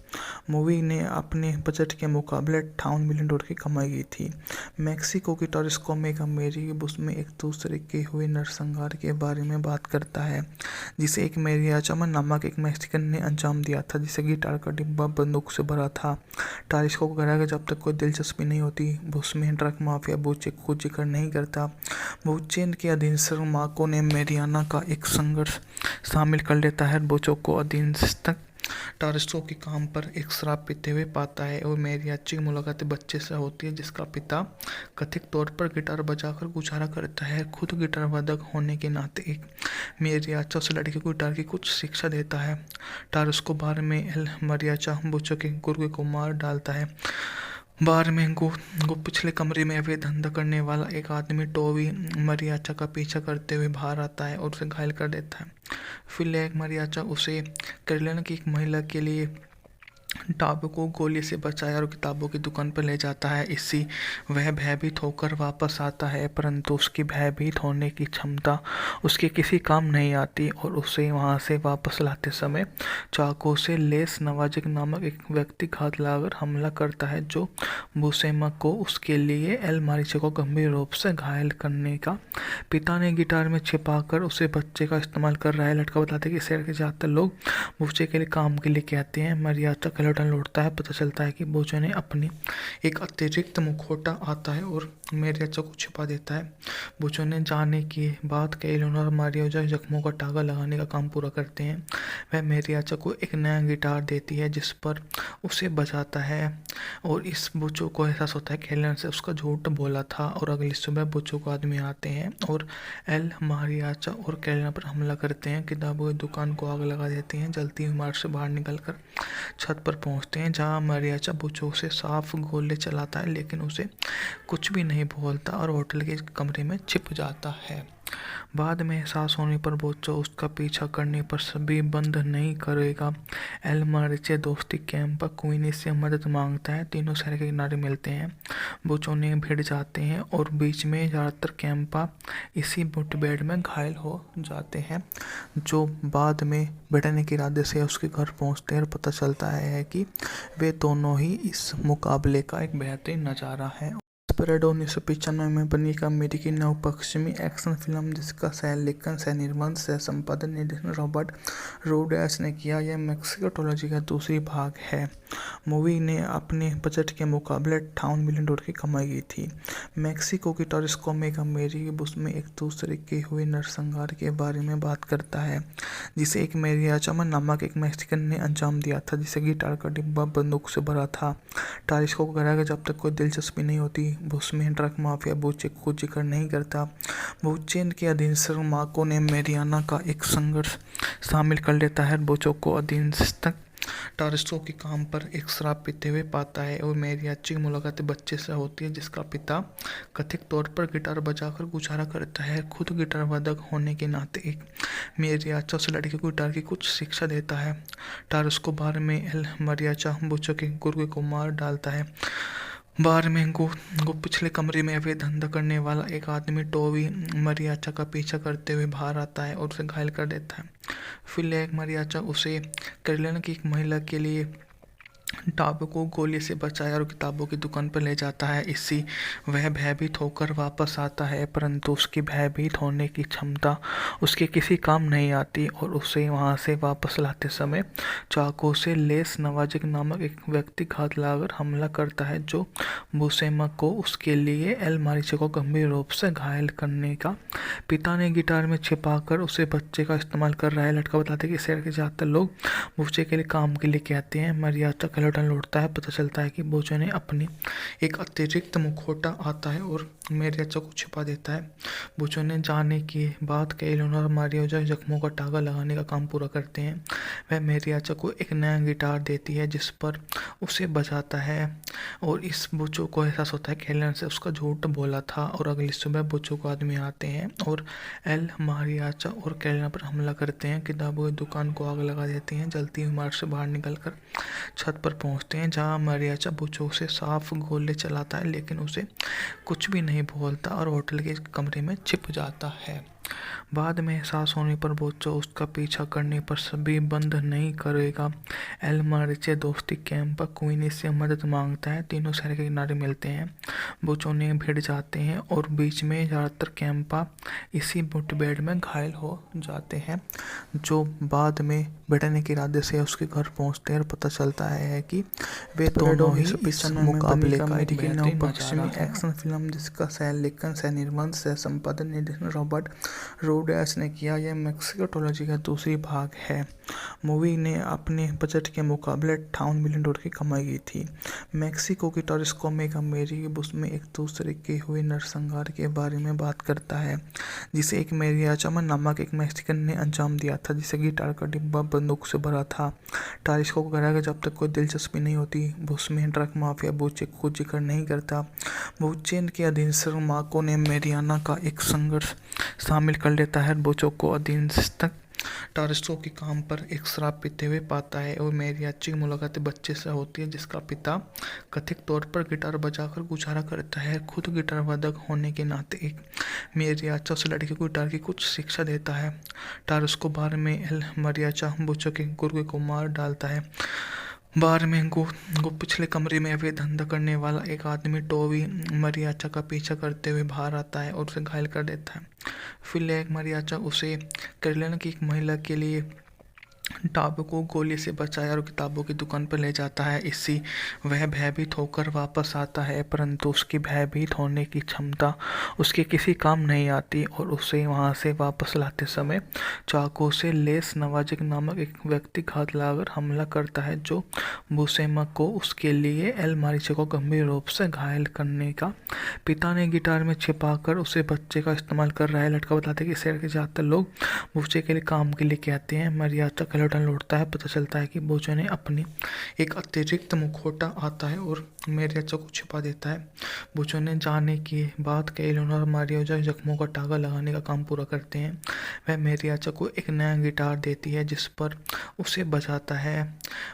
मूवी ने अपने बजट के मुकाबले $58 मिलियन की कमाई की थी। मेक्सिको की टॉरिस्को में एक अमेरिकी बस में एक दूसरे के हुए नरसंहार के बारे में बात करता है, जिसे एक मैरियाचा नामक एक मैक्सिकन ने अंजाम दिया था, जिसे गिटार का डिब्बा बंदूक से भरा था। टॉरिस्को को कहा कि जब तक कोई दिलचस्पी नहीं होती, बुश में ड्रग माफिया बुचे को जिक्र नहीं करता। बुचेन के अधीनस्थ मार्को ने मेरियाना का एक संघर्ष शामिल कर लेता है। बुचो को अधीनस्थ टॉरिस्को के काम पर एक शराब पीते हुए पाता है और मैरियाची की मुलाकात बच्चे से होती है, जिसका पिता कथित तौर पर गिटार बजाकर गुजारा करता है। खुद गिटार वादक होने के नाते एक मैरियाचा उस लड़के को गिटार की कुछ शिक्षा देता है। टॉरिस्को बार में एल मैरियाचा बुचो के गुरु को मार डालता है। बार में गो पिछले कमरे में अवैध धंधा करने वाला एक आदमी टोवी मरियाचा का पीछा करते हुए बाहर आता है और उसे घायल कर देता है। फिर एक मरियाचा उसे कैरोलिना की एक महिला के लिए टाबू को गोली से बचाया और किताबों की दुकान पर ले जाता है। इससे वह भयभीत होकर वापस आता है, परंतु उसकी भयभीत होने की क्षमता उसके किसी काम नहीं आती और उसे वहां से वापस लाते समय चाकू से लेस नवाजिक नामक एक व्यक्ति घात लगाकर हमला करता है, जो बुसेमा को उसके लिए एल मारिचे को गंभीर रूप से घायल करने का। पिता ने गिटार में छिपाकर उसे बच्चे का इस्तेमाल कर रहा है। लड़का बताते कि शहर के ज़्यादातर लोग बुचे के लिए काम के लिए कहते हैं। मरियाचा लौटन लौटता है। पता चलता है कि बोचो ने अपनी एक अतिरिक्त मुखौटा आता है और मैरियाचा को छिपा देता है। बोचो ने जाने के बाद कैरोलिना और मैरियाचा जख्मों का टागा लगाने का काम पूरा करते हैं। वह मैरियाचा को एक नया गिटार देती है जिस पर उसे बजाता है और इस बोचो को एहसास होता है कि कैरोलिना से उसका झूठ बोला था। और अगली सुबह बोचो को आदमी आते हैं और एल मैरियाचा और कैरोलिना पर हमला करते हैं। किताबों की दुकान को आग लगा देती हैं। जलती हुई इमारत से बाहर निकलकर छत पर पहुंचते हैं, जहां मैरियाचा बुचो से साफ गोले चलाता है, लेकिन उसे कुछ भी नहीं बोलता और होटल के कमरे में छिप जाता है। बाद में एहसास होने पर बोचो उसका पीछा करने पर सभी बंद नहीं करेगा। एल मारिचे दोस्ती कैंप पर क्वीनी से मदद मांगता है। तीनों शहर के किनारे मिलते हैं। बोचो ने भिड़ जाते हैं और बीच में ज़्यादातर कैंपा इसी मुठभेड़ में घायल हो जाते हैं, जो बाद में बैठने के इरादे से उसके घर पहुंचते हैं और पता चलता है कि वे दोनों ही इस मुकाबले का एक बेहतरीन नज़ारा है। परेड 1995 में बनी एक अमेरिकी नवपश्चिमी एक्शन फिल्म जिसका सह लेखन, सह निर्माण, सह संपादन, निर्देशन रॉबर्ट रोड्रिगेज ने किया। यह मेक्सिको ट्रिलॉजी का दूसरी भाग है। मूवी ने अपने बजट के मुकाबले $58 मिलियन की कमाई की थी। मेक्सिको की टॉरिस्को में एक अमेरिकी बस में एक दूसरे के हुए नरसंहार के बारे में बात करता है, जिसे एक मैरियाचा नामक एक मैक्सिकन ने अंजाम दिया था, जिसे गिटार का डिब्बा बंदूक से भरा था। टॉरिस्को को कहा कि जब तक कोई दिलचस्पी नहीं होती, बुश में ड्रग माफिया बुचे को जिक्र नहीं करता। बुचेन के अधीनस्थ मार्को ने मेरियाना का एक संघर्ष शामिल कर लेता है। बुचो को अधीनस्थ टॉरिस्को के काम पर एक शराब पीते हुए पाता है और मैरियाची की मुलाकात बच्चे से होती है, जिसका पिता कथित तौर पर गिटार बजाकर गुजारा करता है। खुद गिटार वादक होने के नाते एक मैरियाचा उस लड़के को गिटार की कुछ शिक्षा देता है। टॉरिस्को बार में एल मैरियाचा बुचो के गुरु को मार डालता है। बार में गो पिछले कमरे में अवैध धंधा करने वाला एक आदमी टोवी मरियाचा का पीछा करते हुए बाहर आता है और उसे घायल कर देता है। फिर एक मरियाचा उसे कैरोलिना की एक महिला के लिए टाबू को गोली से बचाया और किताबों की दुकान पर ले जाता है। इससे वह भयभीत होकर वापस आता है, परंतु उसकी भयभीत होने की क्षमता उसके किसी काम नहीं आती और उसे वहां से वापस लाते समय चाकू से लेस नवाजिक नामक एक व्यक्ति घात लगाकर हमला करता है, जो बुसेमा को उसके लिए एल मारिचे को गंभीर रूप से घायल करने का। पिता ने गिटार में छिपाकर उसे बच्चे का इस्तेमाल कर रहा है। लड़का बताते कि शहर के ज़्यादातर लोग बुचे के लिए काम के लिए कहते हैं। मरियाचा लौटन लौटता है। पता चलता है कि बोचो ने अपनी एक अतिरिक्त मुखौटा आता है और मैरियाचा को छिपा देता है। बोचो ने जाने के बाद कैरोलिना और मैरियाचा जख्मों का टागा लगाने का काम पूरा करते हैं। वह मैरियाचा को एक नया गिटार देती है जिस पर उसे बजाता है और इस बोचो को एहसास होता है कि कैरोलिना से उसका झूठ बोला था। और अगली सुबह बोचो को आदमी आते हैं और एल मैरियाचा और कैरोलिना पर हमला करते हैं। किताबों की दुकान को आग लगा देती हैं। जलती हुई इमारत से बाहर निकलकर छत पर पर पहुंचते हैं जहां मारियाचा बुचो से साफ गोले चलाता है लेकिन उसे कुछ भी नहीं बोलता और होटल के कमरे में छिप जाता है। बाद में एहसास होने पर बोचो उसका पीछा करने पर सभी बंद नहीं करेगा। एल मारिचे दोस्ती कैंप पर क्वीनी से मदद मांगता है। तीनों शहर के किनारे मिलते हैं, बोचो ने भिड़ जाते हैं और बीच में ज़्यादातर कैंपा इसी मुठभेड़ में घायल हो जाते हैं, जो बाद में भिड़ने के इरादे से उसके घर पहुंचते हैं और पता चलता है कि वे दोनों ही इस मुकाबले का एक बेहतरीन पश्चिमी एक्शन फिल्म जिसका सह लेखन, सह निर्माण, सह संपादन, निर्देशन रॉबर्ट रोड्रिगेज ने किया। यह मेक्सिको ट्रिलॉजी का दूसरी भाग है। मूवी ने अपने बजट के मुकाबले $58 मिलियन की कमाई की थी। मेक्सिको की टॉरिस्को मेगा मेरी बुश में एक दूसरे के हुए नरसंहार के बारे में बात करता है, जिसे एक मेरियाचा नामक एक मैक्सिकन ने अंजाम दिया था, जिसे गिटार का डिब्बा बंदूक से भरा था। टॉरिस्को को कहा कि जब तक कोई दिलचस्पी नहीं होती बुश में ड्रग माफिया बुचे को जिक्र नहीं करता। बुचेन के अधीनस्थ मार्को ने मेरियाना का एक संघर्ष शामिल कर लेता है। बुचो को अधीनस्थ टॉरिस्को के काम पर एक शराब पीते हुए पाता है और मेरियाची की मुलाकात बच्चे से होती है जिसका पिता कथित तौर पर गिटार बजाकर गुजारा करता है। खुद गिटार वादक होने के नाते एक मेरियाचा उस लड़के को गिटार की कुछ शिक्षा देता है। टॉरिस्को बार में एल मारियाचा बुचो के गुर्गे को मार डालता है। बार में गो पिछले कमरे में अवैध धंधा करने वाला एक आदमी टोवी मारियाचा का पीछा करते हुए बाहर आता है और उसे घायल कर देता है। फिर एक मारियाचा उसे कैरोलिना की एक महिला के लिए टाबू को गोली से बचाया और किताबों की दुकान पर ले जाता है। इससे वह भयभीत होकर वापस आता है, परंतु उसकी भयभीत होने की क्षमता उसके किसी काम नहीं आती और उसे वहां से वापस लाते समय चाकू से लेस नवाजिक नामक एक व्यक्ति घात लगाकर हमला करता है, जो बुसेमा को उसके लिए एल मारिचे को गंभीर रूप से घायल करने का। पिता ने गिटार में छिपाकर उसे बच्चे का इस्तेमाल कर रहा है। लड़का बताता है कि शहर के ज़्यादातर लोग बुचे के लिए काम के लिए कहते हैं। मारियाचा लौटन लौटता है, पता चलता है कि बोचो ने अपनी एक अतिरिक्त मुखौटा आता है और मेरियाचा को छिपा देता है। बोचो ने जाने के बाद कैरोलिना और मारियाचा जख्मों का टागा लगाने का काम पूरा करते हैं। वह मेरियाचा को एक नया गिटार देती है जिस पर उसे बजाता है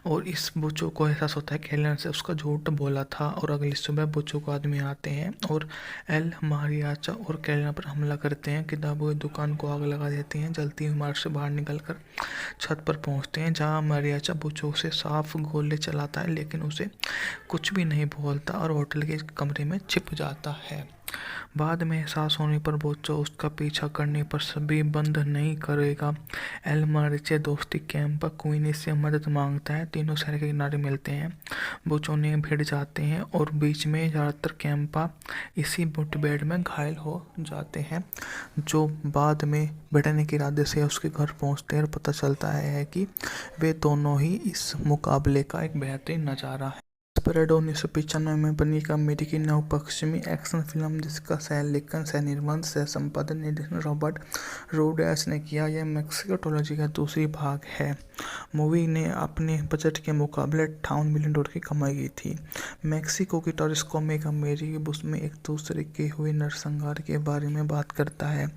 और इस बोचो को एहसास होता है कैरोलिना से उसका झूठ बोला था। और अगली सुबह बोचो को आदमी आते हैं और एल मारियाचा और कैरोलिना पर हमला करते हैं। किताबों की दुकान को आग लगा देते हैं। जलती हुई इमारत से बाहर निकलकर छत पर पहुंचते हैं जहां मारियाचा बुचो से साफ गोले चलाता है लेकिन उसे कुछ भी नहीं बोलता और होटल के कमरे में छिप जाता है। बाद में एहसास होने पर बोचो उसका पीछा करने पर सभी बंद नहीं करेगा। एल मारिचे दोस्ती कैंप पर क्वीनी से मदद मांगता है। तीनों शहर के किनारे मिलते हैं, बोचो ने भिड़ जाते हैं और बीच में ज़्यादातर कैंपा इसी मुठभेड़ में घायल हो जाते हैं, जो बाद में भिड़ने के इरादे से उसके घर पहुंचते हैं और पता चलता है कि वे दोनों ही इस मुकाबले का एक बेहतरीन नज़ारा है। डेस्परेडो 1995 में बनी एक अमेरिकी नव पश्चिमी एक्शन फिल्म जिसका सह लेखन, सह निर्माण, सह संपादन, निर्देशन रॉबर्ट रोड्रिगेज ने किया। यह मेक्सिको ट्रिलॉजी का दूसरी भाग है। मूवी ने अपने बजट के मुकाबले $58 मिलियन की कमाई की थी। मेक्सिको की टॉरिस्को मेगा मेरी बुश में एक दूसरे के हुए नरसंहार के बारे में बात करता है,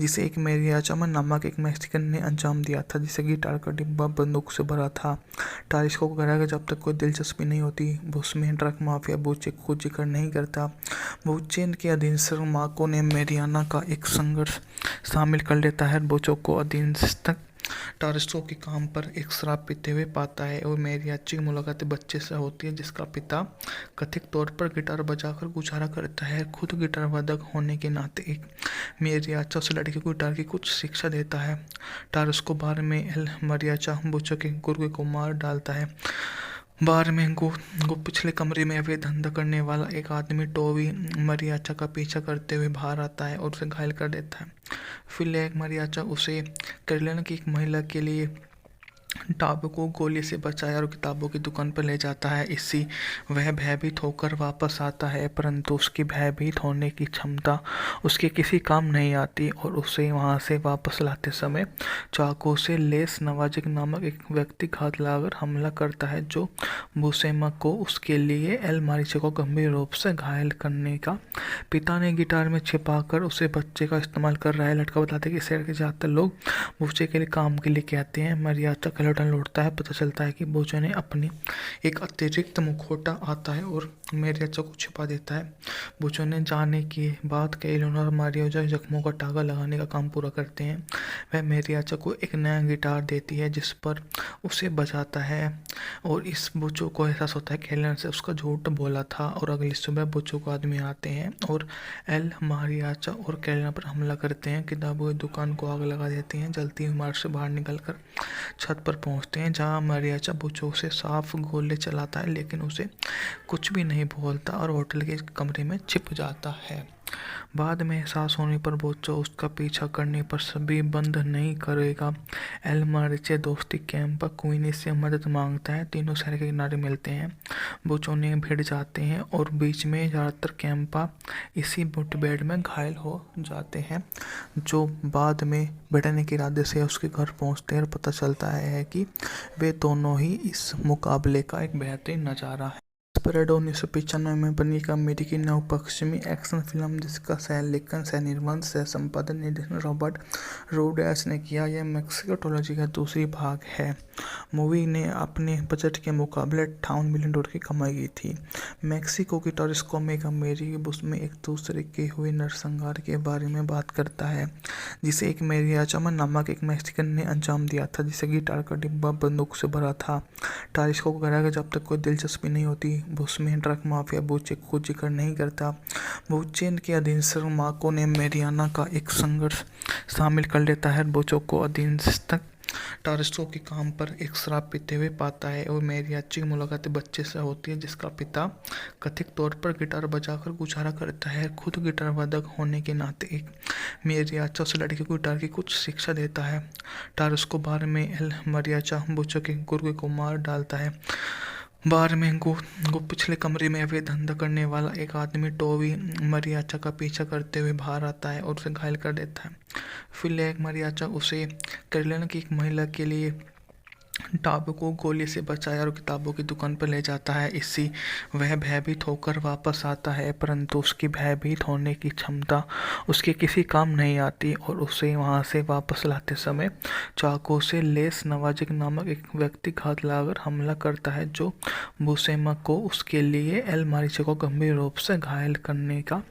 जिसे एक मेरियाचा नामक एक मैक्सिकन ने अंजाम दिया था, जिसे गिटार का डिब्बा बंदूक से भरा था। टॉरिस्को को कहा कि जब तक कोई दिलचस्पी नहीं होती बुश में ड्रग माफिया बुचे को जिक्र नहीं करता। बुचेन के अधीनस्थ मार्को ने मेरियाना का एक संघर्ष शामिल कर लेता है। बुचो को अधीनस्थ टॉरिस्को के काम पर एक शराब पीते हुए पाता है और मेरियाची की मुलाकात बच्चे से होती है जिसका पिता कथित तौर पर गिटार बजाकर गुजारा करता है। खुद गिटार वादक होने के नाते एक मेरियाचा उस लड़के को गिटार की कुछ शिक्षा देता है। टॉरिस्को बार में एल मारियाचा बुचो के गुर्गे को मार डालता है। बार में गो पिछले कमरे में अवैध धंधा करने वाला एक आदमी टोवी मारियाचा का पीछा करते हुए बाहर आता है और उसे घायल कर देता है। फिर एक मारियाचा उसे कैरोलिना की एक महिला के लिए टाबू को गोली से बचाया और किताबों की दुकान पर ले जाता है। इससे वह भयभीत होकर वापस आता है, परंतु उसकी भयभीत होने की क्षमता उसके किसी काम नहीं आती और उसे वहां से वापस लाते समय चाकू से लेस नवाजिक नामक एक व्यक्ति घात लगाकर हमला करता है, जो बुसेमा को उसके लिए एल मारिचे को गंभीर रूप से घायल करने का। पिता ने गिटार में छिपाकर उसे बच्चे का इस्तेमाल कर रहा है। लड़का बताता है कि शहर के ज़्यादातर लोग बुचे के लिए काम के लिए कहते हैं। मारियाचा स्केलेटन लौटता है, पता चलता है कि बोचो ने अपनी एक अतिरिक्त मुखौटा आता है और मेरियाचा को छिपा देता है। बोचो ने जाने के बाद एलेनोर और मारियाचा जख्मों का टागा लगाने का काम पूरा करते हैं। वह मेरियाचा को एक नया गिटार देती है जिस पर उसे बजाता है और इस बोचो को एहसास होता है कि एलेनोर से उसका झूठ बोला था। और अगली सुबह बोचो को आदमी आते हैं और एल मारियाचा और कैलेना पर हमला करते हैं। किताबों की दुकान को आग लगा देती हैं। जलती हुई इमारत से बाहर निकलकर छत पर पहुंचते हैं जहां मारियाचा बोचो से साफ गोले चलाता है लेकिन उसे कुछ भी नहीं बोलता और होटल के कमरे में छिप जाता है। बाद में एहसास होने पर बोचो उसका पीछा करने पर सभी बंद नहीं करेगा। एल मारिचे दोस्ती कैंप पर क्वीनी से मदद मांगता है। तीनों शहर के किनारे मिलते हैं। बोचो ने भिड़ जाते हैं और बीच में ज़्यादातर कैंपा इसी मुठभेड़ में घायल हो जाते हैं, जो बाद में भिड़ने के इरादे से उसके घर पहुंचते हैं और पता चलता है कि वे दोनों ही इस मुकाबले का एक बेहतरीन नज़ारा है। स्परेडो 1995 में बनी एक अमेरिकी नव पश्चिमी एक्शन फिल्म जिसका सह लेखन, सह निर्माण, सह संपादन, निर्देशन रॉबर्ट रोड्रिगेज ने किया। यह मेक्सिको ट्रिलॉजी का दूसरी भाग है। मूवी ने अपने बजट के मुकाबले $58 मिलियन की कमाई की थी। मेक्सिको की टॉरिस्को में एक अमेरिकी बुश में एक दूसरे के हुए नरसंहार के बारे में बात करता है जिसे एक मेरियाचा नामक एक मैक्सिकन ने अंजाम दिया था, जिसे गिटार का डिब्बा बंदूक से भरा था। टॉरिस्को को कह रहा जब तक कोई दिलचस्पी नहीं होती बुश में ड्रग माफिया बोचे को जिक्र नहीं करता। बोचेन के अधीनस्थ मार्को ने मेरियाना का एक संघर्ष शामिल कर लेता है। बोचो को अधीनस्थ टॉरिस्को के काम पर एक शराब पीते हुए पाता है और मेरियाची की मुलाकात बच्चे से होती है जिसका पिता कथित तौर पर गिटार बजाकर गुजारा करता है। खुद गिटार वादक होने के नाते एक मेरियाचा उस लड़के को गिटार की कुछ शिक्षा देता है। टॉरिस्को बार में एल मारियाचा बोचो के गुर्गे को मार डालता है। बार में गो पिछले कमरे में अवैध धंधा करने वाला एक आदमी टोवी मारियाचा का पीछा करते हुए बाहर आता है और उसे घायल कर देता है। फिर एक मारियाचा उसे कैरोलिना की एक महिला के लिए टाबू को गोली से बचाया और किताबों की दुकान पर ले जाता है। इससे वह भयभीत होकर वापस आता है, परंतु उसकी भयभीत होने की क्षमता उसके किसी काम नहीं आती और उसे वहां से वापस लाते समय चाकू से लेस नवाजिक नामक एक व्यक्ति घात लगाकर हमला करता है, जो बुसेमा को उसके लिए एल मारिचे को गंभीर रूप से घायल करने का।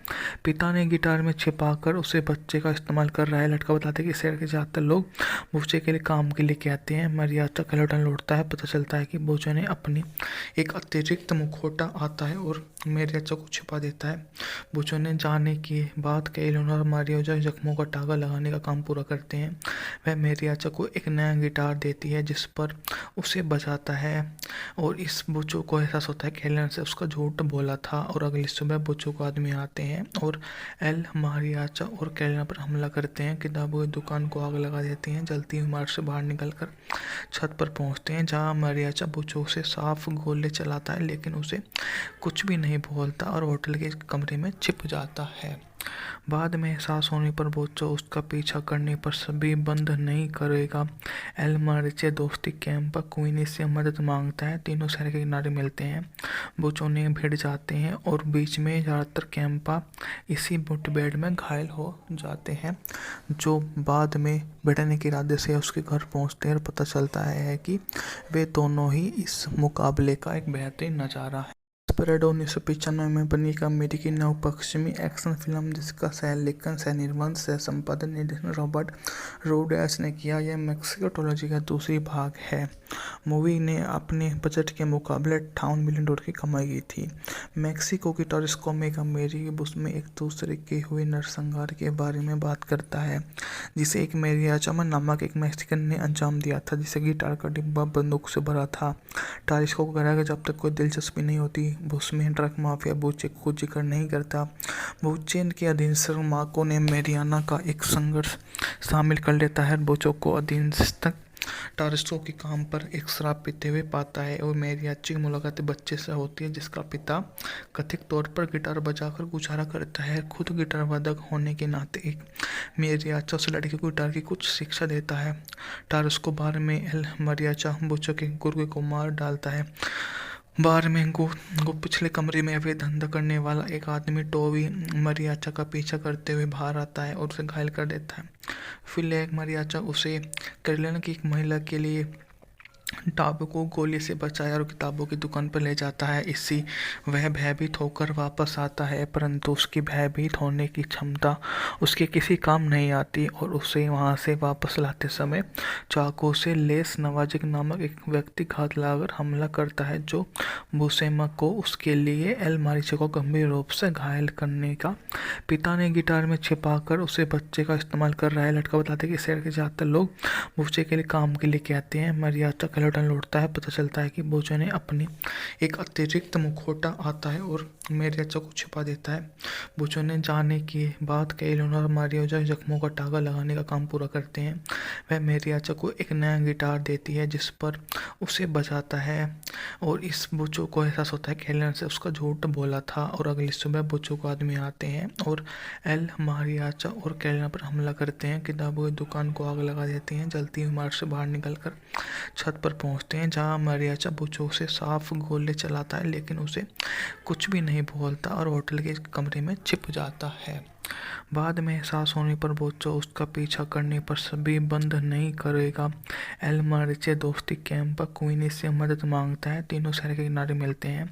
पिता ने गिटार में छिपाकर उसे बच्चे का इस्तेमाल कर रहा है। लड़का बताता है कि शहर के ज़्यादातर लोग बच्चे के लिए काम के लिए कहते हैं। मारियाचा स्केलेटन लौटता है, पता चलता है कि बोचो ने अपनी एक अतिरिक्त मुखौटा आता है और मेरियाचा को छिपा देता है। बोचो ने जाने के बाद एलेनोर और मारियाचा जख्मों का टागा लगाने का काम पूरा करते हैं। वह मेरियाचा को एक नया गिटार देती है जिस पर उसे बजाता है और इस बोचो को एहसास होता है कि एलेनोर से उसका झूठ बोला था। और अगली सुबह बोचो को आदमी आते हैं और एल मारियाचा और कैलेना पर हमला करते हैं। किताबों की दुकान को आग लगा देती हैं। जलती हुई इमारत से बाहर निकलकर छत पर पहुंचते हैं जहां मारियाचा बोचो से साफ गोले चलाता है लेकिन उसे कुछ भी नहीं बोलता और होटल के कमरे में छिप जाता है। बाद में एहसास होने पर बोचो उसका पीछा करने पर सभी बंद नहीं करेगा। एल मारिचे दोस्ती कैंप पर क्वीनी से मदद मांगता है। तीनों शहर के किनारे मिलते हैं। बोचो ने भिड़ जाते हैं और बीच में ज़्यादातर कैंपा इसी मुठभेड़ में घायल हो जाते हैं, जो बाद में भिड़ने के इरादे से उसके घर पहुंचते हैं और पता चलता है कि वे दोनों ही इस मुकाबले का एक बेहतरीन नज़ारा है। स्परेडो 1995 में बनी एक अमेरिकी नव पश्चिमी एक्शन फिल्म जिसका सह लेखन, सह निर्माण, सह संपादन, निर्देशन रॉबर्ट रोड्रिगेज ने किया। यह मेक्सिको ट्रिलॉजी का दूसरी भाग है। मूवी ने अपने बजट के मुकाबले $58 मिलियन की कमाई की थी। मेक्सिको की टॉरिस्को में एक अमेरिकी बुश में एक दूसरे के हुए नरसंहार के बारे में बात करता है जिसे एक मेरियाचा नामक एक मैक्सिकन ने अंजाम दिया था, जिसे गिटार का डिब्बा बंदूक से भरा था। टॉरिस्को को कह रहा जब तक कोई दिलचस्पी नहीं होती बुश में ड्रग माफिया बोचे को जिक्र नहीं करता। बोचेन के अधीनस्थ मार्को ने मेरियाना का एक संघर्ष शामिल कर लेता है। बोचो को अधीनस्थ टॉरिस्को के काम पर एक शराब पीते हुए पाता है और मेरियाची की मुलाकात बच्चे से होती है जिसका पिता कथित तौर पर गिटार बजाकर गुजारा करता है। खुद गिटार वादक होने के नाते एक मेरियाचा उस लड़के को गिटार की कुछ शिक्षा देता है। टॉरिस्को बार में एल मारियाचा बोचो के गुर्गे को मार डालता है। बार में गो पिछले कमरे में अवैध धंधा करने वाला एक आदमी टोवी मारियाचा का पीछा करते हुए बाहर आता है और उसे घायल कर देता है। फिर एक मारियाचा उसे कैरोलिना की एक महिला के लिए टाबू को गोली से बचाया और किताबों की दुकान पर ले जाता है। इसी वह भयभीत होकर वापस आता है, परंतु उसकी भयभीत होने की क्षमता उसके किसी काम नहीं आती और उसे वहां से वापस लाते समय चाकू से लेस नवाजिक नामक एक व्यक्ति घात लगाकर हमला करता है, जो बुसेमा को उसके लिए एल मारिचे को गंभीर रूप से घायल करने का। पिता ने गिटार में छिपाकर उसे बच्चे का इस्तेमाल कर रहा है। लड़का बताते हैं कि शहर के ज्यादातर लोग बच्चे के लिए काम के लेके आते हैं। मरियाचा कलेटन लौटता है, पता चलता है कि बोचो ने अपनी एक अतिरिक्त मुखौटा आता है और मरियाचा को छिपा देता है। बोचो ने जाने के बाद कैलोना और मारियाचा जख्मों का टागा लगाने का काम पूरा करते हैं। वह मरियाचा को एक नया गिटार देती है जिस पर उसे बजाता है और इस बोचो को एहसास होता है कि कैलोना से उसका झूठ बोला था। और अगली सुबह बोचो को आदमी आते हैं और एल मारियाचा और कैलोना पर हमला करते हैं। किताबों की दुकान को आग लगा देते हैं। जलती हुई इमारत से बाहर निकलकर छत पर पहुंचते हैं, जहां मारियाचा बोचो से साफ गोले चलाता है, लेकिन उसे कुछ भी नहीं बोलता और होटल के कमरे में छिप जाता है। बाद में एहसास होने पर बोचो उसका पीछा करने पर सभी बंद नहीं करेगा। एल मारिचे दोस्ती कैंप पर क्वीनी से मदद मांगता है। तीनों शहर के किनारे मिलते हैं।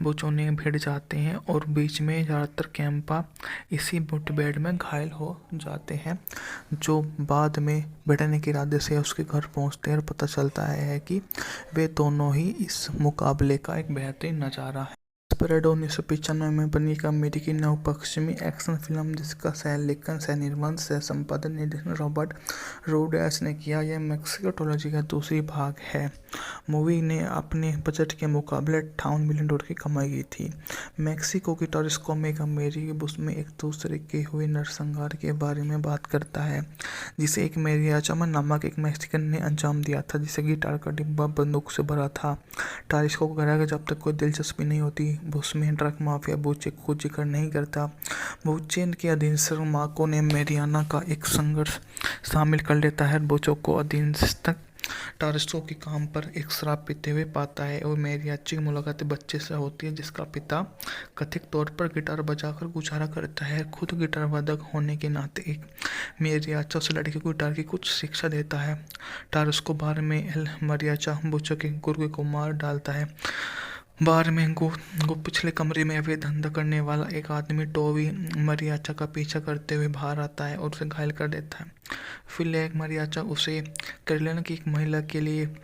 बोचो ने भिड़ जाते हैं और बीच में ज़्यादातर कैंपा इसी मुठभेड़ में घायल हो जाते हैं, जो बाद में भिड़ने के इरादे से उसके घर पहुंचते हैं और पता चलता है कि वे दोनों ही इस मुकाबले का एक बेहतरीन नज़ारा है। स्प्रेड 1995 में बनी एक अमेरिकी नव पश्चिमी एक्शन फिल्म जिसका सह लेखन, सह निर्माण, सह संपादन, निर्देशन रॉबर्ट रोड्रिगेज ने किया। यह मेक्सिको ट्रिलॉजी का दूसरी भाग है। मूवी ने अपने बजट के मुकाबले $58 मिलियन की कमाई की थी। मेक्सिको की टॉरिस्को में एक अमेरिकी बुश में एक दूसरे के हुए नरसंहार के बारे में बात करता है, जिसे एक मेरियाचा नामक एक मैक्सिकन ने अंजाम दिया था, जिसे गिटार का डिब्बा बंदूक से भरा था। टॉरिस्को को कहा कि जब तक कोई दिलचस्पी नहीं होती बुश में, ड्रग माफिया बूचे को जिक्र नहीं करता। बूचे के अधीनस्थ मार्को ने मेरियाना का एक संघर्ष शामिल कर लेता है। बोचो को अधीनस्थ टारस्को के काम पर एक शराब पीते हुए पाता है और मेरियाची की मुलाकात बच्चे से होती है, जिसका पिता कथित तौर पर गिटार बजाकर गुजारा करता है। खुद गिटार वादक होने के नाते एक मेरियाचा उस लड़के को गिटार की कुछ शिक्षा देता है। टारस्को बार में एल मारियाचा बोचो के गुर्गे को मार डालता है। बार में गो पिछले कमरे में अवैध धंधा करने वाला एक आदमी टोवी मरियाचा का पीछा करते हुए बाहर आता है और उसे घायल कर देता है। फिर एक मरियाचा उसे कैरोलिना की एक महिला के लिए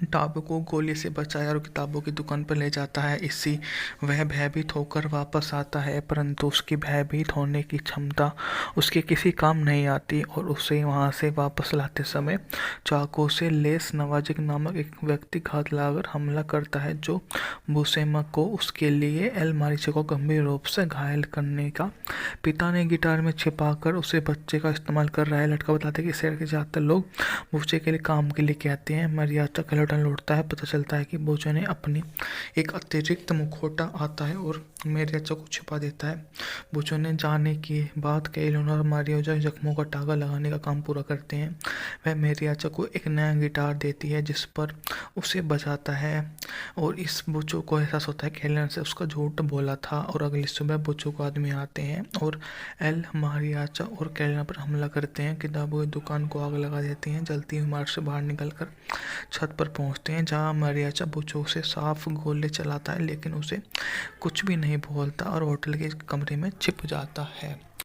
टाबू को गोली से बचाया और किताबों की दुकान पर ले जाता है। इसी वह भयभीत होकर वापस आता है, परंतु उसकी भयभीत होने की क्षमता उसके किसी काम नहीं आती और उसे वहां से वापस लाते समय चाकू से लेस नवाजिक नामक एक व्यक्ति घात लगाकर हमला करता है, जो बुसेमा को उसके लिए एल मारिचे को गंभीर रूप से घायल करने का। पिता ने गिटार में छिपाकर उसे बच्चे का इस्तेमाल कर रहा है। लड़का बताते हैं कि शहर के ज्यादातर लोग बच्चे के लिए काम के लेके आते हैं। मरियाचा कलेटन लौटता है, पता चलता है कि बोचो ने अपनी एक अतिरिक्त मुखौटा आता है और मरियाचा को छिपा देता है। बोचो ने जाने के बाद कैलोना और मारियाचा जख्मों का टागा लगाने का काम पूरा करते हैं। वह मरियाचा को एक नया गिटार देती है जिस पर उसे बजाता है और इस बोचो को एहसास होता है कि कैलोना से उसका झूठ बोला था। और अगली सुबह बोचो को आदमी आते हैं और एल मारियाचा और कैलोना पर हमला करते हैं। किताबों की दुकान को आग लगा देते हैं। जलती हुई इमारत से बाहर निकलकर छत पर पहुंचते हैं, जहां मरियाचा बोचो से साफ गोले चलाता है, लेकिन उसे कुछ भी नहीं बोलता और होटल के कमरे में छिप जाता है।